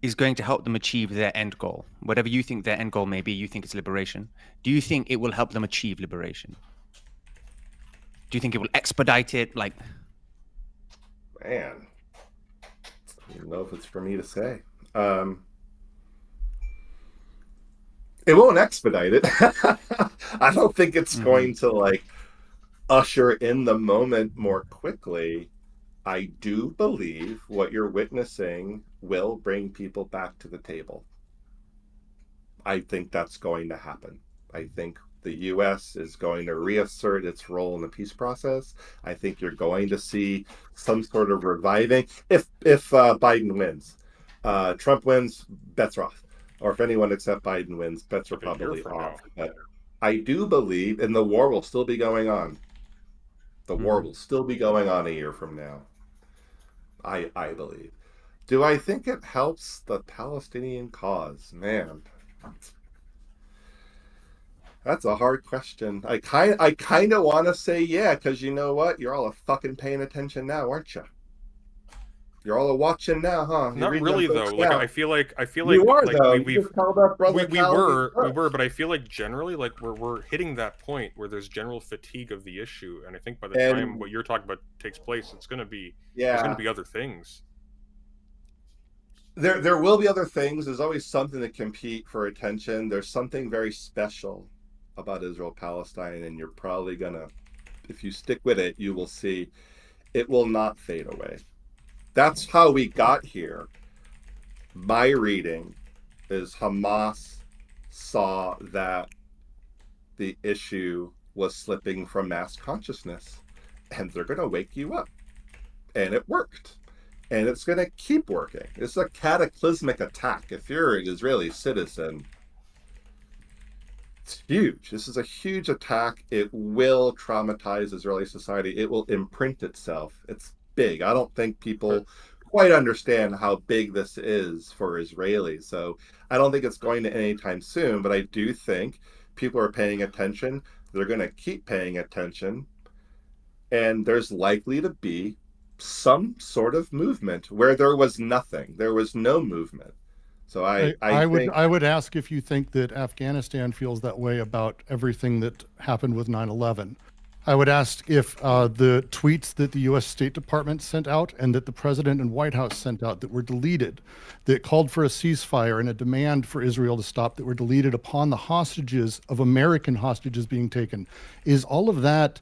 is going to help them achieve their end goal? Whatever you think their end goal may be, you think it's liberation. Do you think it will help them achieve liberation? Do you think it will expedite it? Man, I don't know if it's for me to say. It won't expedite it. I don't think it's going to usher in the moment more quickly. I do believe what you're witnessing will bring people back to the table. I think that's going to happen. I think the U.S. is going to reassert its role in the peace process. I think you're going to see some sort of reviving. If Biden wins, Trump wins, bets are off. Or if anyone except Biden wins, bets are probably off. But I do believe, and the war will still be going on. The war will still be going on a year from now. I believe. Do I think it helps the Palestinian cause? Man. That's a hard question. I kind of want to say yeah, because you know what? You're all fucking paying attention now, aren't you? You're all watching now, huh? You're Not reading really them though. books Like now. I feel like You are like though. we, You we've just called up Brother we Calvin's were, book. but I feel like generally like we're hitting that point where there's general fatigue of the issue, and I think by the And- time what you're talking about takes place, it's gonna be Yeah. there's gonna be other things. There will be other things. There's always something to compete for attention. There's something very special about Israel Palestine, and you're probably gonna, if you stick with it, you will see it will not fade away. That's how we got here. My reading is Hamas saw that the issue was slipping from mass consciousness, and they're going to wake you up. And it worked. And it's going to keep working. It's a cataclysmic attack. If you're an Israeli citizen, it's huge. This is a huge attack. It will traumatize Israeli society. It will imprint itself. It's big. I don't think people quite understand how big this is for Israelis. So I don't think it's going to anytime soon, but I do think people are paying attention. They're going to keep paying attention. And there's likely to be some sort of movement where there was nothing. There was no movement. So I would ask if you think that Afghanistan feels that way about everything that happened with 9/11. I would ask if the tweets that the U.S. State Department sent out and that the President and White House sent out that were deleted, that called for a ceasefire and a demand for Israel to stop, that were deleted upon the hostages of American hostages being taken. Is all of that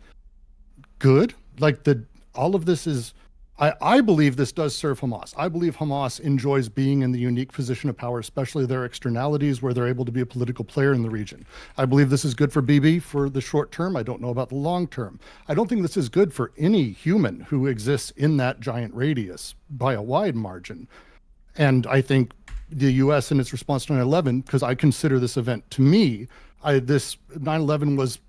good? Like all of this is, I believe this does serve Hamas. I believe Hamas enjoys being in the unique position of power, especially their externalities where they're able to be a political player in the region. I believe this is good for Bibi for the short term. I don't know about the long term. I don't think this is good for any human who exists in that giant radius by a wide margin. And I think the U.S. in its response to 9/11, because I consider this event, to me, this 9/11 was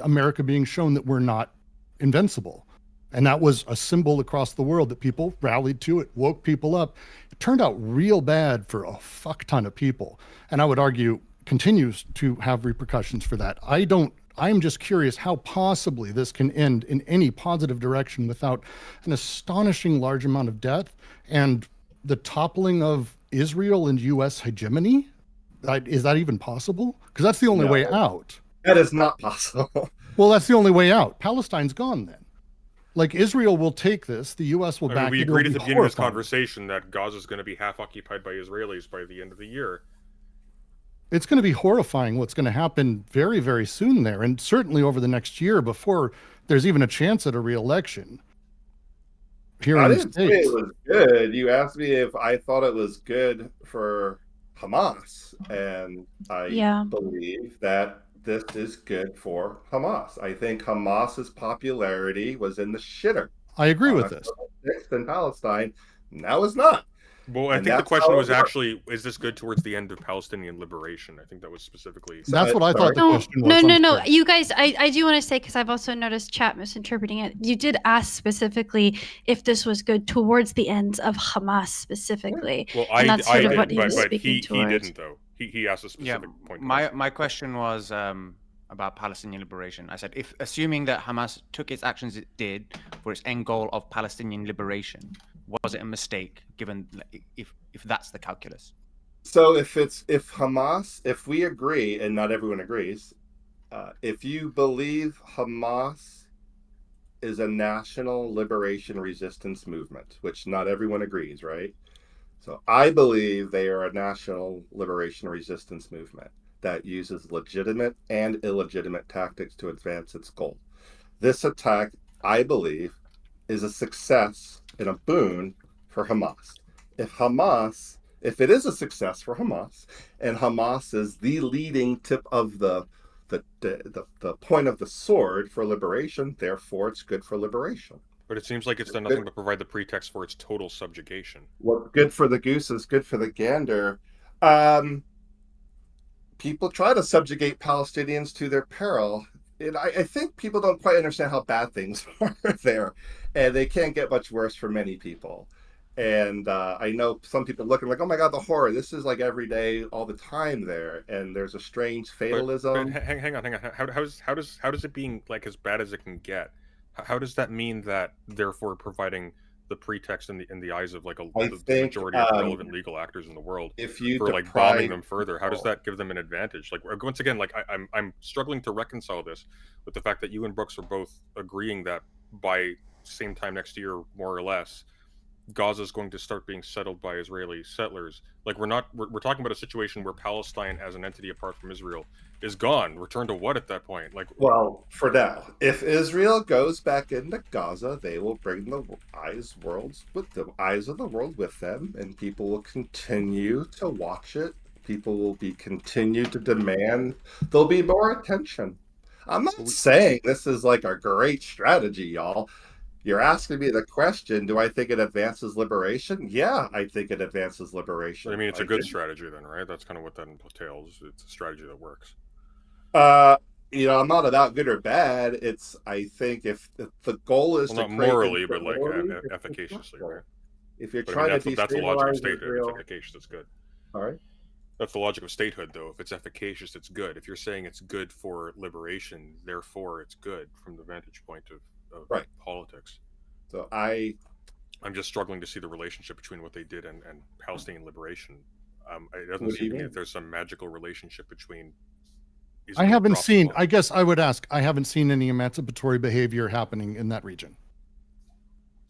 America being shown that we're not invincible. And that was a symbol across the world that people rallied to. It woke people up. It turned out real bad for a fuck ton of people. And I would argue continues to have repercussions for that. I'm just curious how possibly this can end in any positive direction without an astonishing large amount of death and the toppling of Israel and U.S. hegemony. Is that even possible? Because that's the only way out. That is not possible. Well, that's the only way out. Palestine's gone then. Like Israel will take this, the U.S. will back it. We agreed at the beginning of this conversation that Gaza is going to be half occupied by Israelis by the end of the year. It's going to be horrifying what's going to happen very, very soon there, and certainly over the next year before there's even a chance at a re-election. Here I in didn't the States. say it was good. You asked me if I thought it was good for Hamas, and I believe that this is good for Hamas. I think Hamas's popularity was in the shitter. I agree with this. In Palestine, now it's not. Well, I think the question was actually, is this good towards the end of Palestinian liberation? I think that was specifically... That's what I thought the question was. No. You guys, I do want to say, because I've also noticed chat misinterpreting it. You did ask specifically if this was good towards the ends of Hamas specifically. Well, and that's sort of what he was but speaking he towards. didn't, though. He asked a specific point. My question was about Palestinian liberation. I said, if assuming that Hamas took its actions it did for its end goal of Palestinian liberation, was it a mistake given if that's the calculus? So if Hamas, if we agree, and not everyone agrees, if you believe Hamas is a national liberation resistance movement, which not everyone agrees, right? So I believe they are a national liberation resistance movement that uses legitimate and illegitimate tactics to advance its goal. This attack, I believe, is a success and a boon for Hamas. If it is a success for Hamas, and Hamas is the leading tip of the point of the sword for liberation, therefore it's good for liberation. But it seems like it's done nothing but provide the pretext for its total subjugation. What's good for the goose is good for the gander. People try to subjugate Palestinians to their peril. And I think people don't quite understand how bad things are there. And they can't get much worse for many people. And I know some people looking like, oh my God, the horror. This is like every day, all the time there. And there's a strange fatalism. But hang on. How does it being like as bad as it can get? How does that mean that therefore providing the pretext in the eyes of like the majority of relevant legal actors in the world if you for like bombing them further? How does that give them an advantage? Like once again, like I'm struggling to reconcile this with the fact that you and Brooks are both agreeing that by same time next year, more or less, Gaza is going to start being settled by Israeli settlers. Like we're talking about a situation where Palestine as an entity apart from Israel is gone. Return to what at that point? Like, well, for now, if Israel goes back into Gaza, they will bring the eyes of the world with them, and people will continue to watch it. People will continue to demand. There'll be more attention. I'm not saying this is like a great strategy, y'all. You're asking me the question, do I think it advances liberation? Yeah, I think it advances liberation. I mean, it's a good strategy then, right? That's kind of what that entails. It's a strategy that works. I'm not about good or bad. I think if the goal is to not morally, but like efficaciously, right? If you're trying to that's the logic of statehood. If it's efficacious, it's good. All right. That's the logic of statehood, though. If it's efficacious, it's good. If you're saying it's good for liberation, therefore it's good from the vantage point of right. Politics. So I'm just struggling to see the relationship between what they did and Palestinian liberation. It doesn't seem to me that there's some magical relationship between. I haven't seen. I guess I would ask. I haven't seen any emancipatory behavior happening in that region,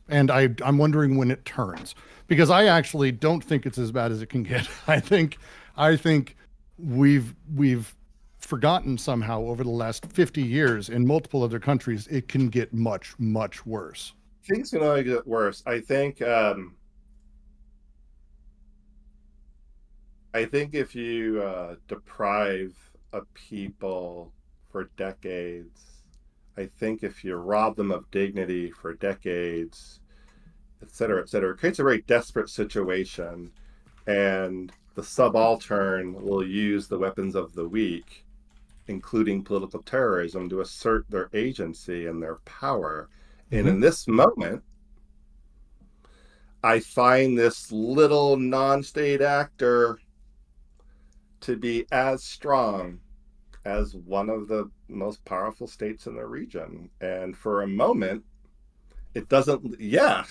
and I'm wondering when it turns, because I actually don't think it's as bad as it can get. I think we've forgotten somehow over the last 50 years in multiple other countries, it can get much, much worse. Things can only get worse. I think if you deprive a people for decades, I think if you rob them of dignity for decades, et cetera, it creates a very desperate situation. And the subaltern will use the weapons of the weak, including political terrorism, to assert their agency and their power. And in this moment, I find this little non-state actor to be as strong as one of the most powerful states in the region. And for a moment, it doesn't. Yeah,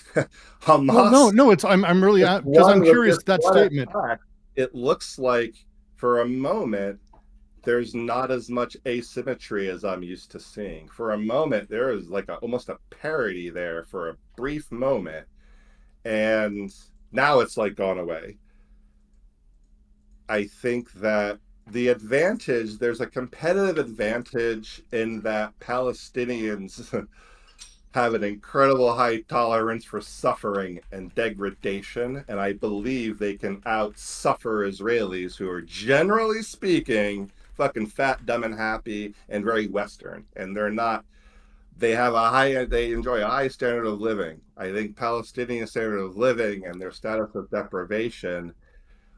Hamas. Well, no. I'm really because I'm curious that statement. It looks like for a moment there's not as much asymmetry as I'm used to seeing. For a moment, there is like almost a parity there for a brief moment, and now it's like gone away. I think that there's a competitive advantage in that Palestinians have an incredible high tolerance for suffering and degradation, and I believe they can out-suffer Israelis who are, generally speaking, fucking fat, dumb, and happy, and very Western. And they enjoy a high standard of living. I think Palestinian standard of living and their status of deprivation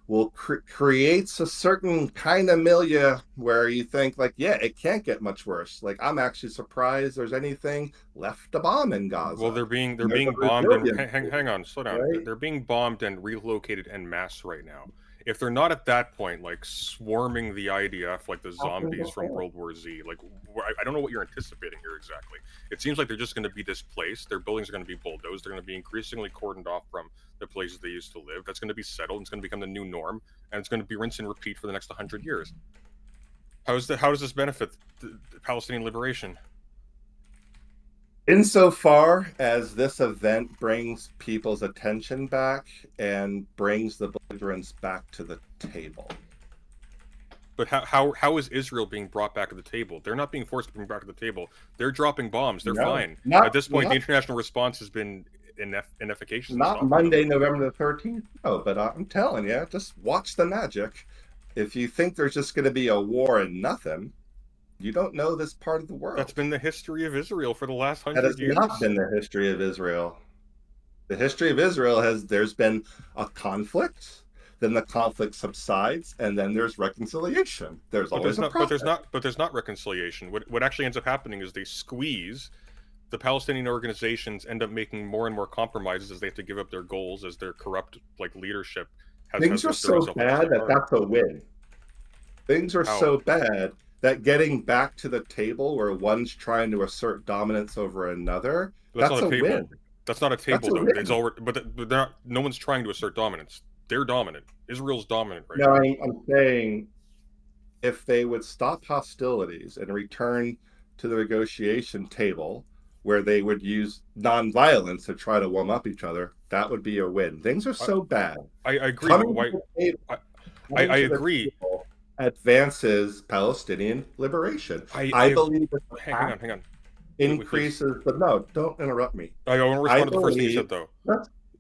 will creates a certain kind of milieu where you think like, yeah, it can't get much worse. Like, I'm actually surprised there's anything left to bomb in Gaza. Well, they're being bombed and hang on, slow down. Right? They're being bombed and relocated en masse right now. If they're not at that point, like swarming the IDF like the zombies from World War Z, like I don't know what you're anticipating here exactly. It seems like they're just going to be displaced. Their buildings are going to be bulldozed. They're going to be increasingly cordoned off from the places they used to live. That's going to be settled. It's going to become the new norm, and it's going to be rinse and repeat for the next 100 years. How does this benefit the Palestinian liberation? Insofar as this event brings people's attention back and brings the belligerents back to the table. But how is Israel being brought back to the table? They're not being forced to bring back to the table. They're dropping bombs. They're fine. At this point, the international response has been inefficacious. Not Monday, November the 13th. No, but I'm telling you, just watch the magic. If you think there's just going to be a war and nothing, you don't know this part of the world. That's been the history of Israel for the last 100 years. That has not been the history of Israel. The history of Israel there's been a conflict, then the conflict subsides, and then there's reconciliation. There's always a process. But there's not reconciliation. What actually ends up happening is they squeeze the Palestinian organizations end up making more and more compromises as they have to give up their goals, as their corrupt leadership Things are so bad that that's a win. Things are so bad that getting back to the table where one's trying to assert dominance over another, that's a win. That's not a table, though. It's all, but no one's trying to assert dominance. They're dominant. Israel's dominant right now. No, I'm saying if they would stop hostilities and return to the negotiation table where they would use nonviolence to try to warm up each other, that would be a win. Things are so bad. I agree. I agree. Advances Palestinian liberation. I believe hang on. Increases, but no, don't interrupt me. I want to respond to the first thing you said, though.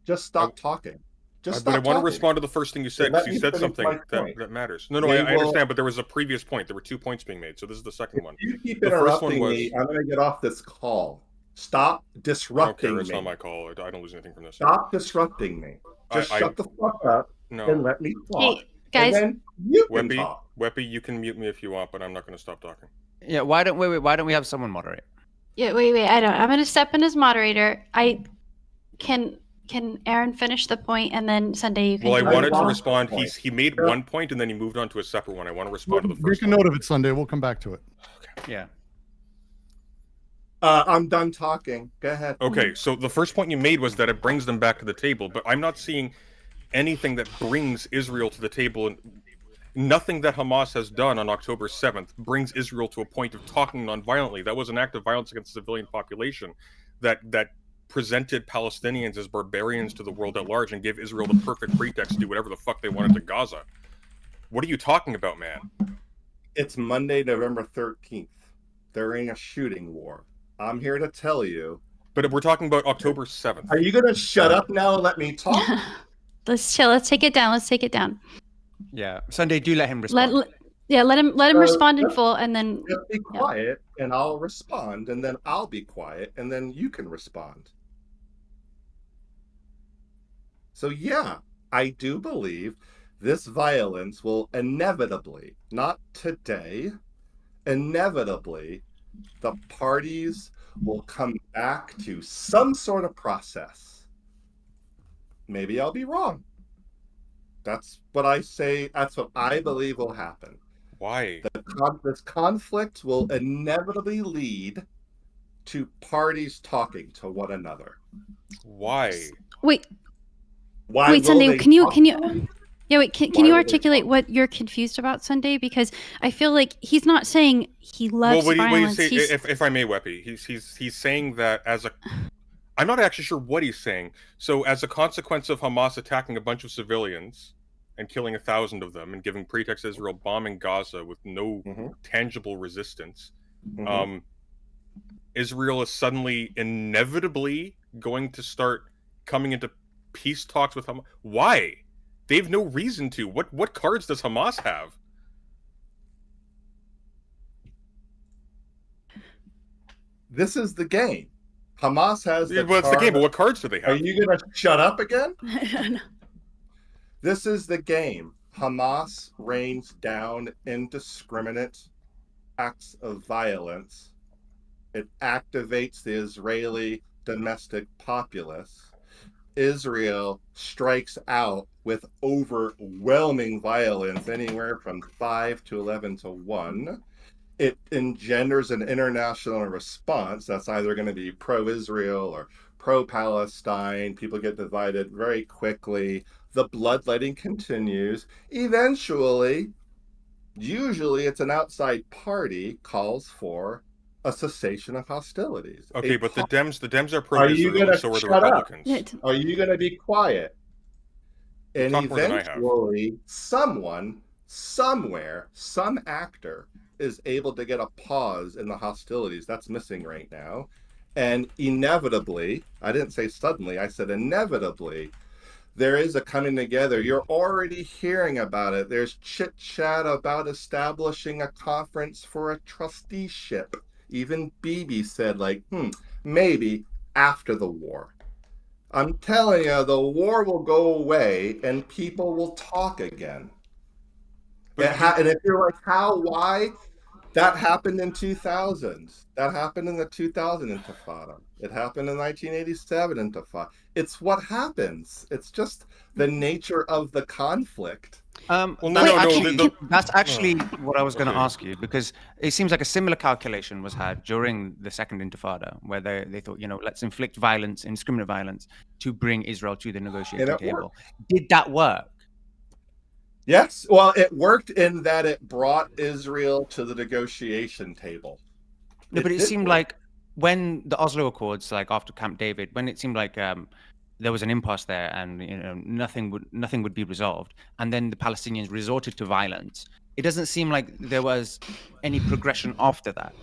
Just stop talking. But I want to respond to the first thing you said, because you said something that matters. No, I understand, but there was a previous point. There were 2 points being made, so this is the second one. If you keep interrupting me, I'm going to get off this call. Stop disrupting me. It's not my call. I don't lose anything from this. Stop disrupting me. Just shut the fuck up and let me talk. Hey, guys. And then you can talk. Weppy, you can mute me if you want, but I'm not going to stop talking. Yeah, why don't we have someone moderate? Yeah, wait. I'm going to step in as moderator. Can Aaron finish the point, and then Sunday you can. Well, I wanted to respond. He made one point and then he moved on to a separate one. I want to respond to the first. Make a note of it, Sunday. We'll come back to it. Okay. Yeah. I'm done talking. Go ahead. Okay, so the first point you made was that it brings them back to the table, but I'm not seeing anything that brings Israel to the table. And nothing that Hamas has done on October 7th brings Israel to a point of talking nonviolently. That was an act of violence against the civilian population that presented Palestinians as barbarians to the world at large and gave Israel the perfect pretext to do whatever the fuck they wanted to Gaza. What are you talking about, man? It's Monday, November 13th. During a shooting war. I'm here to tell you. But we're talking about October 7th. Are you going to shut up now and let me talk? Let's chill. Let's take it down. Yeah. Sunday, do let him respond. Let him respond in full, and then just be quiet, and I'll respond, and then I'll be quiet, and then you can respond. So yeah, I do believe this violence will inevitably, not today, inevitably, the parties will come back to some sort of process. Maybe I'll be wrong. That's what I say. That's what I believe will happen. Why? This conflict will inevitably lead to parties talking to one another. Why? Wait, Sunday, can you articulate what you're confused about, Sunday? Because I feel like he's not saying he loves violence. If I may, Weppy, he's saying that I'm not actually sure what he's saying. So as a consequence of Hamas attacking a bunch of civilians and killing 1,000 of them and giving pretext to Israel bombing Gaza with no tangible resistance, Israel is suddenly inevitably going to start coming into peace talks with Hamas. Why? They have no reason to. What cards does Hamas have? This is the game. Hamas has it's the game, but what cards do they have? Are you going to shut up again? This is the game. Hamas rains down indiscriminate acts of violence. It activates the Israeli domestic populace. Israel strikes out with overwhelming violence, anywhere from 5 to 11 to 1. It engenders an international response that's either going to be pro-Israel or pro-Palestine. People get divided very quickly. The bloodletting continues. Eventually, usually it's an outside party calls for a cessation of hostilities. Okay, but the Dems are pro-Israel, and so are the Republicans. Are you going to be quiet? And eventually, someone, somewhere, some actor is able to get a pause in the hostilities. That's missing right now. And inevitably, I didn't say suddenly, I said inevitably, there is a coming together. You're already hearing about it. There's chit chat about establishing a conference for a trusteeship. Even Bibi said, maybe after the war. I'm telling you, the war will go away and people will talk again. And if you're like, why? That happened in 2000. That happened in the 2000 Intifada. It happened in 1987 Intifada. It's what happens. It's just the nature of the conflict. That's actually what I was going to Okay. ask you, because it seems like a similar calculation was had during the Second Intifada, where they thought, let's inflict violence, indiscriminate violence, to bring Israel to the negotiating table. Did that work? Yes. Well, it worked in that it brought Israel to the negotiation table. No, but it seemed like when the Oslo Accords, like after Camp David, when it seemed like there was an impasse there, and nothing would be resolved, and then the Palestinians resorted to violence. It doesn't seem like there was any progression after that,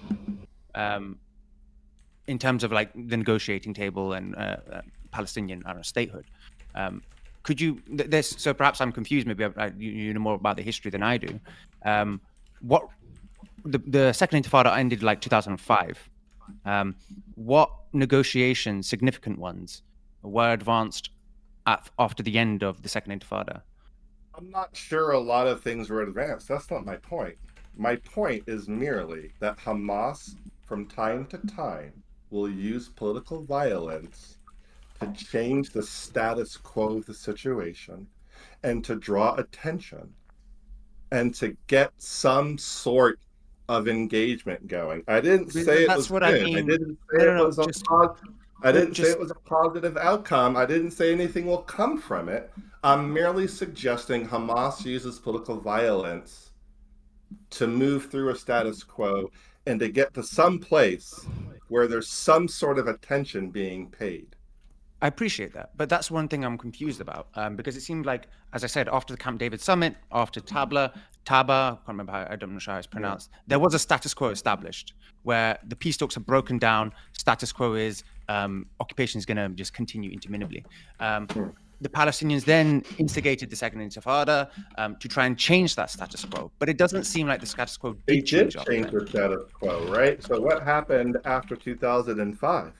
in terms of like the negotiating table and Palestinian statehood. Could you? So perhaps I'm confused. Maybe you know more about the history than I do. What the Second Intifada ended like 2005. What negotiations, significant ones, were advanced after the end of the Second Intifada? I'm not sure a lot of things were advanced. That's not my point. My point is merely that Hamas, from time to time, will use political violence to change the status quo of the situation and to draw attention and to get some sort of engagement going. I didn't say it was good. I didn't say it was I didn't say it was a positive outcome. I didn't say anything will come from it. I'm merely suggesting Hamas uses political violence to move through a status quo and to get to some place where there's some sort of attention being paid. I appreciate that, but that's one thing I'm confused about, because it seemed like, as I said, after the Camp David summit, after Taba, I can't remember I'm not sure how it's pronounced, there was a status quo established where the peace talks are broken down. Status quo is occupation is going to just continue interminably. The Palestinians then instigated the Second Intifada to try and change that status quo, but it doesn't seem like the status quo did change the status quo, right? So what happened after 2005?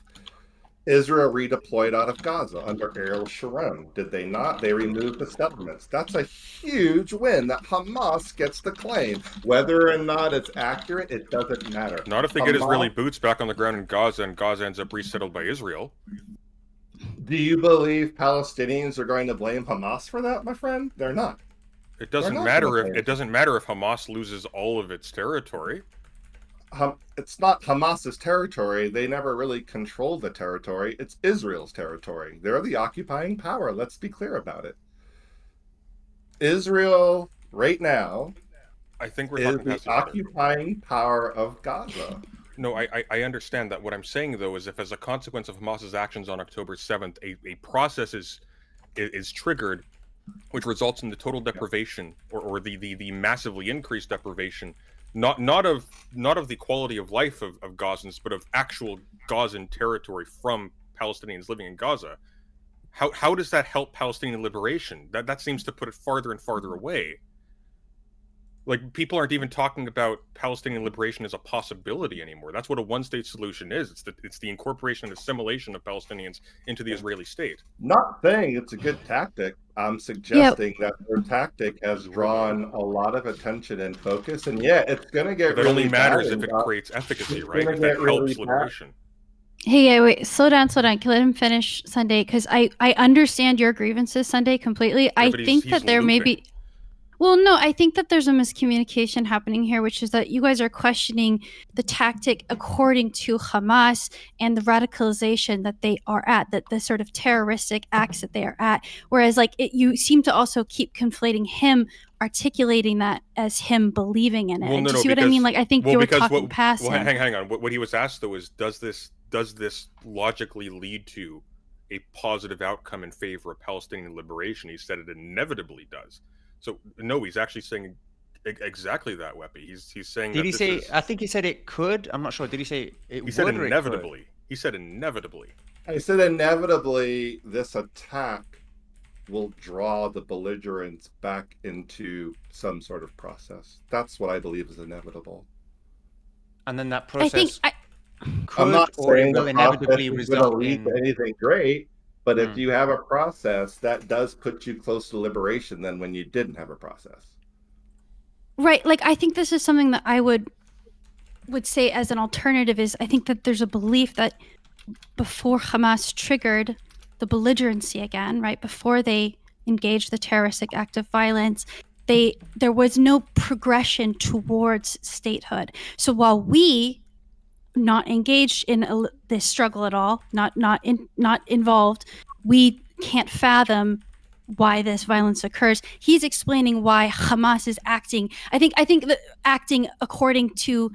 Israel redeployed out of Gaza under Ariel Sharon. Did they not? They removed the settlements. That's a huge win that Hamas gets to claim. Whether or not it's accurate, it doesn't matter. Not if they get Israeli boots back on the ground in Gaza and Gaza ends up resettled by Israel. Do you believe Palestinians are going to blame Hamas for that, my friend? They're not. It doesn't matter if Hamas loses all of its territory. It's not Hamas's territory. They never really control the territory. It's Israel's territory. They're the occupying power. Let's be clear about it. Israel, right now, I think we're is the occupying power of Gaza. No, I understand that. What I'm saying, though, is if as a consequence of Hamas's actions on October 7th, a process is triggered, which results in the total deprivation or the massively increased deprivation, not of the quality of life of Gazans, but of actual Gazan territory from Palestinians living in Gaza. How does that help Palestinian liberation? That seems to put it farther and farther away. Like, people aren't even talking about Palestinian liberation as a possibility anymore. That's what a one-state solution is. It's the incorporation and assimilation of Palestinians into the Israeli state. Not saying it's a good tactic. I'm suggesting that their tactic has drawn a lot of attention and focus, and it's going to get. But that only matters if it creates efficacy, right? If that helps liberation. Hey, wait, slow down. Can let him finish, Sunday, because I understand your grievances, Sunday, completely. Yeah, I think that there may be. Well, no, I think that there's a miscommunication happening here, which is that you guys are questioning the tactic according to Hamas and the radicalization that they are at, that the sort of terroristic acts that they are at. Whereas, you seem to also keep conflating him articulating that as him believing in it. Well, Do you see what I mean? Like, I think you were talking past him. Hang on. What he was asked, though, is does this logically lead to a positive outcome in favor of Palestinian liberation? He said it inevitably does. So no, he's actually saying exactly that, Weppy. He's saying. Did he say? I think he said it could. I'm not sure. Did he say it? He said inevitably. He said inevitably. I said inevitably. This attack will draw the belligerents back into some sort of process. That's what I believe is inevitable. And then that process. I'm not saying the inevitably result in anything great. But if you have a process, that does put you close to liberation than when you didn't have a process. Right. Like, I think this is something that I would would say as an alternative is I think that there's a belief that before Hamas triggered the belligerency again, right, before they engaged the terroristic act of violence, there was no progression towards statehood. So while we not engaged in this struggle at all, not involved, we can't fathom why this violence occurs. He's explaining why Hamas is acting. I think that acting according to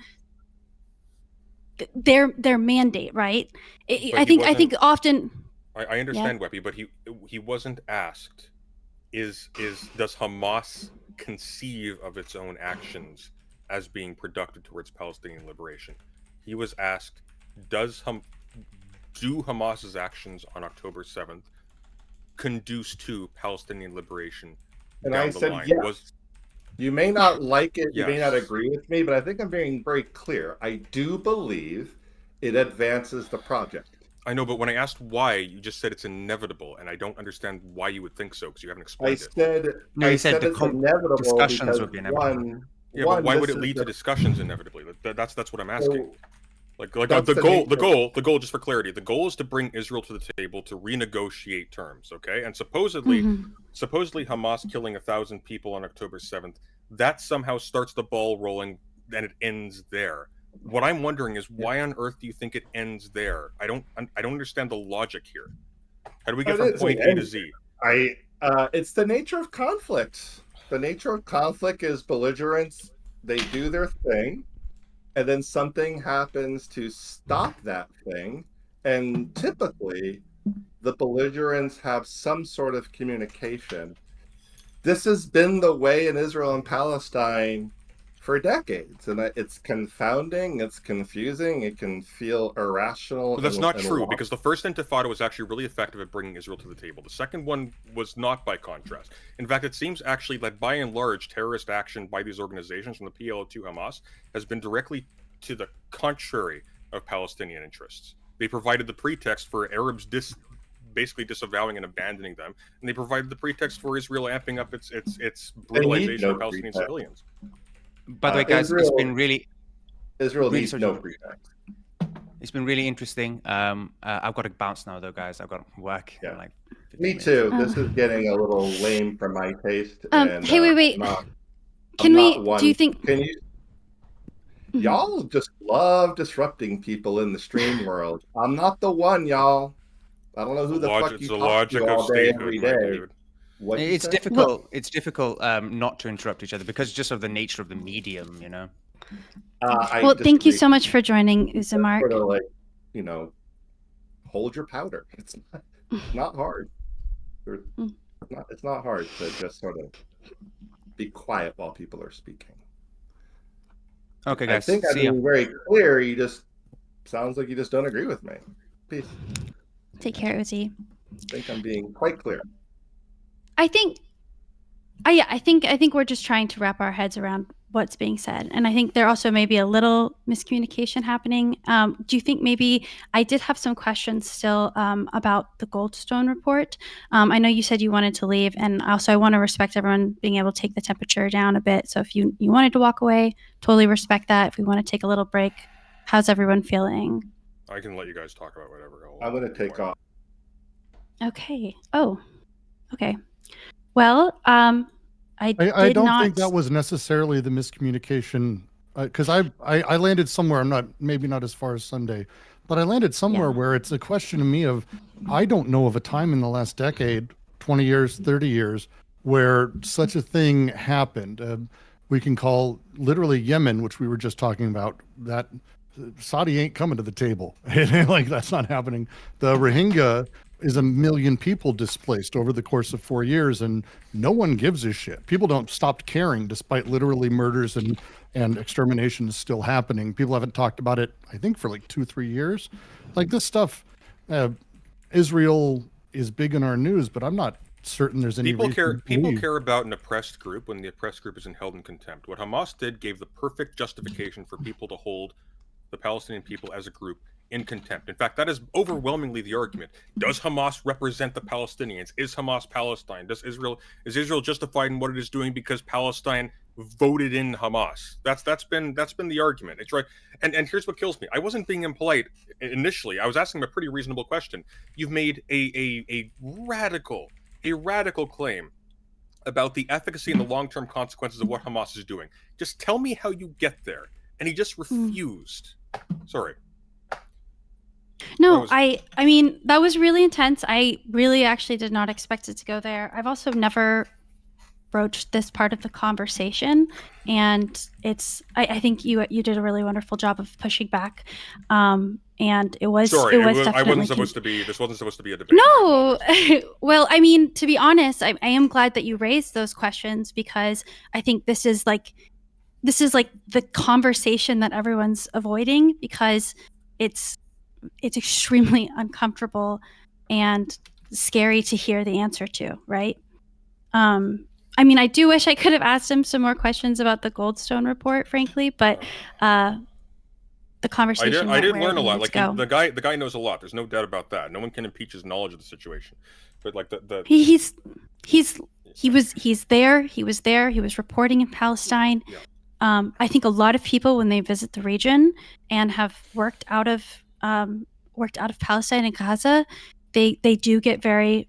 their mandate, right? I think often. I understand, Weppy, but he wasn't asked. Does Hamas conceive of its own actions as being productive towards Palestinian liberation? He was asked, do Hamas's actions on October 7th conduce to Palestinian liberation? And I said yes. You may not like it, you may not agree with me, but I think I'm being very clear. I do believe it advances the project. I know, but when I asked why, you just said it's inevitable, and I don't understand why you would think so, because you haven't explained it. I said it's inevitable discussions would be inevitable. But why would it lead to discussions inevitably? That's what I'm asking. The goal, just for clarity, the goal is to bring Israel to the table to renegotiate terms, okay? And supposedly Hamas killing 1,000 people on October 7th, that somehow starts the ball rolling, and it ends there. What I'm wondering is why on earth do you think it ends there? I don't understand the logic here. How do we get from point A to Z? It's the nature of conflict. The nature of conflict is belligerents. They do their thing, and then something happens to stop that thing. And typically, the belligerents have some sort of communication. This has been the way in Israel and Palestine for decades, and it's confounding, it's confusing, it can feel irrational. But that's not true, because the first Intifada was actually really effective at bringing Israel to the table. The second one was not, by contrast. In fact, it seems actually that by and large, terrorist action by these organizations, from the PLO to Hamas, has been directly to the contrary of Palestinian interests. They provided the pretext for Arabs basically disavowing and abandoning them, and they provided the pretext for Israel amping up its brutalization of Palestinian civilians. By the way, guys, it's been really... Israel needs no pretext. It's been really interesting. I've got to bounce now, though, guys. I've got work. Yeah. In like 15 Me minutes. too. This is getting a little lame for my taste. Hey, wait. Do you think... Can you... Y'all just love disrupting people in the stream world. I'm not the one, y'all. I don't know who the fuck you talk to all day, every day. It's difficult. It's difficult not to interrupt each other because just of the nature of the medium, you know. Well, thank you so much for joining, Uzamark. Sort of like, hold your powder. It's not hard. It's not hard to just sort of be quiet while people are speaking. Okay, guys. I think I'm being very clear. You just sounds like you just don't agree with me. Peace. Take care, Uzi. I think I'm being quite clear. I think we're just trying to wrap our heads around what's being said, and I think there also may be a little miscommunication happening. Do you think maybe I did have some questions still about the Goldstone report? I know you said you wanted to leave, and also I want to respect everyone being able to take the temperature down a bit. So if you wanted to walk away, totally respect that. If we want to take a little break, how's everyone feeling? I can let you guys talk about whatever. I'm going to take off. Okay. Oh, okay. Well, I don't think that was necessarily the miscommunication, because I landed somewhere. Maybe not as far as Sunday, but I landed somewhere where it's a question to me of, I don't know of a time in the last decade, 20 years, 30 years, where such a thing happened. We can call literally Yemen, which we were just talking about, that Saudi ain't coming to the table. Like, that's not happening. The Rohingya is 1 million people displaced over the course of 4 years, and no one gives a shit. People don't stop caring, despite literally murders and exterminations still happening. People haven't talked about it, I think, for like 2-3 years. Like, this stuff, Israel is big in our news, but I'm not certain there's any people care about an oppressed group when the oppressed group isn't held in contempt. What Hamas did gave the perfect justification for people to hold the Palestinian people as a group in contempt. In fact, that is overwhelmingly the argument. Does Hamas represent the Palestinians? Is Hamas Palestine? Is Israel justified in what it is doing because Palestine voted in Hamas? That's been the argument. It's right. And here's what kills me. I wasn't being impolite initially. I was asking a pretty reasonable question. You've made a radical claim about the efficacy and the long-term consequences of what Hamas is doing. Just tell me how you get there. And he just refused. Sorry. No, I mean, that was really intense. I really actually did not expect it to go there. I've also never broached this part of the conversation, and I think you did a really wonderful job of pushing back. And it was definitely. I wasn't supposed to be. This wasn't supposed to be a debate. No, well, I mean, to be honest, I am glad that you raised those questions, because I think this is like the conversation that everyone's avoiding, because it's extremely uncomfortable and scary to hear the answer to, right? I mean, I do wish I could have asked him some more questions about the Goldstone report, frankly, but the conversation. I did learn a lot. Like the guy knows a lot. There's no doubt about that. No one can impeach his knowledge of the situation. But like he was there. He was reporting in Palestine. Yeah. I think a lot of people, when they visit the region and have worked out of Palestine and Gaza, they do get very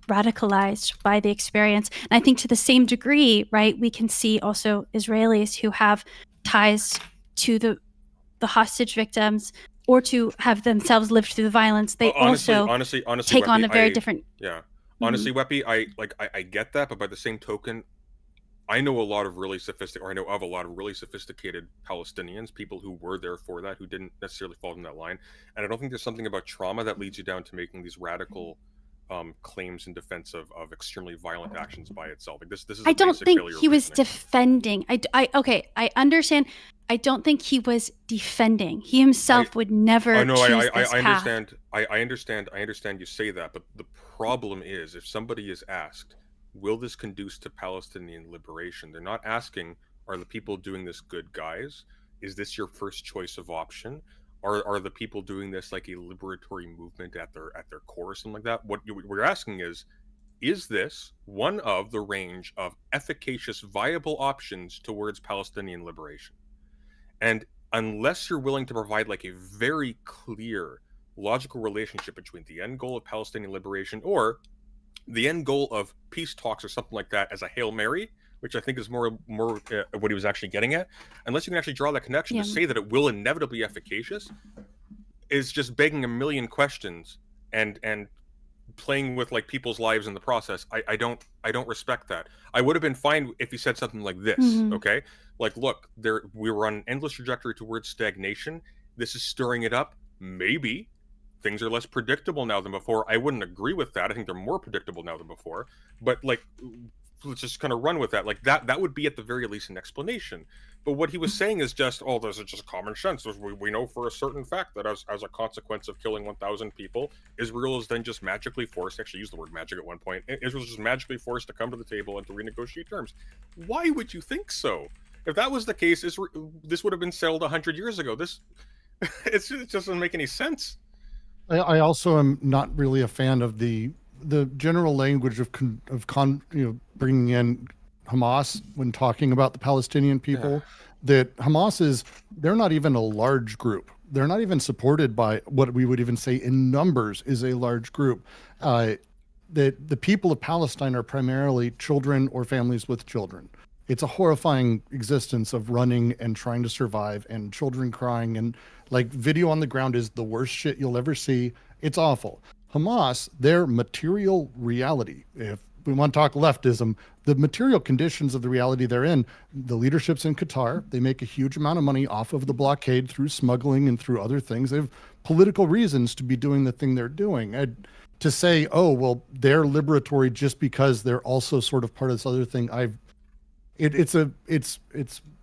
radicalized by the experience. And I think to the same degree, right, we can see also Israelis who have ties to the hostage victims, or to have themselves lived through the violence. They honestly, take Weppy, on a very different. Yeah, honestly, Weppy, I get that, but by the same token, I know of a lot of really sophisticated Palestinians, people who were there for that, who didn't necessarily fall in that line. And I don't think there's something about trauma that leads you down to making these radical claims in defense of extremely violent actions by itself. Like this is. I don't think he was defending. I understand. I don't think he was defending. He himself would never. I know. Choose I this understand. path. I understand you say that, but the problem is, if somebody is asked, will this conduce to Palestinian liberation? They're not asking, are the people doing this good guys? Is this your first choice of option? Are the people doing this like a liberatory movement at their core or something like that? What we're asking is this one of the range of efficacious, viable options towards Palestinian liberation? And unless you're willing to provide like a very clear, logical relationship between the end goal of Palestinian liberation or the end goal of peace talks or something like that as a Hail Mary, which I think is more what he was actually getting at, unless you can actually draw that connection to say that it will inevitably be efficacious, is just begging a million questions and playing with like people's lives in the process. I don't respect that. I would have been fine if he said something like this, okay? Like, look, we were on an endless trajectory towards stagnation. This is stirring it up. Maybe things are less predictable now than before. I wouldn't agree with that. I think they're more predictable now than before. But like, let's just kind of run with that. Like that would be at the very least an explanation. But what he was saying is just, this is just common sense. We know for a certain fact that as a consequence of killing 1,000 people, Israel is then just magically forced, actually used the word magic at one point, Israel's just magically forced to come to the table and to renegotiate terms. Why would you think so? If that was the case, this would have been settled 100 years ago. It just doesn't make any sense. I also am not really a fan of the general language of bringing in Hamas when talking about the Palestinian people. Yeah. That Hamas they're not even a large group. They're not even supported by what we would even say in numbers is a large group. The people of Palestine are primarily children or families with children. It's a horrifying existence of running and trying to survive, and children crying, and like video on the ground is the worst shit you'll ever see. It's awful. Hamas, their material reality, if we want to talk leftism, the material conditions of the reality they're in, the leadership's in Qatar. They make a huge amount of money off of the blockade through smuggling and through other things. They have political reasons to be doing the thing they're doing. To say, oh, well, they're liberatory just because they're also sort of part of this other thing, it's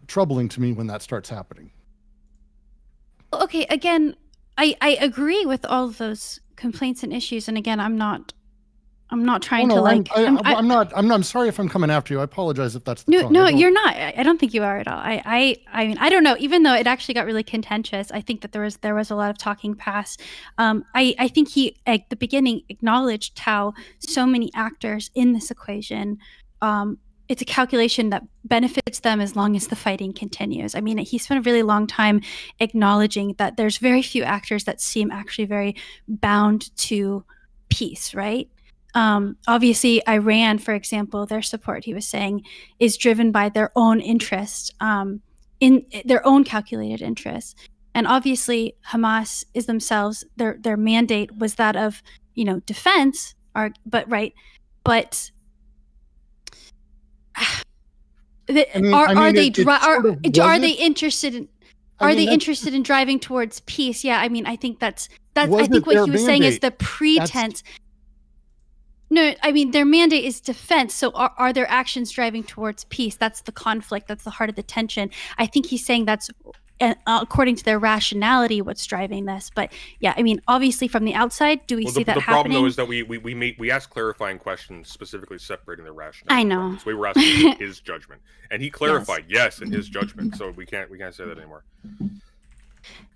troubling to me when that starts happening. Okay, again, I agree with all of those complaints and issues, and again, I'm not I'm not Oh, trying to no, like. I'm sorry if I'm coming after you. I apologize if that's the tone. No, you're not. I don't think you are at all. I mean, I don't know. Even though it actually got really contentious, I think that there was a lot of talking past. I think he at the beginning acknowledged how so many actors in this equation. It's a calculation that benefits them as long as the fighting continues. I mean, he spent a really long time acknowledging that there's very few actors that seem actually very bound to peace, right? Obviously, Iran, for example, their support, he was saying, is driven by their own interest, in their own calculated interests. And obviously, Hamas is themselves, their mandate was that of, defense, but are they interested in? Are they interested in driving towards peace? Yeah, I mean, I think that's I think what he was saying is the pretense. No, I mean, their mandate is defense. So are their actions driving towards peace? That's the conflict. That's the heart of the tension. I think he's saying that's, according to their rationality, what's driving this. But yeah, I mean, obviously from the outside, do we see that happening? The problem, though, is that we ask clarifying questions specifically separating the rationality. I know. So we were asking his judgment. And he clarified, yes, in his judgment. So we can't say that anymore.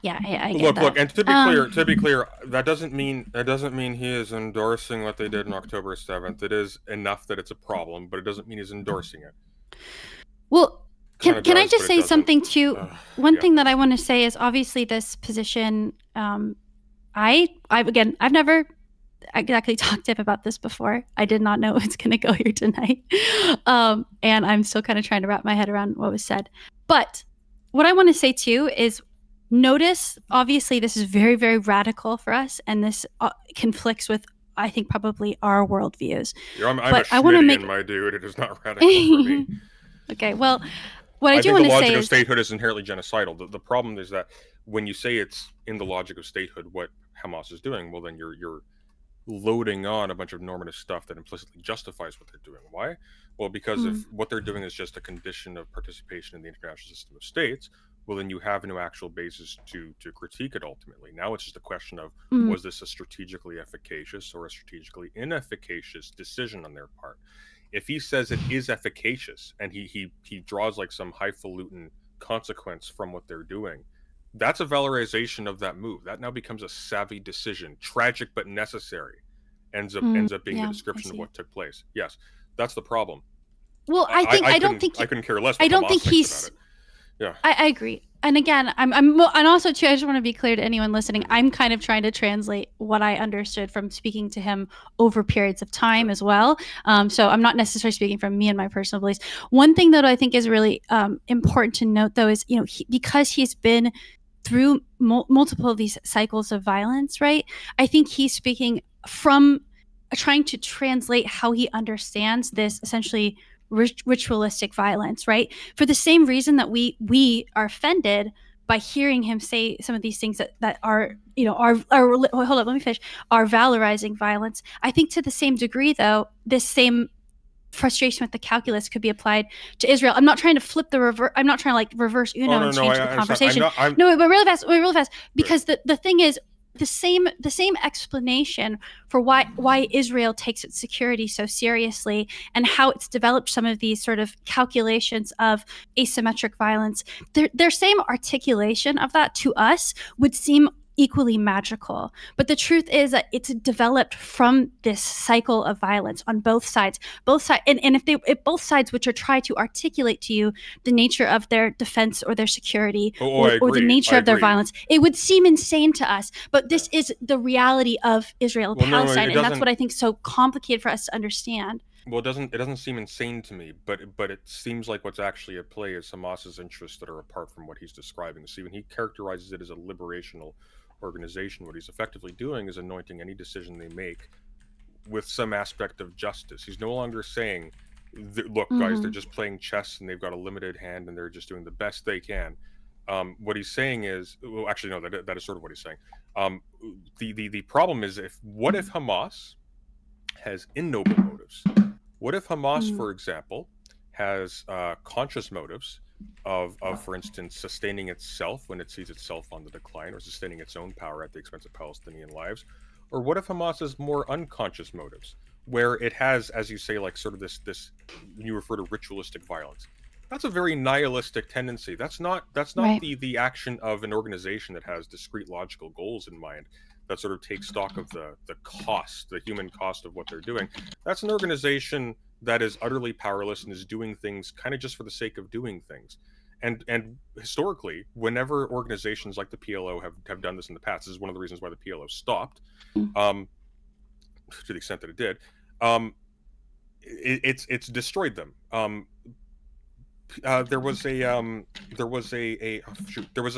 Yeah, I get that. Look, and to be clear, that doesn't mean he is endorsing what they did on October 7th. It is enough that it's a problem, but it doesn't mean he's endorsing it. Well, can I just say something too? One thing that I want to say is obviously this position. I've never exactly talked to him about this before. I did not know it was going to go here tonight, and I'm still kind of trying to wrap my head around what was said. But what I want to say too is, notice, obviously, this is very, very radical for us, and this conflicts with, I think, probably our worldviews. I'm a Schmittian, my dude. It is not radical for me. Okay, well, what I do want to say is... the logic of statehood is inherently genocidal. The problem is that when you say it's in the logic of statehood what Hamas is doing, well, then you're loading on a bunch of normative stuff that implicitly justifies what they're doing. Why? Well, because if what they're doing is just a condition of participation in the international system of states, well, then you have no actual basis to critique it ultimately. Now it's just a question of, was this a strategically efficacious or a strategically inefficacious decision on their part? If he says it is efficacious and he draws like some highfalutin consequence from what they're doing, that's a valorization of that move. That now becomes a savvy decision, tragic but necessary. Ends up being the description of what took place. Yes, that's the problem. Well, I couldn't care less. I don't think he's. About it. Yeah, I agree. And again, and also too, I just want to be clear to anyone listening. I'm kind of trying to translate what I understood from speaking to him over periods of time as well. So I'm not necessarily speaking from me and my personal beliefs. One thing that I think is really important to note, though, is because he's been through multiple of these cycles of violence, right? I think he's speaking from trying to translate how he understands this essentially ritualistic violence, right? For the same reason that we are offended by hearing him say some of these things that are hold up, let me finish, are valorizing violence. I think to the same degree, though, this same frustration with the calculus could be applied to Israel. I'm not trying to flip the reverse. I'm not trying to like reverse change the conversation. But really fast, because the thing is, the same explanation for why Israel takes its security so seriously and how it's developed some of these sort of calculations of asymmetric violence, their same articulation of that to us would seem equally magical. But the truth is that it's developed from this cycle of violence on both sides. And if both sides which are trying to articulate to you the nature of their defense or their security or the nature of their violence, it would seem insane to us. But this is the reality of Israel and Palestine, and that's what I think is so complicated for us to understand. Well, it doesn't seem insane to me, but it seems like what's actually at play is Hamas's interests that are apart from what he's describing. See, when he characterizes it as a liberational organization, what he's effectively doing is anointing any decision they make with some aspect of justice. He's no longer saying, look, guys, they're just playing chess and they've got a limited hand and they're just doing the best they can. What he's saying is, well, actually, no, that is sort of what he's saying. The problem is, what if Hamas has ignoble motives? What if Hamas, for example, has conscious motives of, for instance, sustaining itself when it sees itself on the decline, or sustaining its own power at the expense of Palestinian lives? Or what if Hamas has more unconscious motives? where it has, as you say, like sort of this when you refer to ritualistic violence, that's a very nihilistic tendency. That's not Right. the action of an organization that has discrete logical goals in mind, that sort of takes stock of the cost, the human cost of what they're doing. That's an organization that is utterly powerless and is doing things kind of just for the sake of doing things. And historically, whenever organizations like the PLO have done this in the past, this is one of the reasons why the PLO stopped, to the extent that it did. It's destroyed them. There was a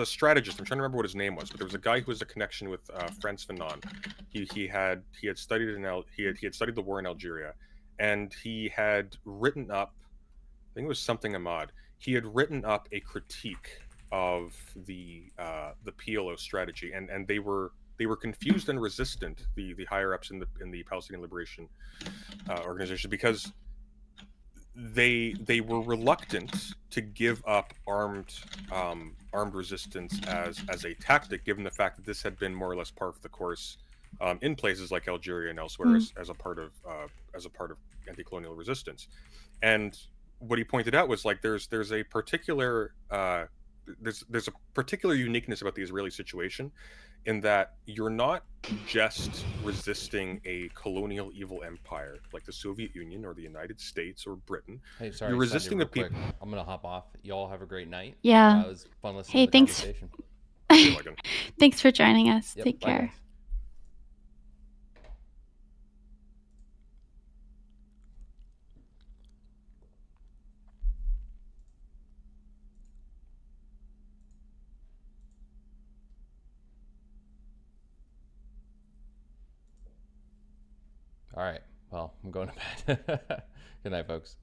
strategist. I'm trying to remember what his name was, but there was a guy who was a connection with Frantz Fanon. He had studied he had studied the war in Algeria, and he had written up, I think it was something Ahmad. He had written up a critique of the PLO strategy, and they were confused and resistant, the higher ups in the Palestinian Liberation Organization, because they were reluctant to give up armed resistance as a tactic, given the fact that this had been more or less part of the course in places like Algeria and elsewhere as a part of anti-colonial resistance. And what he pointed out was, like, there's a particular there's a particular uniqueness about the Israeli situation, in that you're not just resisting a colonial evil empire like the Soviet Union or the United States or Britain. Hey, sorry, you're resisting the people. I'm gonna hop off. Y'all have a great night. Yeah. It was fun listening Hey, to the thanks. conversation. Thanks for joining us. Yep, Take bye, care. guys. All right. Well, I'm going to bed. Good night, folks.